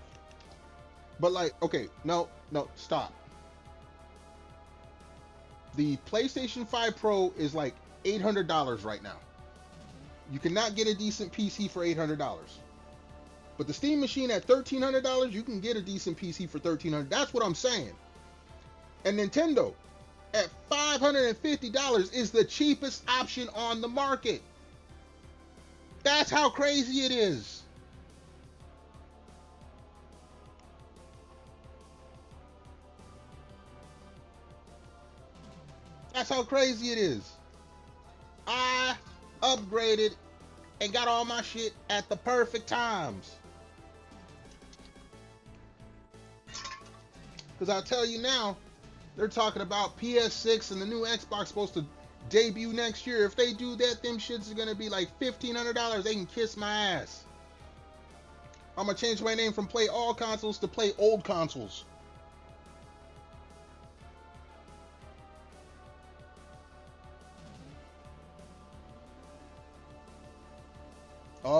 But like, okay, no, stop. The PlayStation 5 Pro is like $800 right now. You cannot get a decent PC for $800. But the Steam machine at $1,300, you can get a decent PC for $1,300. That's what I'm saying. And Nintendo at $550 is the cheapest option on the market. That's how crazy it is. That's how crazy it is. I upgraded and got all my shit at the perfect times. Because I'll tell you now, they're talking about PS6 and the new Xbox supposed to debut next year. If they do that, them shits are gonna be like $1,500. They can kiss my ass. I'm gonna change my name from Play All Consoles to Play Old Consoles.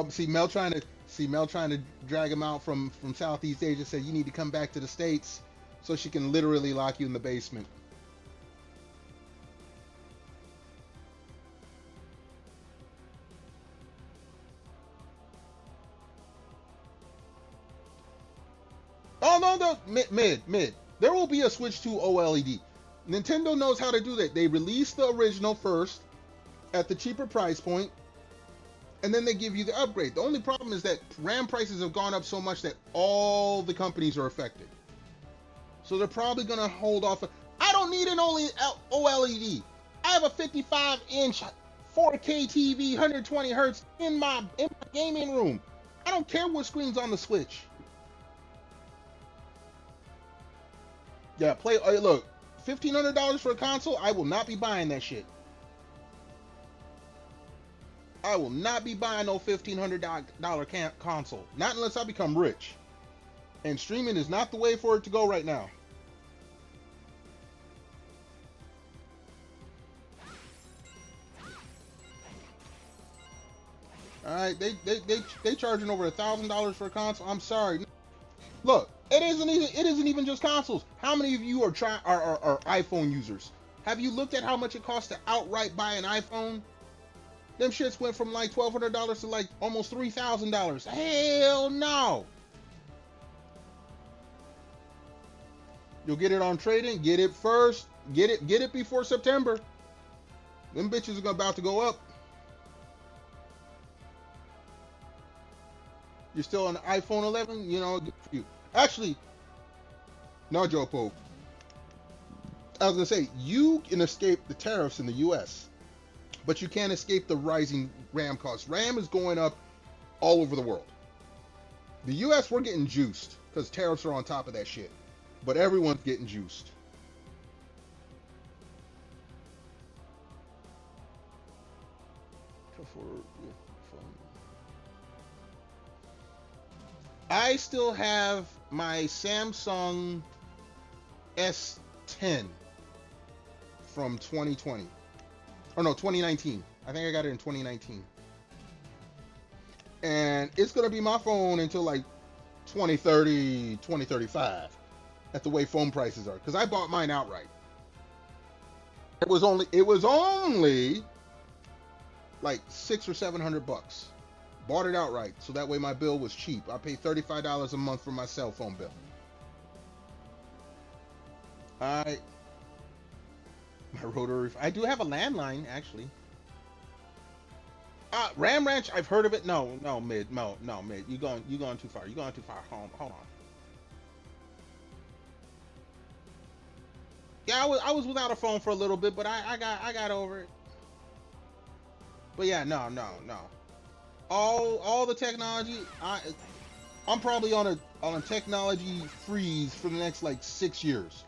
See Mel trying to drag him out from Southeast Asia. Said you need to come back to the States so she can literally lock you in the basement. Oh no, mid. There will be a Switch 2 OLED. Nintendo knows how to do that. They release the original first at the cheaper price point, and then they give you the upgrade. The only problem is that RAM prices have gone up so much that all the companies are affected. So they're probably gonna hold off. I don't need an OLED. I have a 55-inch 4K TV, 120 hertz in my gaming room. I don't care what screen's on the Switch. Yeah, look, $1,500 for a console. I will not be buying that shit. I will not be buying no $1,500 console. Not unless I become rich. And streaming is not the way for it to go right now. All right, they charging over $1,000 for a console. I'm sorry. Look, it isn't even just consoles. How many of you are iPhone users? Have you looked at how much it costs to outright buy an iPhone? Them shits went from like $1,200 to like almost $3,000. Hell no. You'll get it on trade-in. Get it first. Get it before September. Them bitches are about to go up. You're still on the iPhone 11, you know, good for you. Actually, no, Joe Pope. I was gonna say you can escape the tariffs in the U.S., but you can't escape the rising RAM costs. RAM is going up all over the world. The U.S. we're getting juiced because tariffs are on top of that shit, but everyone's getting juiced. I still have my Samsung S10 from 2020. Or no, 2019. I think I got it in 2019. And it's going to be my phone until like 2030, 2035 at the way phone prices are. Because I bought mine outright. It was only like $600 or $700. Bought it outright, so that way my bill was cheap. I pay $35 a month for my cell phone bill. My rotary. I do have a landline, actually. Ram Ranch. I've heard of it. No, mid. You going too far. You going too far. Hold on. Yeah, I was without a phone for a little bit, but I got over it. But yeah, no. All the technology, I'm probably on a technology freeze for the next like 6 years.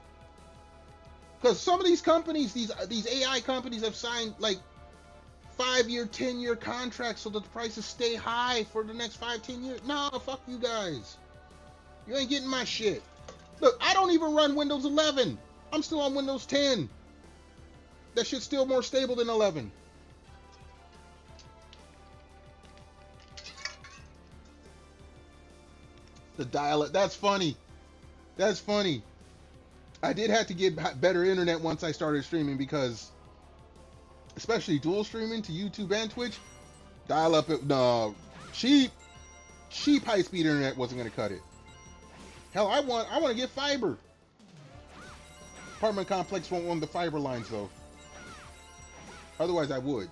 Because some of these companies, these AI companies have signed like 5-year, 10-year contracts so that the prices stay high for the next 5-10 years. No, fuck you guys. You ain't getting my shit. Look, I don't even run Windows 11. I'm still on Windows 10. That shit's still more stable than 11. The dial-up. That's funny. I did have to get better internet once I started streaming because, especially dual streaming to YouTube and Twitch, dial-up. No, cheap high-speed internet wasn't going to cut it. Hell, I want to get fiber. Apartment complex won't want the fiber lines though. Otherwise, I would.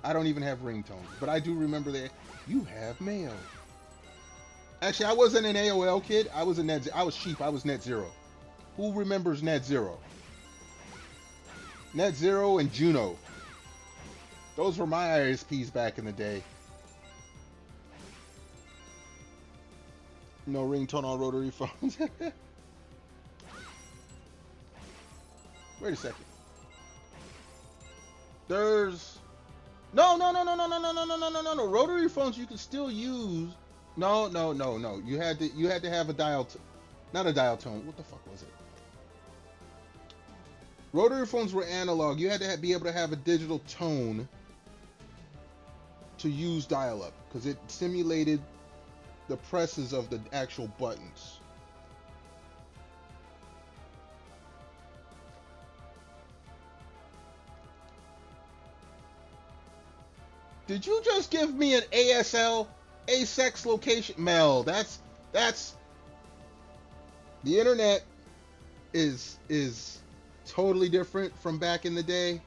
I don't even have ringtones, but I do remember that you have mail. Actually, I wasn't an AOL kid. I was cheap. I was Net Zero. Who remembers Net Zero? Net Zero and Juno. Those were my ISPs back in the day. No ringtone on rotary phones. Wait a second. There's no. Rotary phones you can still use. No. You had to have a dial. Not a dial tone. What the fuck was it? Rotary phones were analog. You had to be able to have a digital tone to use dial-up because it simulated the presses of the actual buttons. Did you just give me an ASL, asexual location? Mel, that's the internet is totally different from back in the day.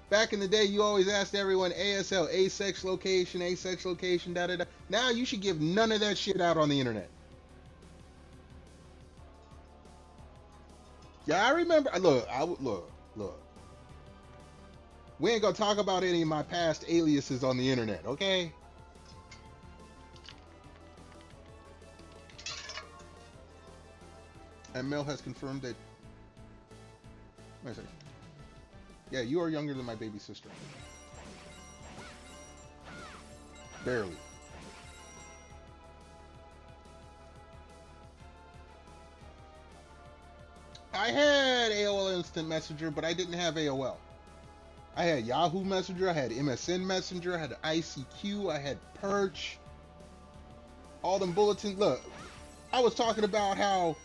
Back in the day, you always asked everyone ASL, asexual location, da da da. Now you should give none of that shit out on the internet. Yeah, I remember. Look. We ain't gonna talk about any of my past aliases on the internet, okay? And Mel has confirmed that. Wait a second. Yeah, you are younger than my baby sister. Barely. I had AOL Instant Messenger, but I didn't have AOL. I had Yahoo Messenger, I had MSN Messenger, I had ICQ, I had Perch, all them bulletins. Look, I was talking about how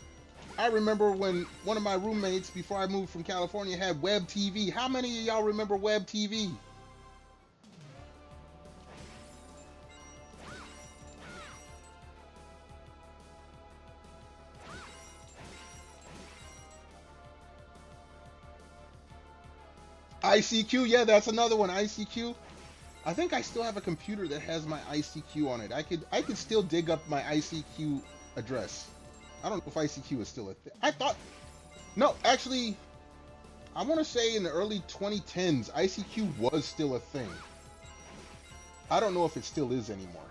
I remember when one of my roommates, before I moved from California, had Web TV. How many of y'all remember Web TV? ICQ, yeah, that's another one. ICQ. I think I still have a computer that has my ICQ on it. I could still dig up my ICQ address. I don't know if ICQ is still a thing. I thought, no, actually, I want to say in the early 2010s, ICQ was still a thing. I don't know if it still is anymore.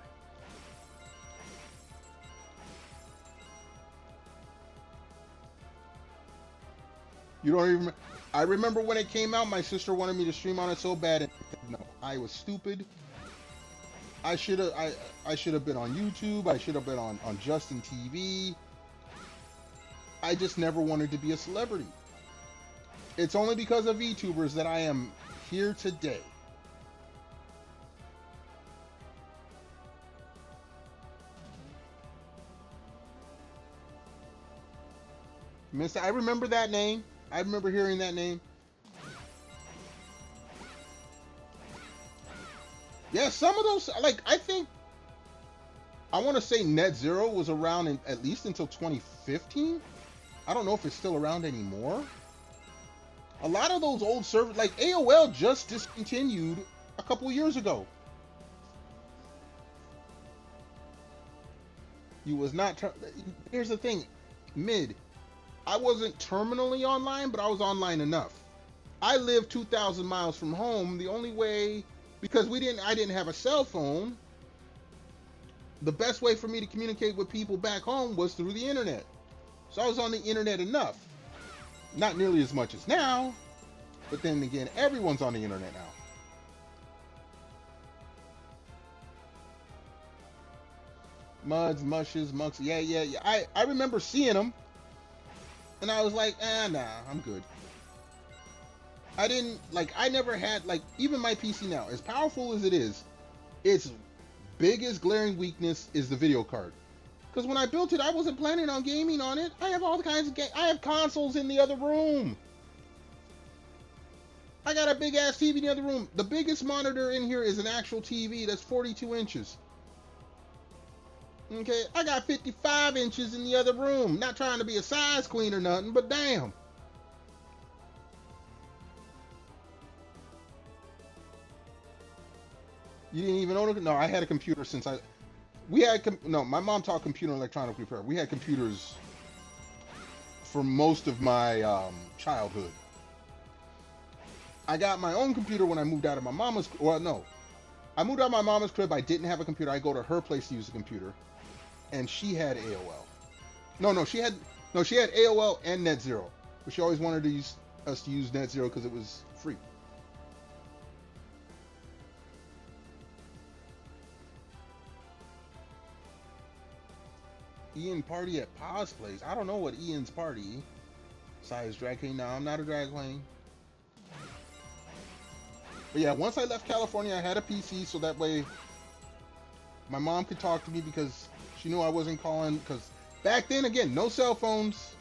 You don't even. I remember when it came out, my sister wanted me to stream on it so bad, and no, I was stupid. I should have been on YouTube. I should have been on Justin TV. I just never wanted to be a celebrity. It's only because of VTubers that I am here today. I remember that name. I remember hearing that name. Yeah, some of those, like, I think, I want to say Net Zero was around at least until 2015. I don't know if it's still around anymore. A lot of those old servers, like AOL just discontinued a couple years ago. You was not, here's the thing, I wasn't terminally online, but I was online enough. I lived 2,000 miles from home. The only way, because I didn't have a cell phone, the best way for me to communicate with people back home was through the internet. So I was on the internet enough. Not nearly as much as now, but then again, everyone's on the internet now. Muds, mushes, monks, yeah. I remember seeing them. And I was like, nah, I'm good. I never had, even my PC now, as powerful as it is, its biggest glaring weakness is the video card. Because when I built it, I wasn't planning on gaming on it. I have all kinds of I have consoles in the other room. I got a big ass TV in the other room. The biggest monitor in here is an actual TV that's 42 inches. Okay, I got 55 inches in the other room. Not trying to be a size queen or nothing, but damn. You didn't even own it? No, I had a computer since my mom taught computer and electronic repair. We had computers for most of my childhood. I got my own computer when I moved out of my mama's, I moved out of my mama's crib. I didn't have a computer. I go to her place to use a computer. and she had AOL. She had AOL and NetZero, but she always wanted us to use NetZero because it was free. Ian party at Pa's place. I don't know what Ian's party. Size drag queen. No, I'm not a drag queen. But yeah, once I left California, I had a PC so that way my mom could talk to me because she knew I wasn't calling. Because back then, again, no cell phones.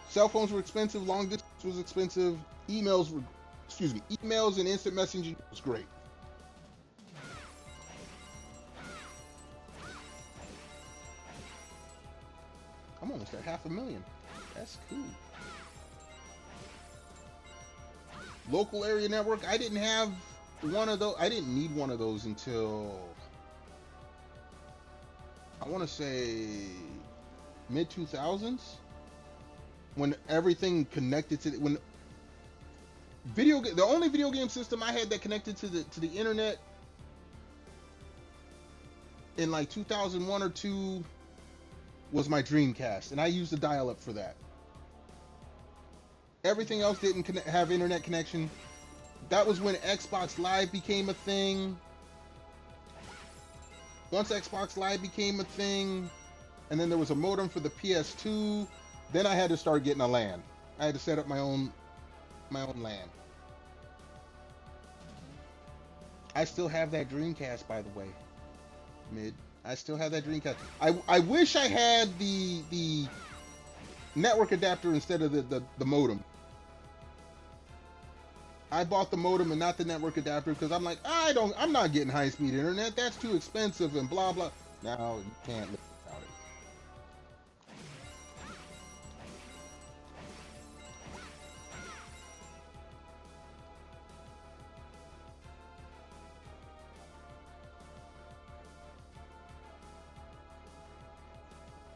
Cell phones were expensive. Long distance was expensive. Emails and instant messaging was great. I'm almost at 500,000. That's cool. Local area network. I didn't have one of those. I didn't need one of those until I want to say mid 2000s, when everything connected to when the only video game system I had that connected to the internet in like 2001 or 2 was my Dreamcast, and I used the dial-up for that. Everything else didn't have internet connection. That was when Xbox Live became a thing. Once Xbox Live became a thing, and then there was a modem for the PS2, then I had to start getting a LAN. I had to set up my own LAN. I still have that Dreamcast, by the way. I still have that Dreamcast. I wish I had the network adapter instead of the modem. I bought the modem and not the network adapter because I'm like, I'm not getting high-speed internet. That's too expensive and blah blah. Now you can't live without it.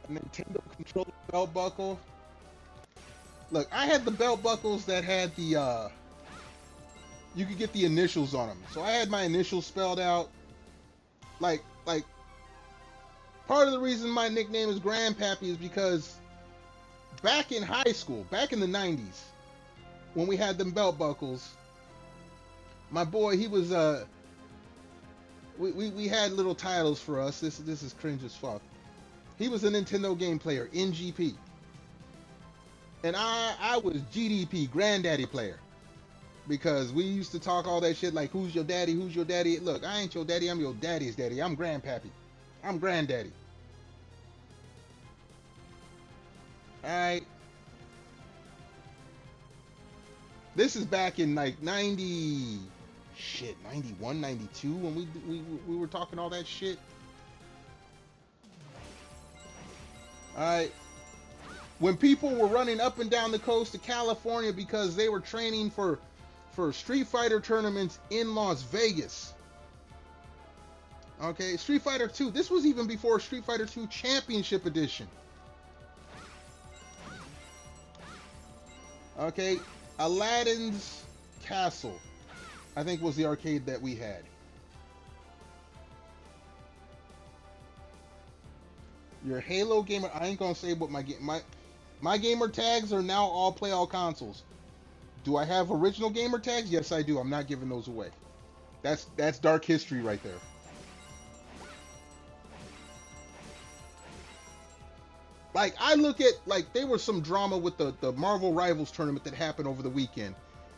A Nintendo controller belt buckle. Look, I had the belt buckles that had the you could get the initials on them. So I had my initials spelled out. Like part of the reason my nickname is Grandpappy is because back in high school, back in the 90s, when we had them belt buckles, my boy, he was we had little titles for us. This is cringe as fuck. He was a Nintendo game player, NGP. And I was GDP, Granddaddy player. Because we used to talk all that shit like, who's your daddy, who's your daddy? Look, I ain't your daddy, I'm your daddy's daddy. I'm Grandpappy. I'm Granddaddy. Alright. This is back in like 91, 92 when we were talking all that shit. Alright. When people were running up and down the coast of California because they were training for Street Fighter tournaments in Las Vegas. Okay, Street Fighter 2. This was even before Street Fighter 2 Championship Edition. Okay, Aladdin's Castle, I think, was the arcade that we had. Your Halo gamer, I ain't gonna say what my gamer tags are now all play all consoles. Do I have original gamer tags? Yes, I do. I'm not giving those away. That's dark history right there. Like, I look at, like, there was some drama with the Marvel Rivals tournament that happened over the weekend.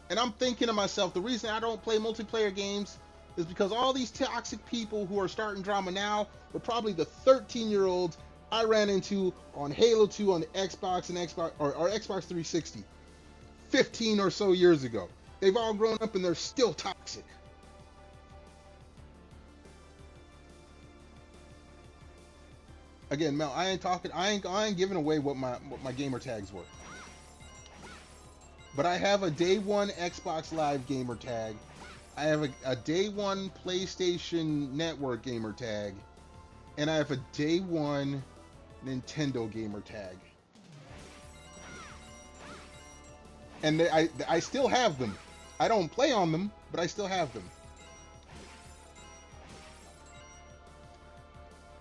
And I'm thinking to myself, the reason I don't play multiplayer games is because all these toxic people who are starting drama now were probably the 13-year-olds I ran into on Halo 2 on the Xbox or Xbox 360. 15 or so years ago. They've all grown up and they're still toxic. Again, Mel, I ain't giving away what my gamer tags were. But I have a day one Xbox Live gamer tag. I have a day one PlayStation Network gamer tag. And I have a day one Nintendo gamer tag. And I still have them. I don't play on them, but I still have them.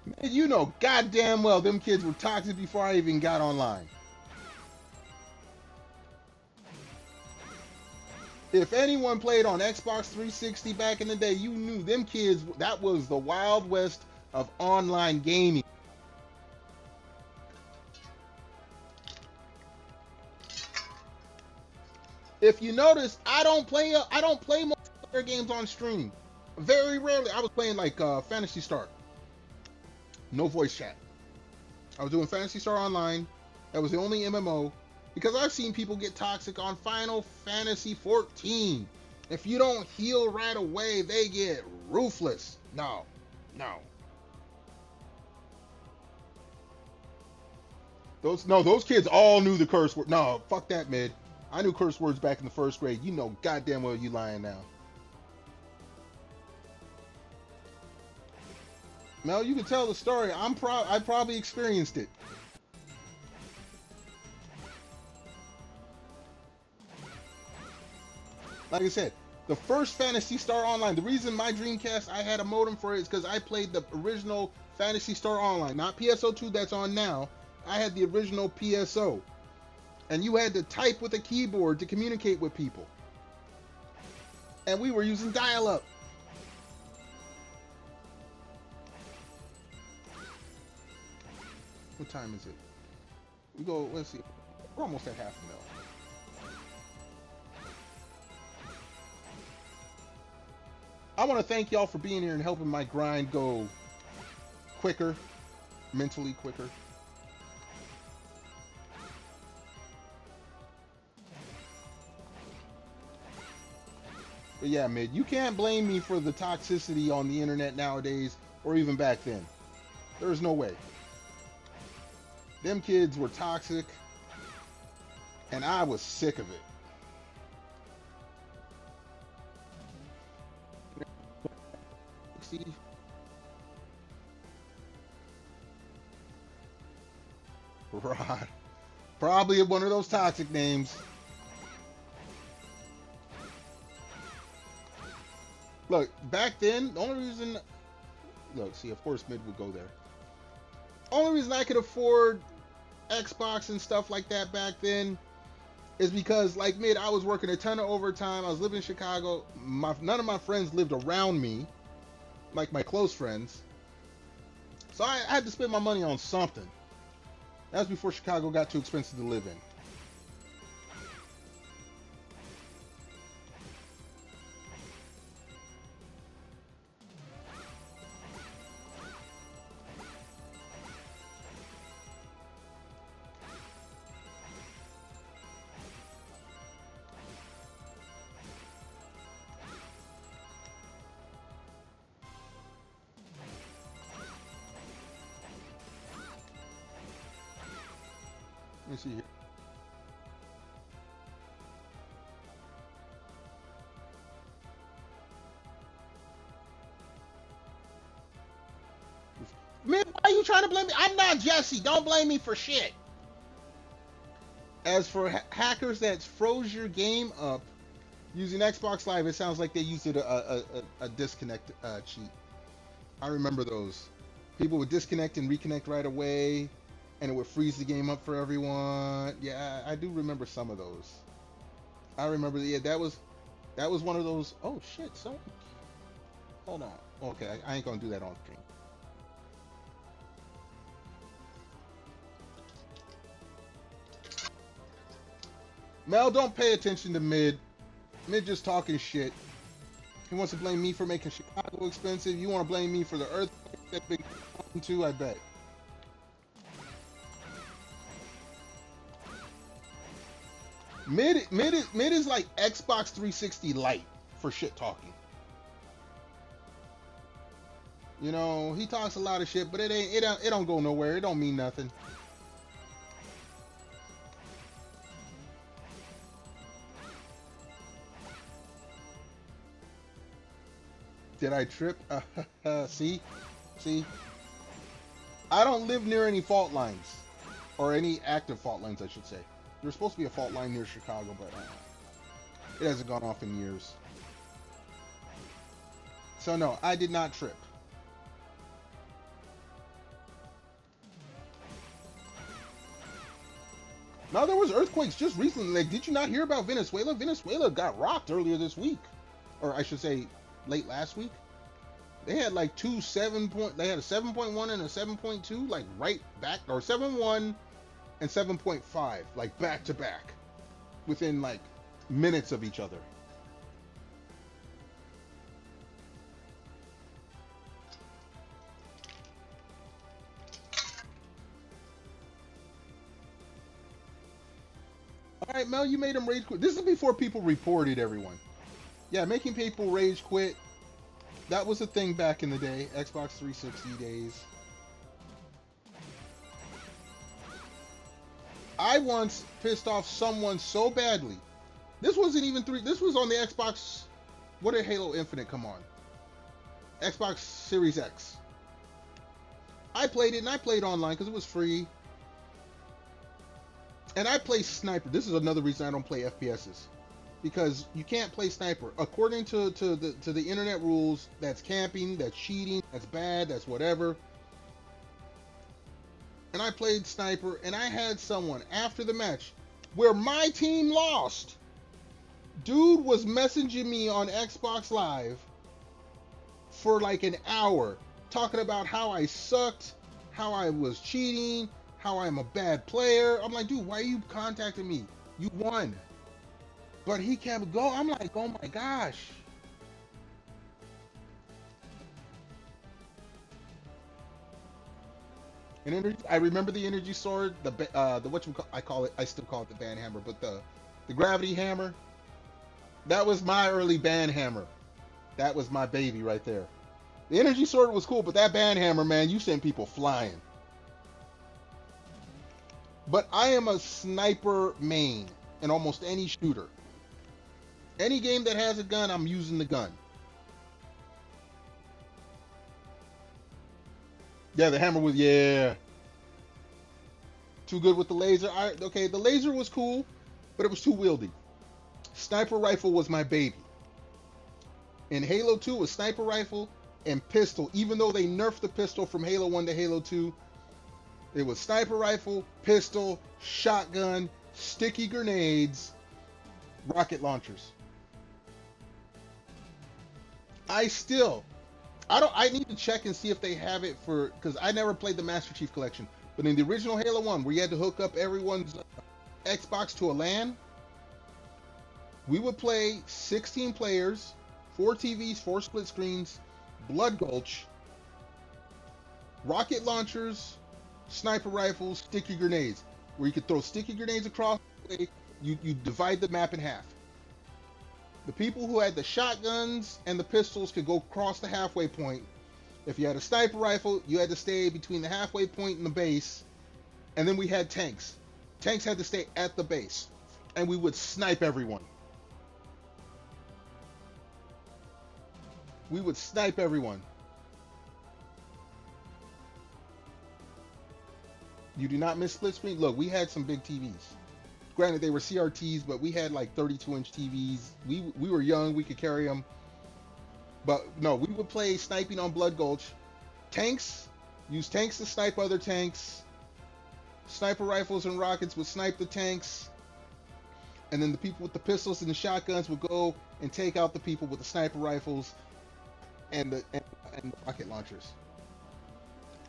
Man, you know goddamn well them kids were toxic before I even got online. If anyone played on Xbox 360 back in the day, you knew them kids, that was the Wild West of online gaming. If you notice, I don't play multiplayer games on stream. Very rarely. I was playing like Fantasy Star. No voice chat. I was doing Fantasy Star Online. That was the only MMO. Because I've seen people get toxic on Final Fantasy 14. If you don't heal right away, they get ruthless. No. No. Those kids all knew the curse word. No, fuck that, mid. I knew curse words back in the first grade. You know goddamn well you lying now. Mel, you can tell the story. I probably experienced it. Like I said, the first Fantasy Star Online, the reason my Dreamcast, I had a modem for it is because I played the original Fantasy Star Online, not PSO2 that's on now. I had the original PSO. And you had to type with a keyboard to communicate with people. And we were using dial-up. What time is it? We go, let's see. We're almost at half a mil. I want to thank y'all for being here and helping my grind go quicker, mentally quicker. But yeah, mid, you can't blame me for the toxicity on the internet nowadays, or even back then. There's no way. Them kids were toxic, and I was sick of it. See? Rod. Probably one of those toxic names. Look, back then, the only reason... Look, see, of course Mid would go there. Only reason I could afford Xbox and stuff like that back then is because, like Mid, I was working a ton of overtime. I was living in Chicago. None of my friends lived around me, like my close friends. So I had to spend my money on something. That was before Chicago got too expensive to live in. Let me see here. Man, why are you trying to blame me? I'm not Jesse. Don't blame me for shit. As for hackers that froze your game up using Xbox Live, it sounds like they used a disconnect cheat. I remember those. People would disconnect and reconnect right away, and it would freeze the game up for everyone. Yeah, I do remember some of those. I remember, yeah, that was one of those. Oh shit! So, hold on. Okay, I ain't gonna do that on stream. Mel, don't pay attention to Mid. Mid just talking shit. He wants to blame me for making Chicago expensive. You want to blame me for the earthquake that big too, I bet. Mid is like Xbox 360 Lite for shit talking. You know, he talks a lot of shit, but it don't go nowhere. It don't mean nothing. Did I trip? See? I don't live near any fault lines. Or any active fault lines, I should say. There's supposed to be a fault line near Chicago, but it hasn't gone off in years. So no, I did not trip. Now there was earthquakes just recently. Like, did you not hear about Venezuela? Venezuela got rocked earlier this week, or I should say, late last week. They had like two 7 point. They had a 7.1 and a 7.2, like right back, or 7.1 and 7.5, like back to back, within like minutes of each other. All right, Mel, you made them rage quit. This is before people reported everyone. Yeah, making people rage quit. That was a thing back in the day, Xbox 360 days. I once pissed off someone so badly. This wasn't even three. This was on the Xbox. What did Halo Infinite come on? Xbox Series X. I played it, and I played online because it was free. And I play sniper. This is another reason I don't play FPSs, because you can't play sniper according to the internet rules. That's camping. That's cheating. That's bad. That's whatever. And I played sniper, and I had someone after the match where my team lost. Dude was messaging me on Xbox Live for like an hour, talking about how I sucked, how I was cheating, how I'm a bad player. I'm like, dude, why are you contacting me? You won. But he kept going. I'm like, oh my gosh. And I remember the energy sword, the I call it. I still call it the band hammer, but the gravity hammer. That was my early band hammer. That was my baby right there. The energy sword was cool, but that band hammer, man, you sent people flying. But I am a sniper main in almost any shooter. Any game that has a gun, I'm using the gun. Yeah, the hammer was, yeah. Too good with the laser. Okay, the laser was cool, but it was too wieldy. Sniper rifle was my baby. In Halo 2, it was sniper rifle and pistol. Even though they nerfed the pistol from Halo 1 to Halo 2, it was sniper rifle, pistol, shotgun, sticky grenades, rocket launchers. I need to check and see if they have it for, because I never played the Master Chief Collection. But in the original Halo 1, where you had to hook up everyone's Xbox to a LAN, we would play 16 players, 4 TVs, 4 split screens, Blood Gulch, rocket launchers, sniper rifles, sticky grenades, where you could throw sticky grenades across the way. You divide the map in half. The people who had the shotguns and the pistols could go across the halfway point. If you had a sniper rifle, you had to stay between the halfway point and the base. And then we had tanks. Tanks had to stay at the base. And we would snipe everyone. We would snipe everyone. You do not miss split screen. Look, we had some big TVs. Granted, they were CRTs, but we had like 32-inch TVs. We were young. We could carry them. But no, we would play sniping on Blood Gulch. Tanks, use tanks to snipe other tanks. Sniper rifles and rockets would snipe the tanks. And then the people with the pistols and the shotguns would go and take out the people with the sniper rifles and the rocket launchers.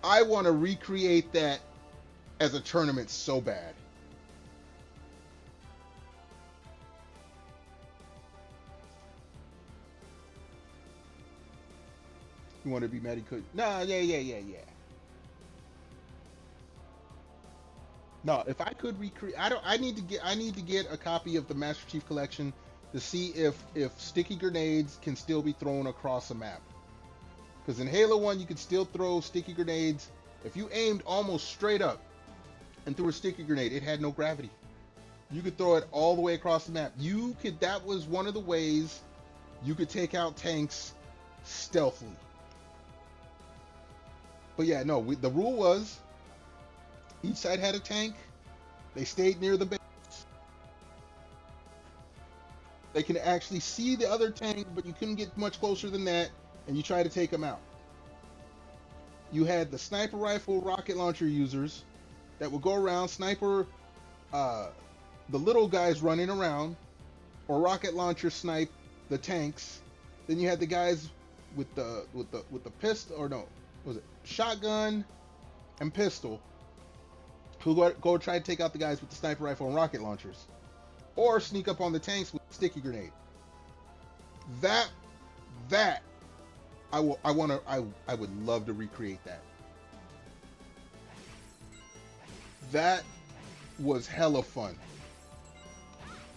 I want to recreate that as a tournament so bad. You want to be mad he could? Nah, yeah. No, if I could recreate, I need to get a copy of the Master Chief Collection to see if sticky grenades can still be thrown across a map. Because in Halo 1, you could still throw sticky grenades. If you aimed almost straight up and threw a sticky grenade, it had no gravity. You could throw it all the way across the map. That was one of the ways you could take out tanks stealthily. But yeah, no, the rule was each side had a tank. They stayed near the base. They can actually see the other tank, but you couldn't get much closer than that, and you try to take them out. You had the sniper rifle rocket launcher users that would go around. Sniper the little guys running around, or rocket launcher snipe the tanks. Then you had the guys with the pistol, or no, was it shotgun and pistol, who go try to take out the guys with the sniper rifle and rocket launchers, or sneak up on the tanks with a sticky grenade. That I would love to recreate that. That was hella fun.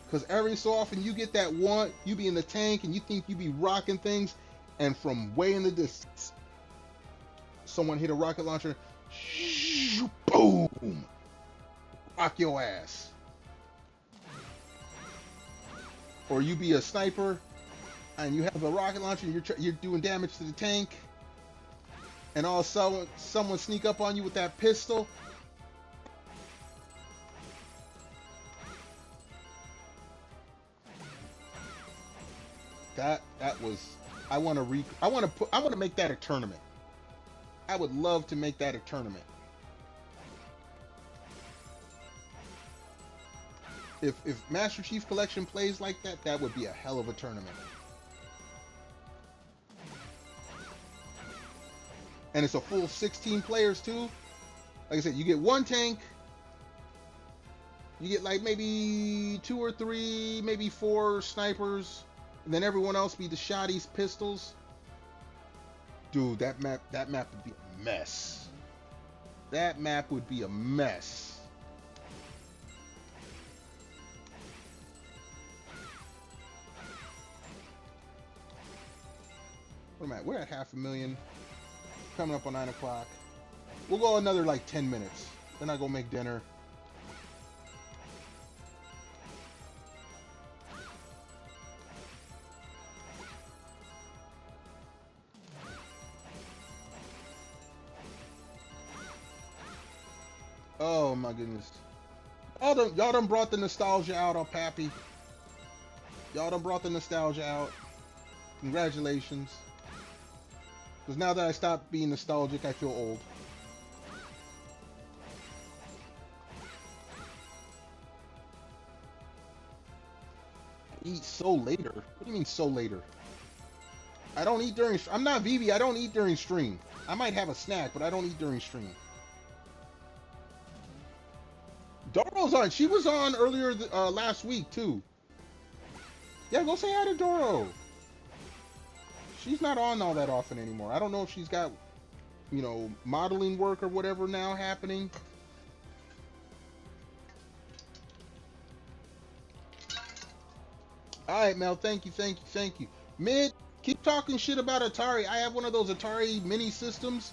Because every so often you get that one, you be in the tank and you think you be rocking things, and from way in the distance, someone hit a rocket launcher, boom, rock your ass. Or you be a sniper and you have a rocket launcher and you're doing damage to the tank, and all of a sudden someone sneak up on you with that pistol. That was, I want to make that a tournament. I would love to make that a tournament. If Master Chief Collection plays like that, that would be a hell of a tournament. And it's a full 16 players too. Like I said, you get one tank, you get like maybe 2 or 3, maybe 4 snipers, and then everyone else be the shotties, pistols. Dude, that map would be a mess. That map would be a mess. What am I at? We're at 500,000. Coming up on 9 o'clock. We'll go another like 10 minutes. Then I go make dinner. Oh my goodness. Y'all done brought the nostalgia out, oh Pappy. Y'all done brought the nostalgia out. Congratulations. Because now that I stopped being nostalgic, I feel old. Eat so later? What do you mean so later? I don't eat during... I'm not Vivi, I don't eat during stream. I might have a snack, but I don't eat during stream. Doro's on. She was on earlier last week, too. Yeah, go say hi to Doro. She's not on all that often anymore. I don't know if she's got, you know, modeling work or whatever now happening. Alright, Mel. Thank you. Mid, keep talking shit about Atari. I have one of those Atari mini systems.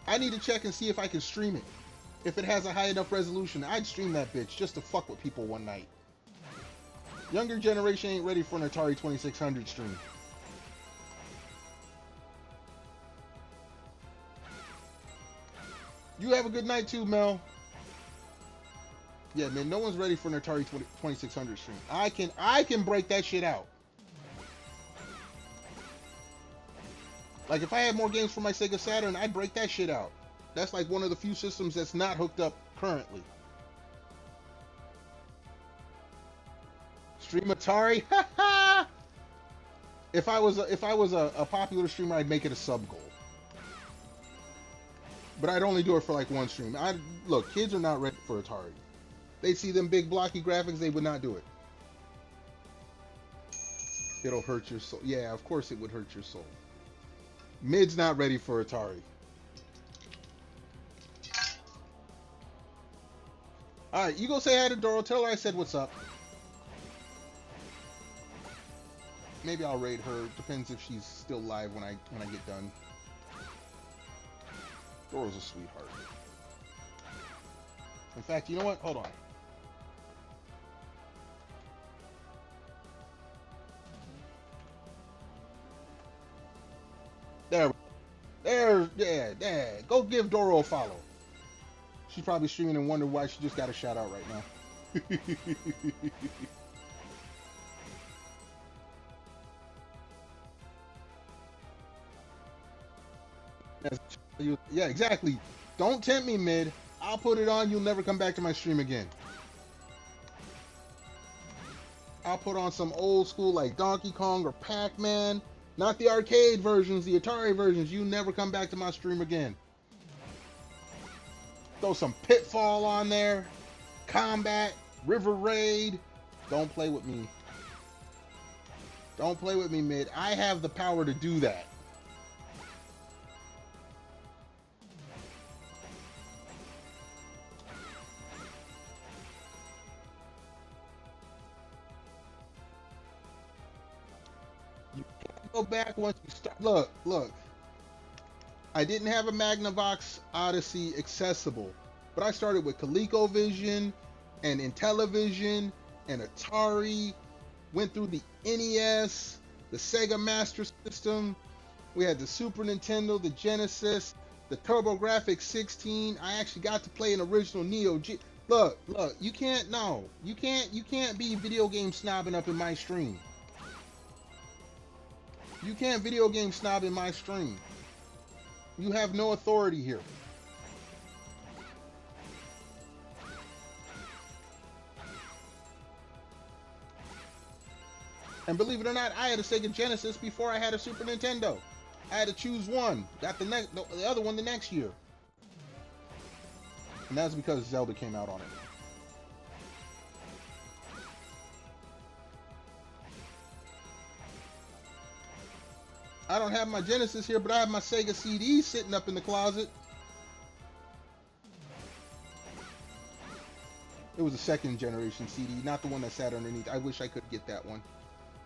I need to check and see if I can stream it. If it has a high enough resolution, I'd stream that bitch just to fuck with people one night. Younger generation ain't ready for an Atari 2600 stream. You have a good night too, Mel. Yeah, man, no one's ready for an Atari 2600 stream. I can break that shit out. Like, if I had more games for my Sega Saturn, I'd break that shit out. That's like one of the few systems that's not hooked up currently. Stream Atari? If I was a popular streamer, I'd make it a sub goal. But I'd only do it for like one stream. Look, kids are not ready for Atari. They see them big blocky graphics, they would not do it. It'll hurt your soul. Yeah, of course it would hurt your soul. Mid's not ready for Atari. Alright, you go say hi to Doro. Tell her I said what's up. Maybe I'll raid her. Depends if she's still live when I get done. Doro's a sweetheart. In fact, you know what? Hold on. Yeah. Go give Doro a follow. She's probably streaming and wonder why she just got a shout out right now. Yeah, exactly. Don't tempt me, Mid. I'll put it on. You'll never come back to my stream again. I'll put on some old school like Donkey Kong or Pac-Man. Not the arcade versions, the Atari versions. You never come back to my stream again. Throw some Pitfall on there. Combat, River Raid. Don't play with me. Don't play with me, mid. I have the power to do that. You can't go back once you start. Look, look. I didn't have a Magnavox Odyssey accessible, but I started with ColecoVision and Intellivision and Atari, went through the NES, the Sega Master System, we had the Super Nintendo, the Genesis, the TurboGrafx 16. I actually got to play an original Neo Geo. Look, look, you can't be video game snobbing up in my stream. You can't video game snob in my stream. You have no authority here. And believe it or not, I had a Sega Genesis before I had a Super Nintendo. I had to choose one. Got the other one the next year. And that's because Zelda came out on it. I don't have my Genesis here, but I have my Sega CD sitting up in the closet. It was a second generation CD, not the one that sat underneath. I wish I could get that one.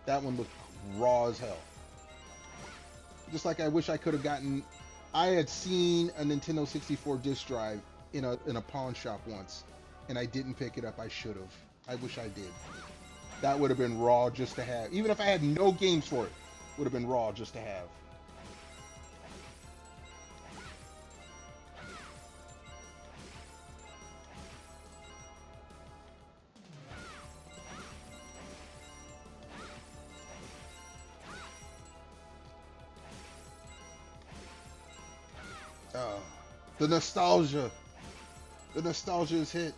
That one looked raw as hell. Just like I wish I could have gotten... I had seen a Nintendo 64 disc drive in a pawn shop once, and I didn't pick it up. I should have. I wish I did. That would have been raw just to have. Even if I had no games for it, would have been raw just to have. The nostalgia. The nostalgia is hit.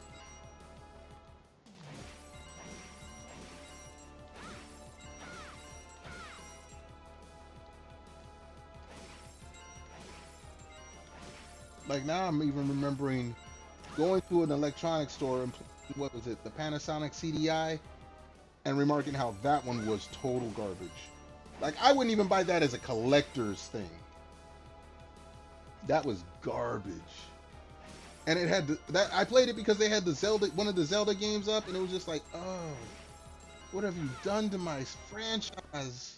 Like now I'm even remembering going to an electronics store and what was it, the Panasonic CDI, and remarking how that one was total garbage. Like I wouldn't even buy that as a collector's thing. That was garbage. And it had I played it because they had the Zelda, one of the Zelda games up, and it was just like, oh, what have you done to my franchise?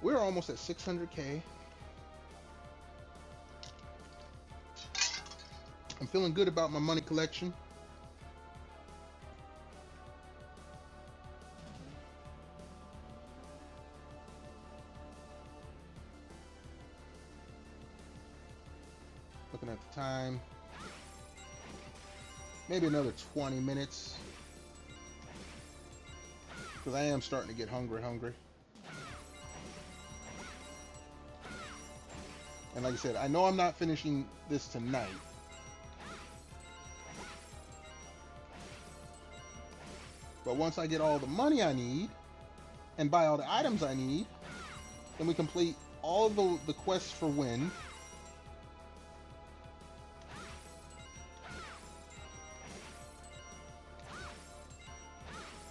We're almost at 600K. I'm feeling good about my money collection. Looking at the time. Maybe another 20 minutes. Because I am starting to get hungry. And like I said, I know I'm not finishing this tonight. But once I get all the money I need and buy all the items I need, then we complete all of the quests for win.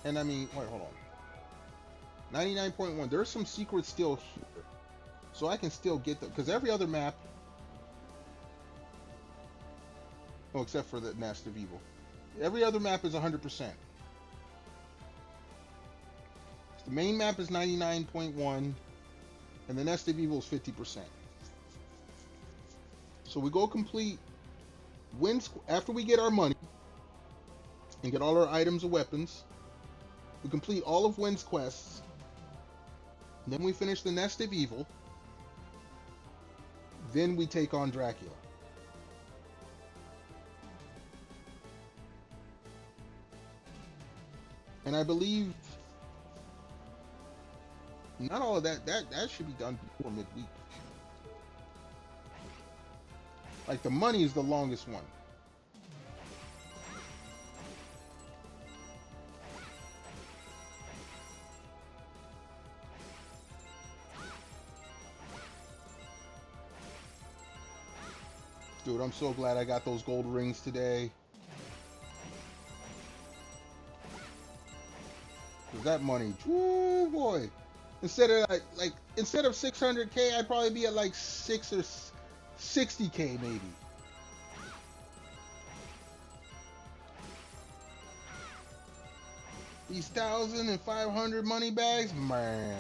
And I mean, wait, hold on. 99.1. There's some secrets still here. So I can still get them. Because every other map... Oh, except for the Nest of Evil. Every other map is 100%. The main map is 99.1. And the Nest of Evil is 50%. So we go complete... After we get our money... And get all our items and weapons... We complete all of Wynn's quests. Then we finish the Nest of Evil. Then we take on Dracula. And I believe not all of that should be done before midweek. Like the money is the longest one. Dude, I'm so glad I got those gold rings today. Cause that money, woo boy. Instead of instead of 600K, I'd probably be at like 6 or 60K maybe. These 1,000 and 500 money bags, man.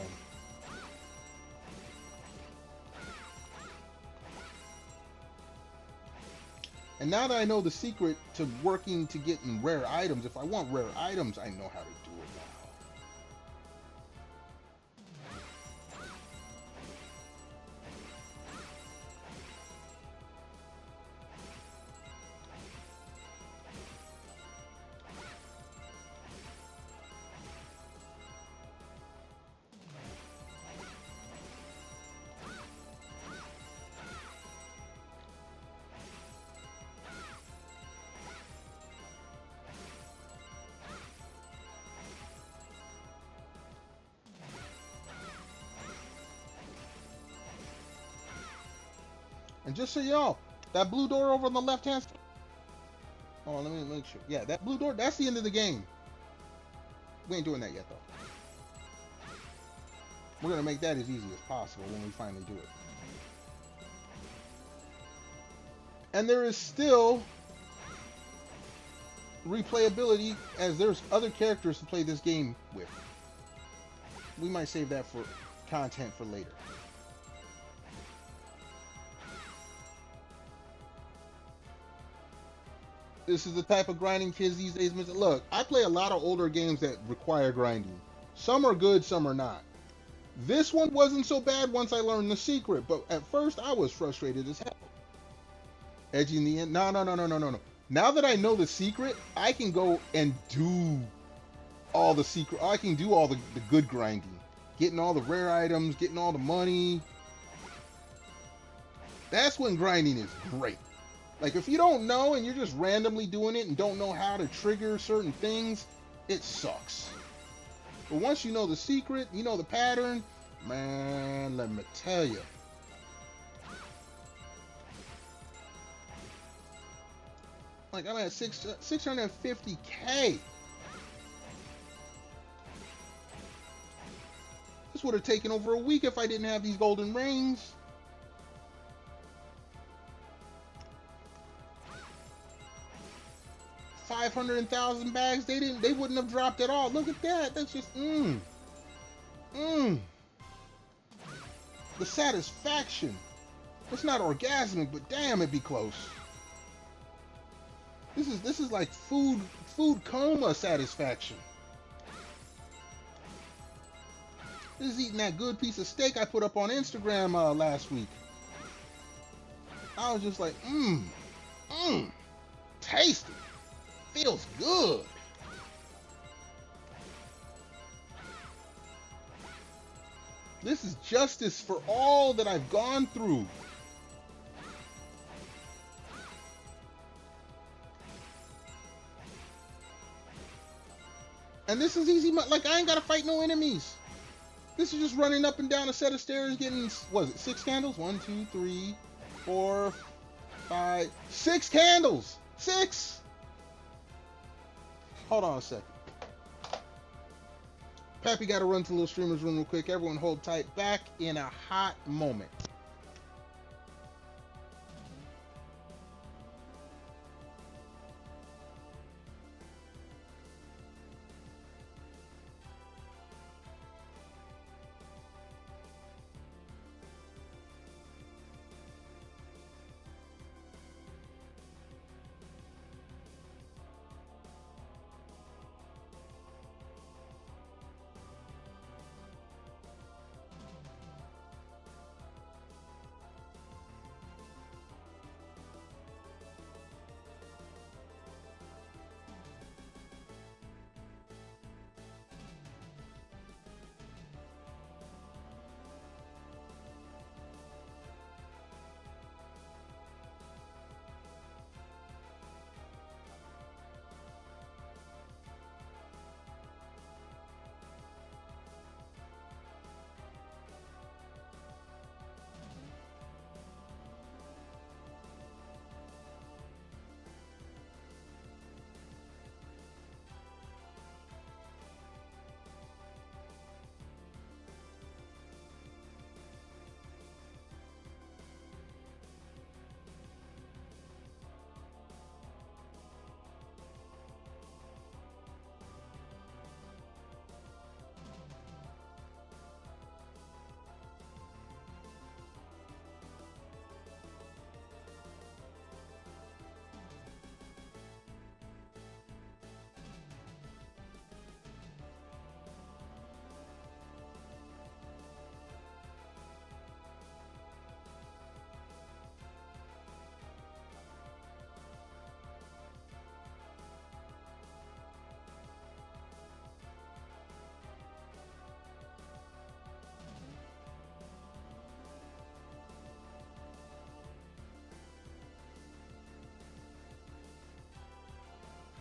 And now that I know the secret to working to getting rare items, if I want rare items, I know how to do it now. And just so you know, that blue door over on the left hand side. Oh, let me make sure. Yeah, that blue door, that's the end of the game. We ain't doing that yet, though. We're going to make that as easy as possible when we finally do it. And there is still replayability, as there's other characters to play this game with. We might save that for content for later. This is the type of grinding kids these days. Look, I play a lot of older games that require grinding. Some are good, some are not. This one wasn't so bad once I learned the secret, but at first I was frustrated as hell. Edging the end. No. Now that I know the secret, I can go and do all the secret. I can do all the good grinding. Getting all the rare items, getting all the money. That's when grinding is great. Like, if you don't know and you're just randomly doing it and don't know how to trigger certain things, it sucks. But once you know the secret, you know the pattern, man, let me tell you. Like, I'm at 650K. This would have taken over a week if I didn't have these golden rings. $500,000 bags, they wouldn't have dropped at all. Look at that. That's just The satisfaction. It's not orgasmic, but damn, it'd be close. This is like food coma satisfaction. This is eating that good piece of steak I put up on Instagram last week. I was just like, tasty. Feels good. This is justice for all that I've gone through. And this is easy. Like, I ain't got to fight no enemies. This is just running up and down a set of stairs getting, what is it, 6 candles? 1, 2, 3, 4, 5, 6 candles. 6. Hold on a second. Pappy got to run to the little streamer's room real quick. Everyone hold tight. Back in a hot moment.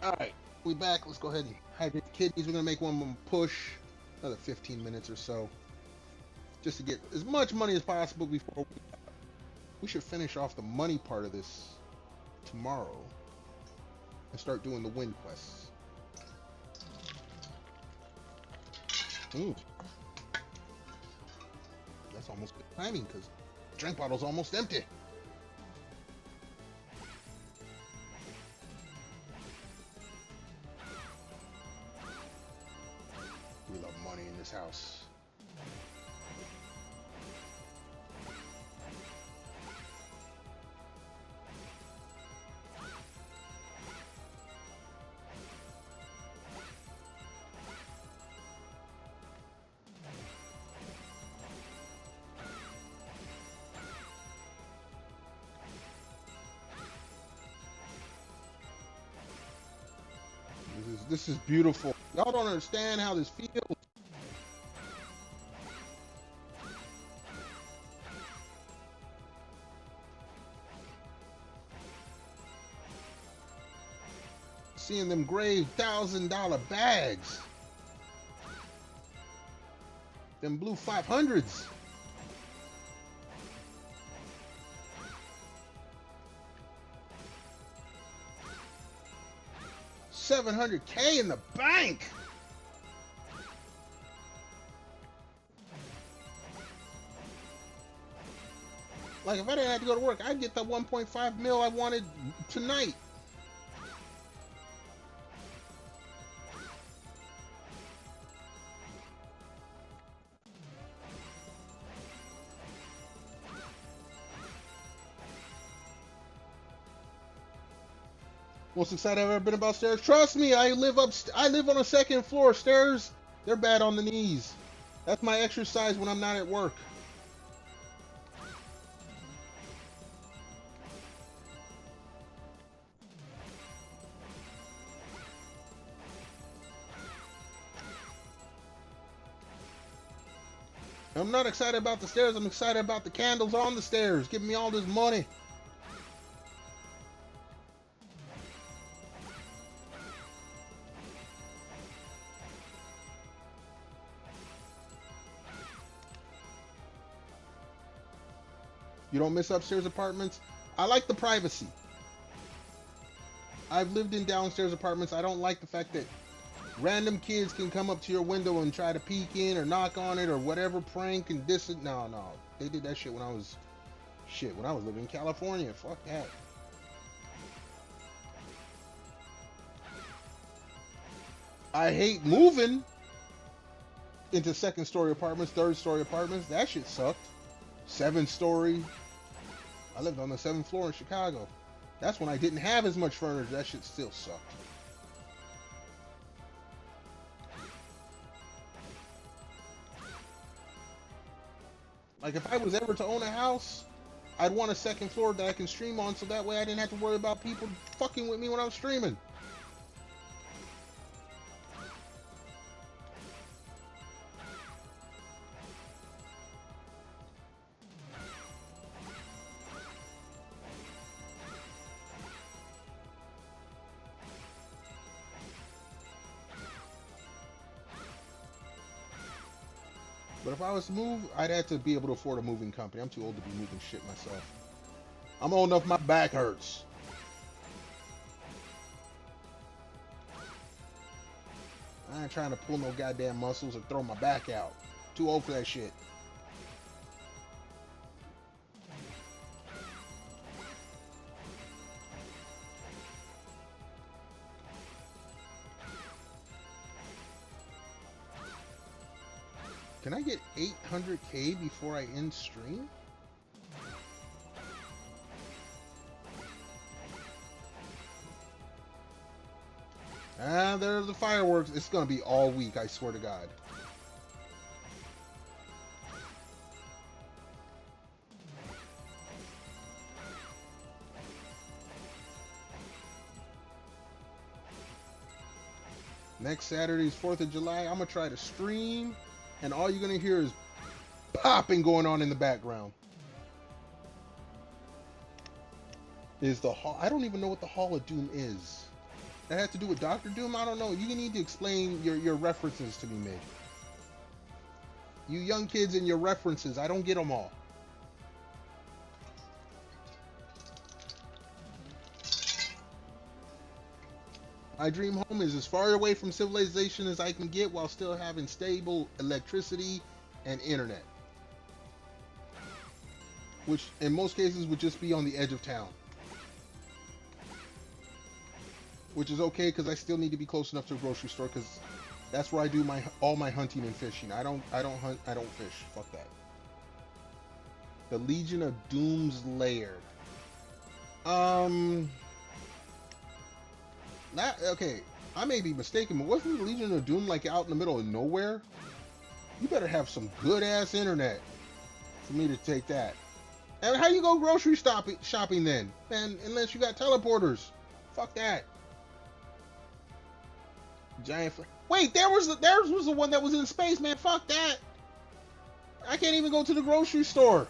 All right, we back. Let's go ahead and hydrate the kidneys. We're gonna make one more push, another 15 minutes or so, just to get as much money as possible before we should finish off the money part of this tomorrow and start doing the win quests. Ooh, that's almost good timing because the drink bottle's almost empty. We love money in this house. This is beautiful. Y'all don't understand how this feels. Seeing them grave $1,000 bags. Them blue 500s. $700K in the bank. Like if I didn't have to go to work, I'd get that 1.5 mil I wanted tonight. Most excited I've ever been about stairs. Trust me, I live on a second floor. Stairs, they're bad on the knees. That's my exercise when I'm not at work. I'm not excited about the stairs. I'm excited about the candles on the stairs. Giving me all this money. You don't miss upstairs apartments? I like the privacy. I've lived in downstairs apartments. I don't like the fact that random kids can come up to your window and try to peek in or knock on it or whatever prank and this and no. They did that shit when I was living in California. Fuck that. I hate moving into second story apartments, third story apartments. That shit sucked. 7-story. I lived on the 7th floor in Chicago. That's when I didn't have as much furniture. That shit still sucked. Like if I was ever to own a house, I'd want a second floor that I can stream on so that way I didn't have to worry about people fucking with me when I was streaming. But if I was to move, I'd have to be able to afford a moving company. I'm too old to be moving shit myself. I'm old enough my back hurts. I ain't trying to pull no goddamn muscles or throw my back out. Too old for that shit. Can I get 800K before I end stream? There's the fireworks. It's gonna be all week, I swear to God. Next Saturday's 4th of July. I'm gonna try to stream, and all you're gonna hear is popping going on in the background. Is the hall? I don't even know what the Hall of Doom is. That had to do with Doctor Doom? I don't know. You need to explain your references to me, Mig. You young kids and your references, I don't get them all. My dream home is as far away from civilization as I can get while still having stable electricity and internet. Which in most cases would just be on the edge of town. Which is okay because I still need to be close enough to a grocery store because that's where I do all my hunting and fishing. I don't hunt, I don't fish. Fuck that. The Legion of Doom's Lair. Okay, I may be mistaken, but wasn't the Legion of Doom like out in the middle of nowhere? You better have some good ass internet for me to take that. And how you go grocery shopping then? Man, unless you got teleporters. Fuck that. Giant. Wait, there was the one that was in space, man. Fuck that. I can't even go to the grocery store.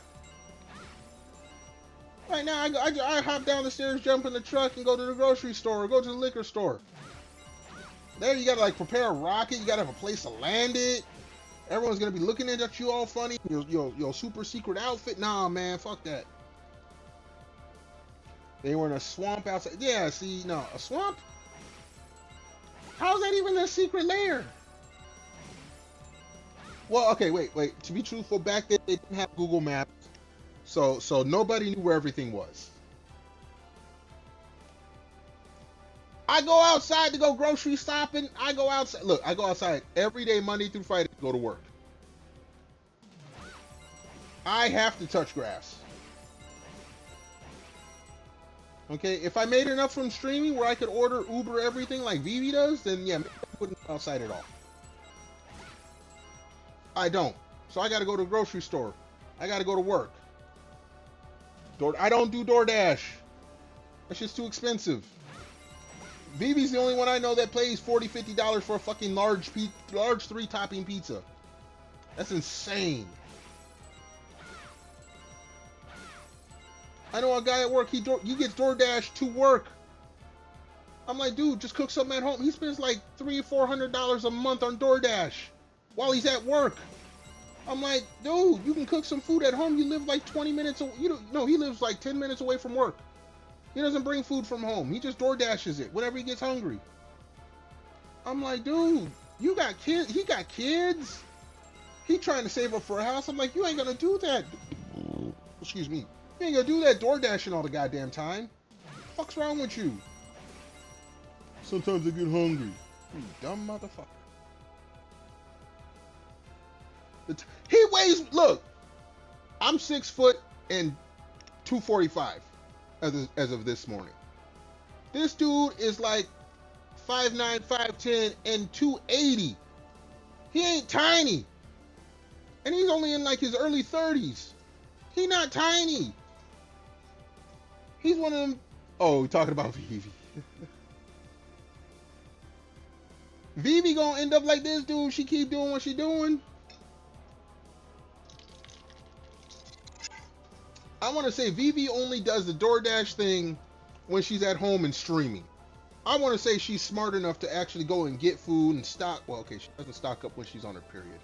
Right now, I hop down the stairs, jump in the truck, and go to the grocery store or go to the liquor store. There, you gotta like prepare a rocket. You gotta have a place to land it. Everyone's gonna be looking at you all funny. Your super secret outfit. Nah, man, fuck that. They were in a swamp outside. Yeah, see, no, a swamp. How's that even a secret lair? Well, okay, wait. To be truthful, back then they didn't have Google Maps. So nobody knew where everything was. I go outside to go grocery shopping. I go outside. Look, I go outside every day, Monday through Friday, to go to work. I have to touch grass. Okay, if I made enough from streaming where I could order Uber everything like Vivi does, then yeah, maybe I wouldn't go outside at all. I don't. So I gotta go to the grocery store. I gotta go to work. I don't do DoorDash. That's just too expensive. Vivi's the only one I know that pays $40, $50 for a fucking large 3-topping pizza. That's insane. I know a guy at work, he gets DoorDash to work. I'm like, dude, just cook something at home. He spends like $300 or $400 a month on DoorDash while he's at work. I'm like, dude, you can cook some food at home. You live like 20 minutes. No, he lives like 10 minutes away from work. He doesn't bring food from home. He just DoorDashes it whenever he gets hungry. I'm like, dude, you got kids. He got kids. He trying to save up for a house. I'm like, you ain't gonna do that. Excuse me. You ain't gonna do that DoorDashing all the goddamn time. What the fuck's wrong with you? Sometimes I get hungry. You dumb motherfucker. He weighs, look, I'm 6 foot and 245 as of this morning. This dude is like 5'9", 5'10", and 280. He ain't tiny. And he's only in like his early 30s. He not tiny. He's one of them. Oh, we're talking about Vivi. Vivi gonna end up like this dude. She keep doing what she doing. I want to say Vivi only does the DoorDash thing when she's at home and streaming. I want to say she's smart enough to actually go and get food and stock. Well, okay, she doesn't stock up when she's on her period.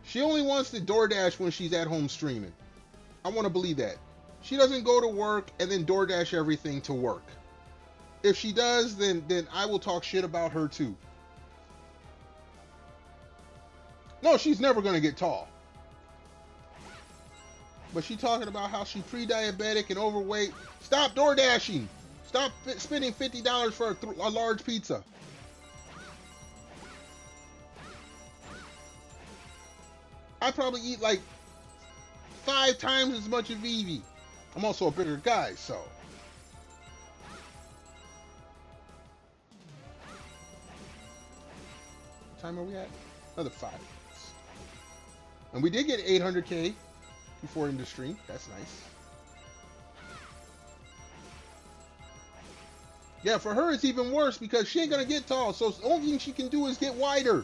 She only wants to DoorDash when she's at home streaming. I want to believe that. She doesn't go to work and then DoorDash everything to work. If she does, then I will talk shit about her too. No, she's never going to get tall. But she talking about how she pre-diabetic and overweight. Stop DoorDashing. Stop spending $50 for a large pizza. I probably eat like 5 times as much as Vivi. I'm also a bigger guy, so. What time are we at? Another 5 minutes. And we did get 800K before in the stream. That's nice. Yeah, for her it's even worse because she ain't gonna get tall. So the only thing she can do is get wider.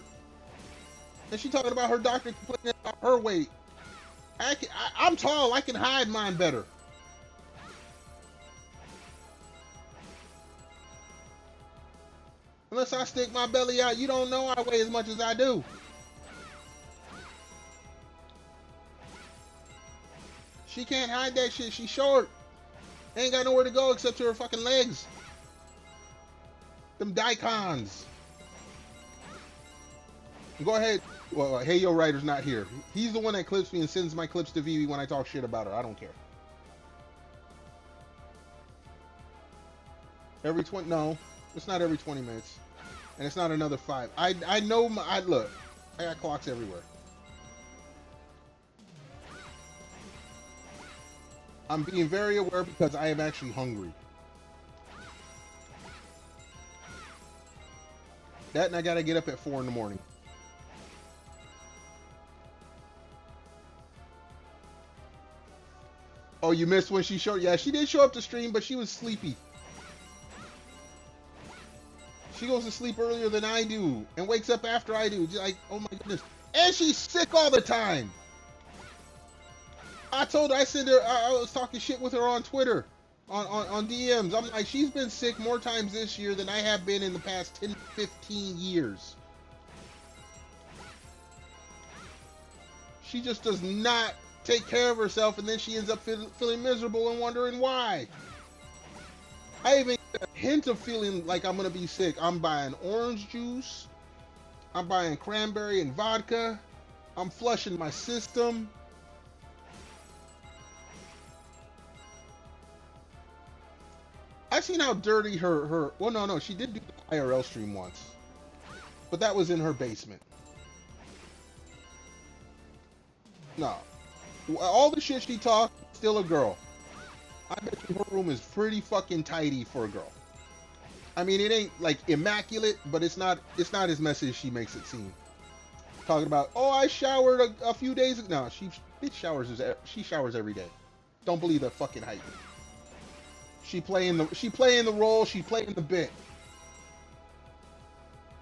And she talking about her doctor complaining about her weight. I'm tall. I can hide mine better. Unless I stick my belly out, you don't know I weigh as much as I do. She can't hide that shit. She's short. Ain't got nowhere to go except to her fucking legs. Them daikons. Go ahead. Well, Hey Yo Rider's not here. He's the one that clips me and sends my clips to Vivi when I talk shit about her. I don't care. Every 20, no, it's not every 20 minutes. And it's not another 5. I know look, I got clocks everywhere. I'm being very aware because I am actually hungry. That and I gotta get up at 4 in the morning. Oh, you missed when she showed? Yeah, she did show up to stream, but she was sleepy. She goes to sleep earlier than I do and wakes up after I do. Just like, oh my goodness. And she's sick all the time. I told her, I said her, I was talking shit with her on Twitter, on DMs. I'm like, she's been sick more times this year than I have been in the past 10, 15 years. She just does not take care of herself, and then she ends up feeling miserable and wondering why. I even get a hint of feeling like I'm going to be sick. I'm buying orange juice. I'm buying cranberry and vodka. I'm flushing my system. I've seen how dirty her well, no, she did do the IRL stream once. But that was in her basement. No. All the shit she talked, still a girl. I bet you her room is pretty fucking tidy for a girl. I mean, it ain't like immaculate, but it's not as messy as she makes it seem. Talking about, oh, I showered a few days ago. No, she showers every day. Don't believe that fucking hype. She playing the role, she playing the bit.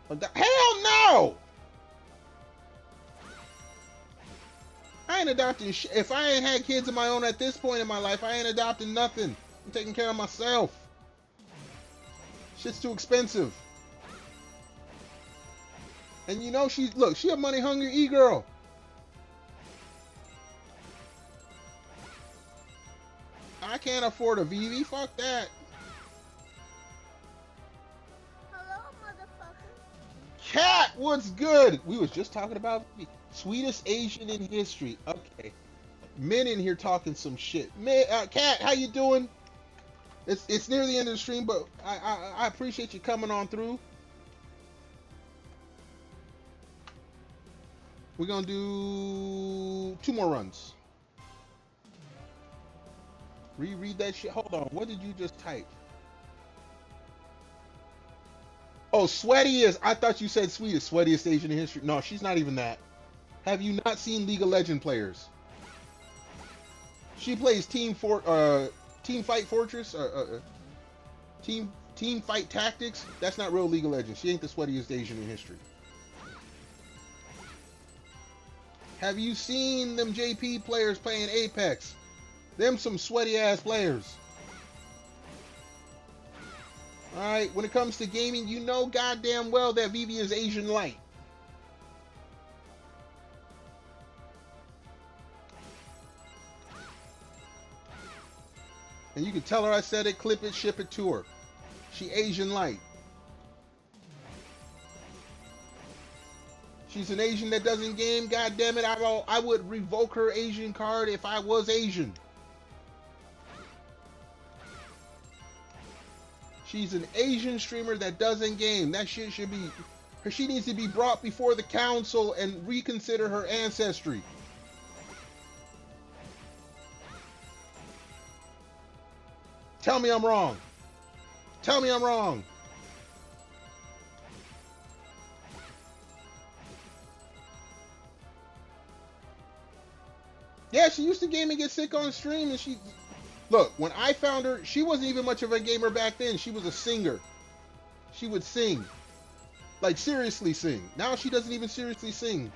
Hell no! I ain't adopting shit. If I ain't had kids of my own at this point in my life, I ain't adopting nothing. I'm taking care of myself. Shit's too expensive. And you know, she a money hungry e-girl. I can't afford a Vivi. Fuck that. Hello, motherfucker. Cat, what's good? We was just talking about sweetest Asian in history. Okay. Men in here talking some shit. Cat, how you doing? It's near the end of the stream, but I appreciate you coming on through. We're gonna do 2 more runs. Reread that shit. Hold on. What did you just type? Oh, sweatiest. I thought you said sweetest. Sweatiest Asian in history. No, she's not even that. Have you not seen League of Legends players? She plays Team Fight Fortress. Team Fight Tactics. That's not real League of Legends. She ain't the sweatiest Asian in history. Have you seen them JP players playing Apex? Them some sweaty ass players. Alright, when it comes to gaming, you know goddamn well that Vivi is Asian light. And you can tell her I said it, clip it, ship it to her. She Asian light. She's an Asian that doesn't game. God damn it, I would revoke her Asian card if I was Asian. She's an Asian streamer that doesn't game. That shit should be... She needs to be brought before the council and reconsider her ancestry. Tell me I'm wrong. Tell me I'm wrong. Yeah, she used to game and get sick on stream, and she... Look, when I found her, she wasn't even much of a gamer back then. She was a singer. She would sing. Like, seriously sing. Now she doesn't even seriously sing.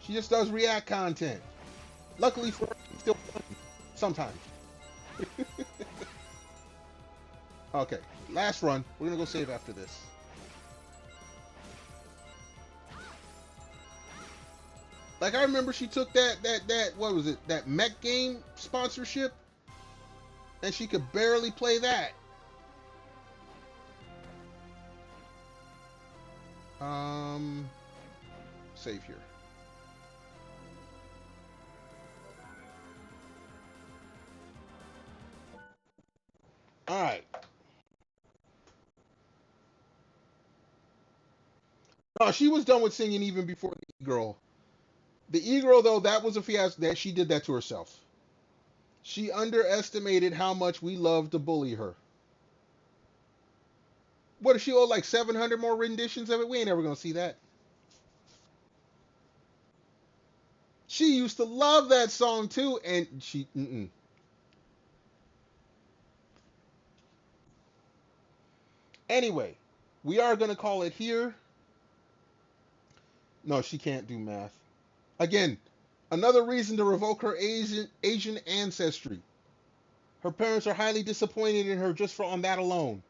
She just does react content. Luckily for her, it's still funny. Sometimes. Okay, last run. We're gonna go save after this. Like I remember she took that what was it, that mech game sponsorship, and she could barely play that. Um, Save here. All right. No, she was done with singing even before the E-Girl. The E-Girl though, that was a fiasco. That she did that to herself. She underestimated how much we love to bully her. What if she owed like 700 more renditions of it? We ain't ever gonna see that. She used to love that song too, and she. Mm-mm. Anyway, we are gonna call it here. No, she can't do math. Again, another reason to revoke her Asian ancestry. Her parents are highly disappointed in her just for on that alone.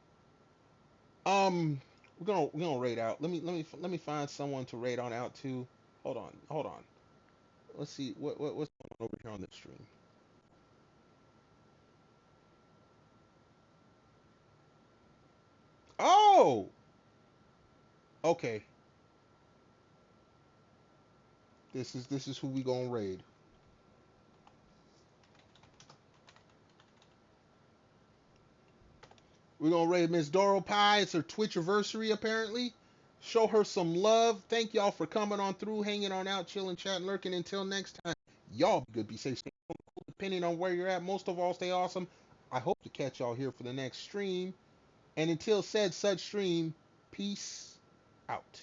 Um, we're gonna rate out. Let me find someone to rate on out to. Hold on. Let's see what's going on over here on this stream. Oh, okay. This is who we gonna raid. We're gonna raid Miss Doro Pie. It's her Twitch anniversary apparently. Show her some love. Thank y'all for coming on through, hanging on out, chilling, chatting, lurking. Until next time, y'all be good, be safe, stay cool, depending on where you're at. Most of all, stay awesome. I hope to catch y'all here for the next stream. And until said such stream, peace out.